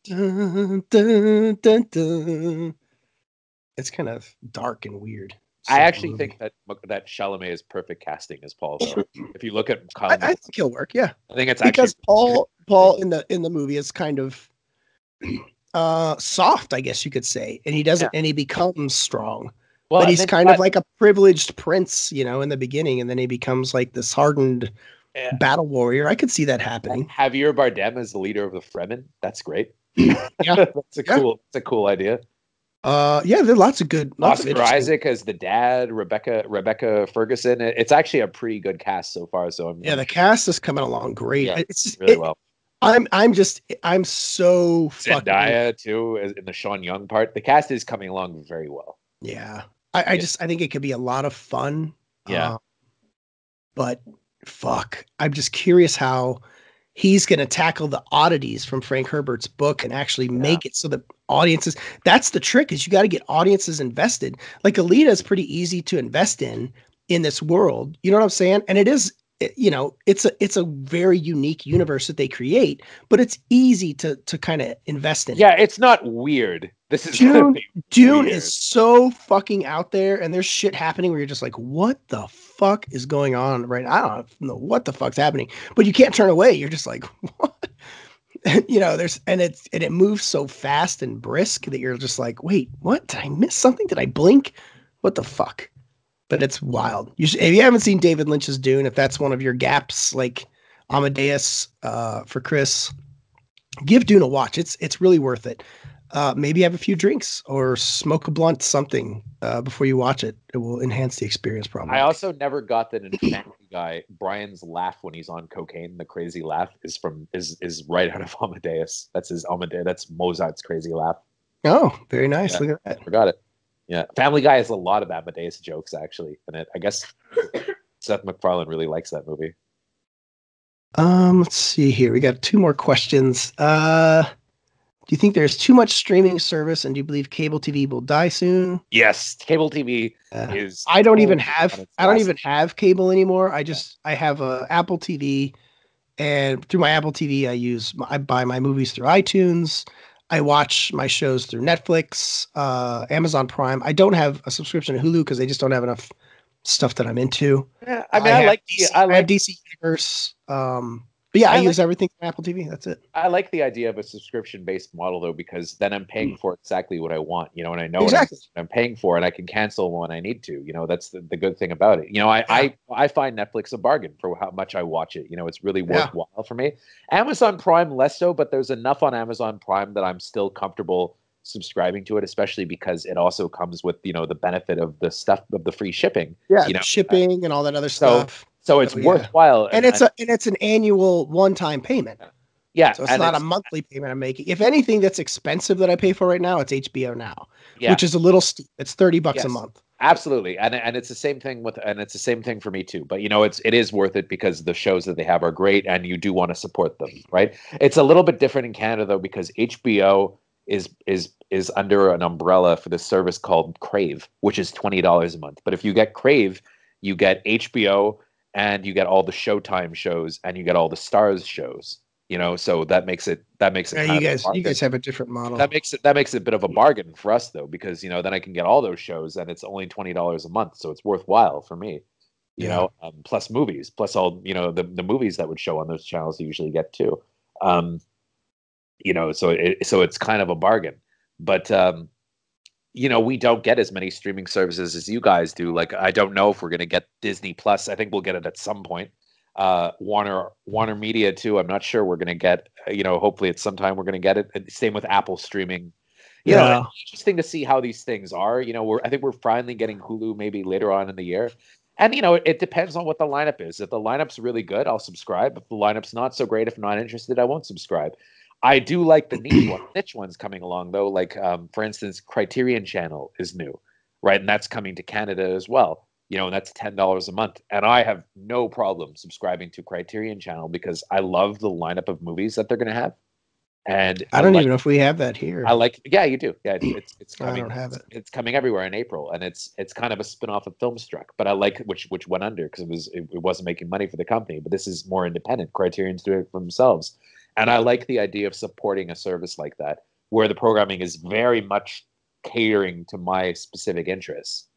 Dun, dun, dun, dun. It's kind of dark and weird. I actually think that Chalamet is perfect casting as Paul, though. If you look at Kyle, I think he'll work. Yeah, I think it's because Paul in the movie is kind of soft, I guess you could say, and he doesn't, and he becomes strong. Well, but he's kind of like a privileged prince, in the beginning, and then he becomes like this hardened battle warrior. I could see that happening. Javier Bardem as the leader of the Fremen. That's great. Yeah, that's a cool idea. There are lots of good. Oscar Isaac as the dad, Rebecca Ferguson. It's actually a pretty good cast so far. So the cast is coming along great. Yeah, it's really well. I'm so Zendaya too in the Sean Young part. The cast is coming along very well. Yeah, I think it could be a lot of fun. Yeah, but fuck, I'm just curious how he's going to tackle the oddities from Frank Herbert's book and actually make it so that audiences, that's the trick, is you got to get audiences invested. Like Alita is pretty easy to invest in this world. You know what I'm saying? And it is, it's a very unique universe that they create, but it's easy to kind of invest in. Yeah. It's not weird. This is Dune is so fucking out there, and there's shit happening where you're just like, what the fuck is going on right now? I don't know what the fuck's happening, but you can't turn away. You're just like, what? It moves so fast and brisk that you're just like, wait, what? Did I miss something? Did I blink? What the fuck? But it's wild. If you haven't seen David Lynch's Dune, if that's one of your gaps, like Amadeus for Chris, give Dune a watch. It's really worth it. maybe have a few drinks or smoke a blunt, something before you watch it. It will enhance the experience, probably. I also never got that in Family Guy. Brian's laugh when he's on cocaine, the crazy laugh, is right out of Amadeus. That's his Amadeus. That's Mozart's crazy laugh. Oh, very nice. Yeah, Look at that. forgot it. Yeah, Family Guy has a lot of Amadeus jokes actually, and I guess Seth MacFarlane really likes that movie. Let's see here. We got 2 more questions. Do you think there's too much streaming service, and do you believe cable TV will die soon? Yes, cable TV is. I don't even have cable anymore. I have a Apple TV, and through my Apple TV, I buy my movies through iTunes. I watch my shows through Netflix, Amazon Prime. I don't have a subscription to Hulu because they just don't have enough stuff that I'm into. Yeah, I mean, I have DC Universe. But yeah, I use everything from Apple TV. That's it. I like the idea of a subscription-based model though, because then I'm paying for exactly what I want, and I know exactly what I'm paying for, and I can cancel when I need to. That's the good thing about it. I find Netflix a bargain for how much I watch it. It's really worthwhile for me. Amazon Prime less so, but there's enough on Amazon Prime that I'm still comfortable subscribing to it, especially because it also comes with the benefit of the stuff of the free shipping. Yeah, shipping and all that other stuff. So it's worthwhile, and it's an annual one-time payment. Yeah, so it's not a monthly payment I'm making. If anything that's expensive that I pay for right now, it's HBO Now, which is a little steep. It's $30 a month. Absolutely, and it's the same thing for me too. But it is worth it because the shows that they have are great, and you do want to support them, right? It's a little bit different in Canada though, because HBO is under an umbrella for the service called Crave, which is $20 a month. But if you get Crave, you get HBO. And you get all the Showtime shows, and you get all the Stars shows. So that makes it. Yeah, you guys have a different model. That makes it a bit of a bargain for us though, because then I can get all those shows, and it's only $20 a month, so it's worthwhile for me. Plus movies, plus all the movies that would show on those channels you usually get too. So it's kind of a bargain, but. We don't get as many streaming services as you guys do. Like, I don't know if we're going to get Disney Plus. I think we'll get it at some point. Warner Media too. I'm not sure we're going to get. Hopefully at some time we're going to get it. Same with Apple streaming. It's interesting to see how these things are. I think we're finally getting Hulu maybe later on in the year. And it depends on what the lineup is. If the lineup's really good, I'll subscribe. If the lineup's not so great, if I'm not interested, I won't subscribe. I do like the niche ones coming along though. Like for instance, Criterion Channel is new, right? And that's coming to Canada as well. And that's $10 a month. And I have no problem subscribing to Criterion Channel because I love the lineup of movies that they're going to have. And I don't even know if we have that here. Yeah, you do. Yeah, it's coming. I don't have it. It's coming everywhere in April, and it's kind of a spinoff of Filmstruck. But I like which went under because it wasn't making money for the company. But this is more independent. Criterion's doing it for themselves. And I like the idea of supporting a service like that, where the programming is very much catering to my specific interests,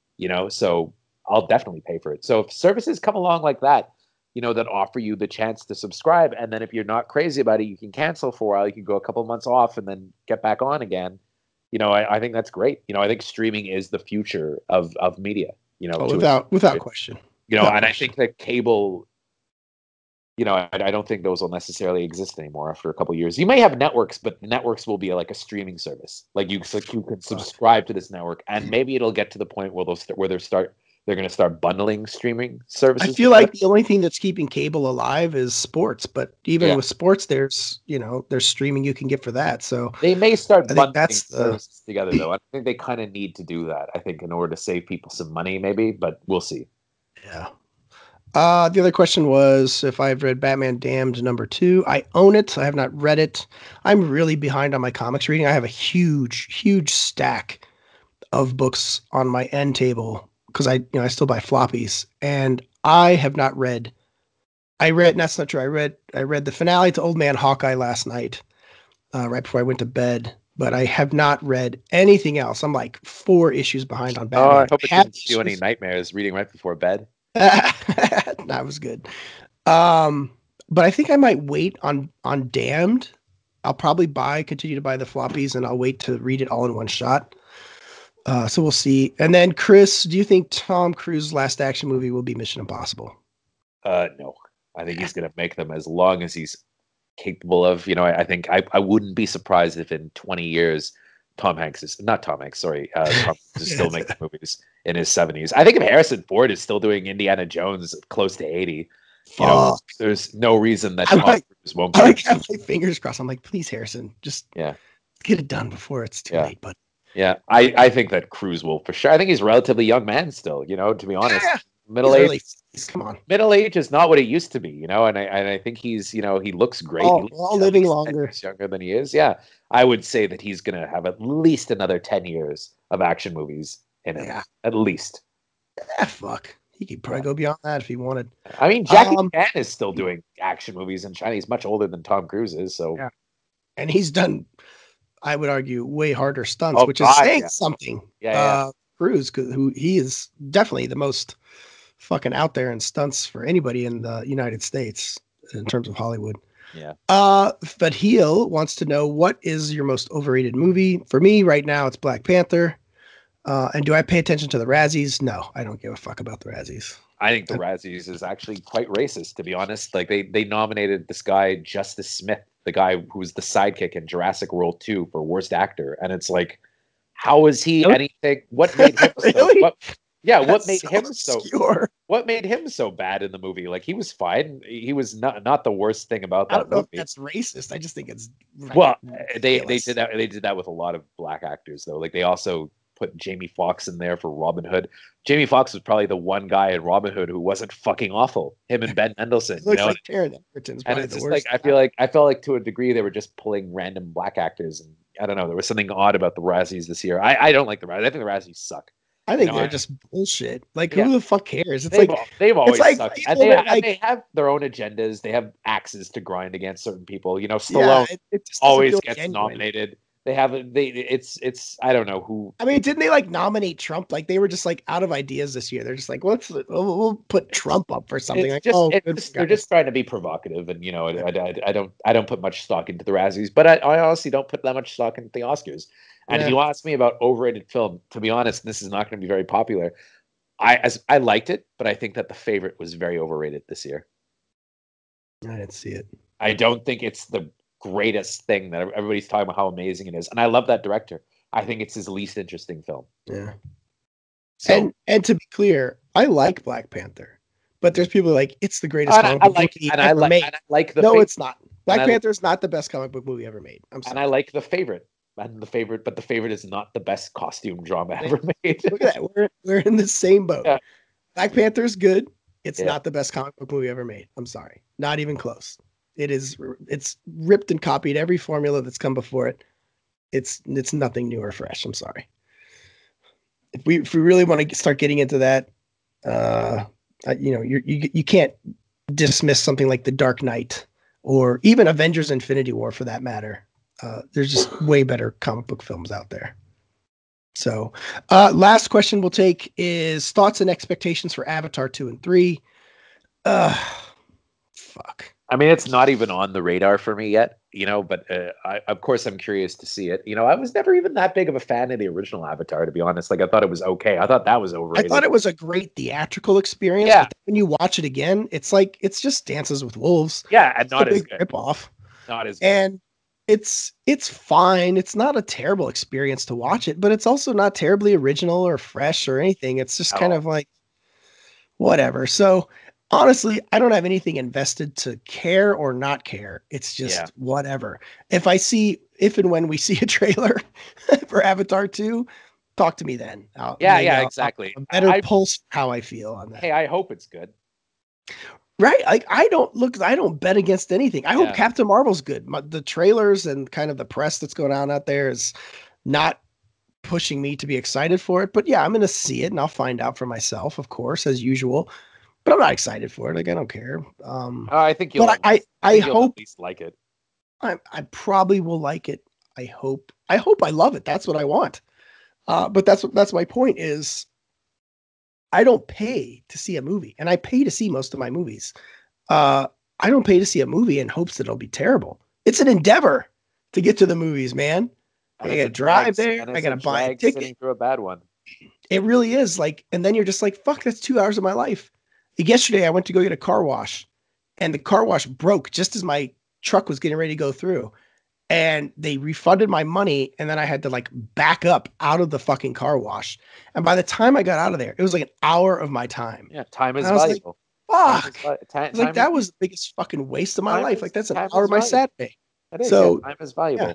so I'll definitely pay for it. So if services come along like that, that offer you the chance to subscribe, and then if you're not crazy about it, you can cancel for a while, you can go a couple of months off and then get back on again. I think that's great. I think streaming is the future of media, without question. And I think that cable, I don't think those will necessarily exist anymore after a couple of years. You may have networks, but the networks will be like a streaming service. Like you can subscribe to this network, and maybe it'll get to the point where they're going to start bundling streaming services. I feel like the only thing that's keeping cable alive is sports, but even with sports, there's streaming you can get for that. So they may start bundling services together, though. I think they kind of need to do that. I think in order to save people some money, maybe, but we'll see. Yeah. The other question was if I've read Batman Damned #2. I own it. I have not read it. I'm really behind on my comics reading. I have a huge stack of books on my end table because I still buy floppies, and I have not read. That's not true. I read the finale to Old Man Hawkeye last night, right before I went to bed. But I have not read anything else. I'm like 4 issues behind on Batman. Oh, I hope it didn't give you any nightmares reading right before bed. That was good. But I think I might wait on Damned. I'll probably continue to buy the floppies, and I'll wait to read it all in one shot. So we'll see. And then Chris, do you think Tom Cruise's last action movie will be Mission Impossible? No. I think he's going to make them as long as he's capable of. I think I wouldn't be surprised if in 20 years Tom Hanks is not Tom Hanks. Sorry, Tom Hanks is still making movies in his 70s. I think if Harrison Ford is still doing Indiana Jones close to 80, you know, there's no reason that Tom Cruise won't. I have my fingers crossed. I'm like, please, Harrison, just get it done before it's too late. But I think that Cruise will for sure. I think he's a relatively young man still. You know, to be honest, middle age. Come on, middle age is not what it used to be. You know, and I think he's, you know, he looks great. He looks all living longer. He's younger than he is. Yeah, I would say that he's going to have at least another 10 years of action movies in him. Yeah. At least. Fuck. He could probably go beyond that if he wanted. I mean, Jackie Chan is still doing action movies in China. He's much older than Tom Cruise is. So, and he's done, I would argue, way harder stunts, which is saying something. Cruise, who he is definitely the most fucking out there in stunts for anybody in the United States in terms of Hollywood. Yeah. But Heel wants to know, what is your most overrated movie? For me right now, it's Black Panther. And do I pay attention to the Razzies? No, I don't give a fuck about the Razzies. I think the Razzies is actually quite racist, to be honest. Like they nominated this guy, Justice Smith, the guy who was the sidekick in Jurassic World 2 for worst actor. And it's like, how is he anything? What made him really? What made him obscure. What made him so bad in the movie? Like, he was fine. He was not the worst thing about that movie. I don't know if that's racist. I just think it's they did that. They did that with a lot of black actors though. Like, they also put Jamie Foxx in there for Robin Hood. Jamie Foxx was probably the one guy in Robin Hood who wasn't fucking awful. Him and Ben Mendelsohn. Looks like Taron Egerton's probably and it's the just worst. like I felt like to a degree they were just pulling random black actors, and I don't know. There was something odd about the Razzies this year. I don't like the Razzies. I think the Razzies suck. I think they're just bullshit. Like, who the fuck cares? It's they've always sucked. And they have their own agendas. They have axes to grind against certain people. You know, Stallone always gets nominated. They have it's I don't know who. I mean, didn't they like nominate Trump? Like, they were just like out of ideas this year. They're just like, we'll put Trump up for something. Like, they're just trying to be provocative, and you know, I don't put much stock into the Razzies, but I honestly don't put that much stock into the Oscars. And if you ask me about overrated film, to be honest, this is not going to be very popular. I liked it, but I think that The Favorite was very overrated this year. I didn't see it. I don't think it's the greatest thing that everybody's talking about how amazing it is, and I love that director. I think it's his least interesting film. Yeah. So, and to be clear, I like Black Panther, but there's people like, it's the greatest comic book movie ever made. No, it's not. Black Panther is not the best comic book movie ever made. I'm sorry. And I like The Favorite. And but The Favorite is not the best costume drama ever made. Look at that. We're in the same boat. Yeah. Black Panther is good. It's not the best comic book movie ever made. I'm sorry. Not even close. It's ripped and copied every formula that's come before it. It's nothing new or fresh. I'm sorry. If we really want to start getting into that, you can't dismiss something like The Dark Knight or even Avengers Infinity War for that matter. There's just way better comic book films out there. So, last question we'll take is thoughts and expectations for Avatar 2 and 3. Fuck. I mean, it's not even on the radar for me yet, you know, but of course I'm curious to see it. You know, I was never even that big of a fan of the original Avatar, to be honest. Like, I thought it was okay. I thought that was overrated. I thought it was a great theatrical experience. Yeah. But when you watch it again, it's like, it's just Dances with Wolves. Yeah, and not as good. Rip-off. Not as good. And it's fine. It's not a terrible experience to watch it, but it's also not terribly original or fresh or anything. It's just kind of like whatever. So honestly, I don't have anything invested to care or not care. It's just whatever. If and when we see a trailer for Avatar 2, talk to me then. Exactly. A better pulse how I feel on that. Hey, I hope it's good. Right. Like, I don't bet against anything. I hope Captain Marvel's good. The trailers and kind of the press that's going on out there is not pushing me to be excited for it. But yeah, I'm going to see it and I'll find out for myself, of course, as usual. But I'm not excited for it. Like, I don't care. I think you'll. But I hope at least like it. I probably will like it. I hope I love it. That's what I want. But that's my point is, I don't pay to see a movie, and I pay to see most of my movies. I don't pay to see a movie in hopes that it'll be terrible. It's an endeavor to get to the movies, man. I gotta drive there. I gotta buy a ticket. Sitting through a bad one. It really is like, and then you're just like, fuck, that's 2 hours of my life. Yesterday, I went to go get a car wash, and the car wash broke just as my truck was getting ready to go through. and they refunded my money, and then I had to like back up out of the fucking car wash. And by the time I got out of there, it was like an hour of my time. Yeah, time is And I was valuable. Like, fuck. Time I was like, that is, was the biggest fucking waste of my time life. is, Like, that's an time hour is of my valuable. Saturday. It is. So Yeah, time is valuable. yeah,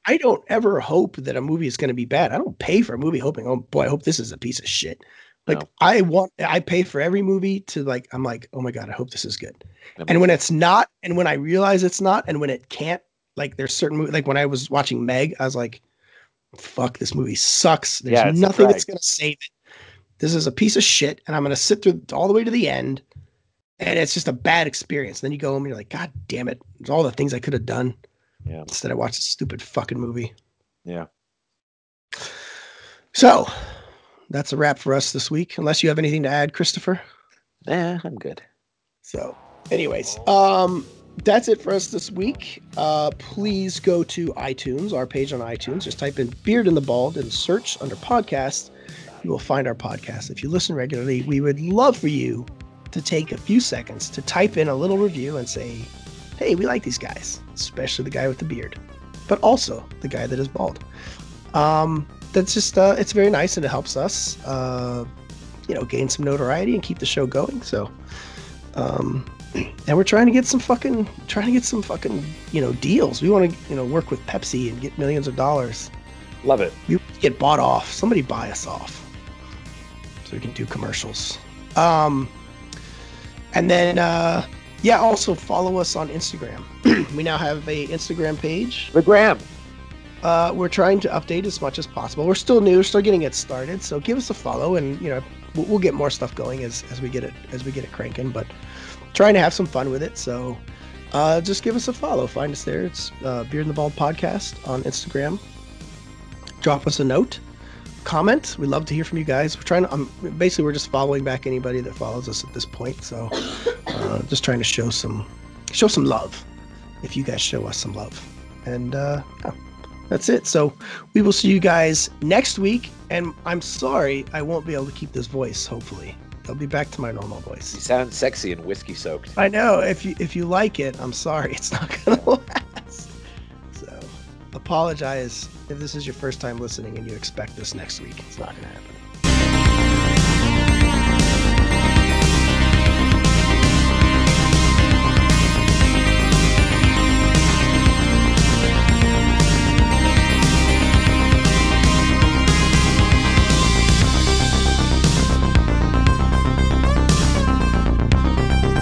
I don't ever hope that a movie is going to be bad. I don't pay for a movie hoping, oh boy, I hope this is a piece of shit. Like No. I pay for every movie to like, I'm like, oh my God, I hope this is good. That And makes when sense. it's not, and when I realize it's not, and when it can't, like there's certain movies, like when I was watching Meg, I was like, fuck, this movie sucks. There's Yeah, it's a nothing that's drag. going to save it. This is a piece of shit. And I'm going to sit through all the way to the end. And it's just a bad experience. Then you go home and you're like, God damn it. There's all the things I could have done. Yeah. Instead I watched a stupid fucking movie. Yeah. So that's a wrap for us this week. Unless you have anything to add, Christopher. Nah, I'm good. So anyways, that's it for us this week. Please go to iTunes, our page on iTunes. Just type in Beard and the Bald and search under podcast. You will find our podcast. If you listen regularly, we would love for you to take a few seconds to type in a little review and say, hey, we like these guys, especially the guy with the beard, but also the guy that is bald. That's just, it's very nice, and it helps us, gain some notoriety and keep the show going. So, and we're trying to get some fucking, deals. We want to, work with Pepsi and get millions of dollars. Love it. We get bought off. Somebody buy us off so we can do commercials. And then, also follow us on Instagram. We now have a Instagram page. The Gram. We're trying to update as much as possible. We're still new, still getting it started. So give us a follow, and we'll get more stuff going as we get it cranking. But trying to have some fun with it. So just give us a follow. Find us there. It's Beard and the Bald Podcast on Instagram. Drop us a note. Comment. We'd love to hear from you guys. We're trying to we're just following back anybody that follows us at this point. So just trying to show some love, if you guys show us some love. And that's it. So we will see you guys next week. And I'm sorry I won't be able to keep this voice. Hopefully I'll be back to my normal voice. You sound sexy and whiskey soaked. I know. If you like it, I'm sorry, it's not gonna last. So apologize if this is your first time listening and you expect this next week. It's not gonna happen.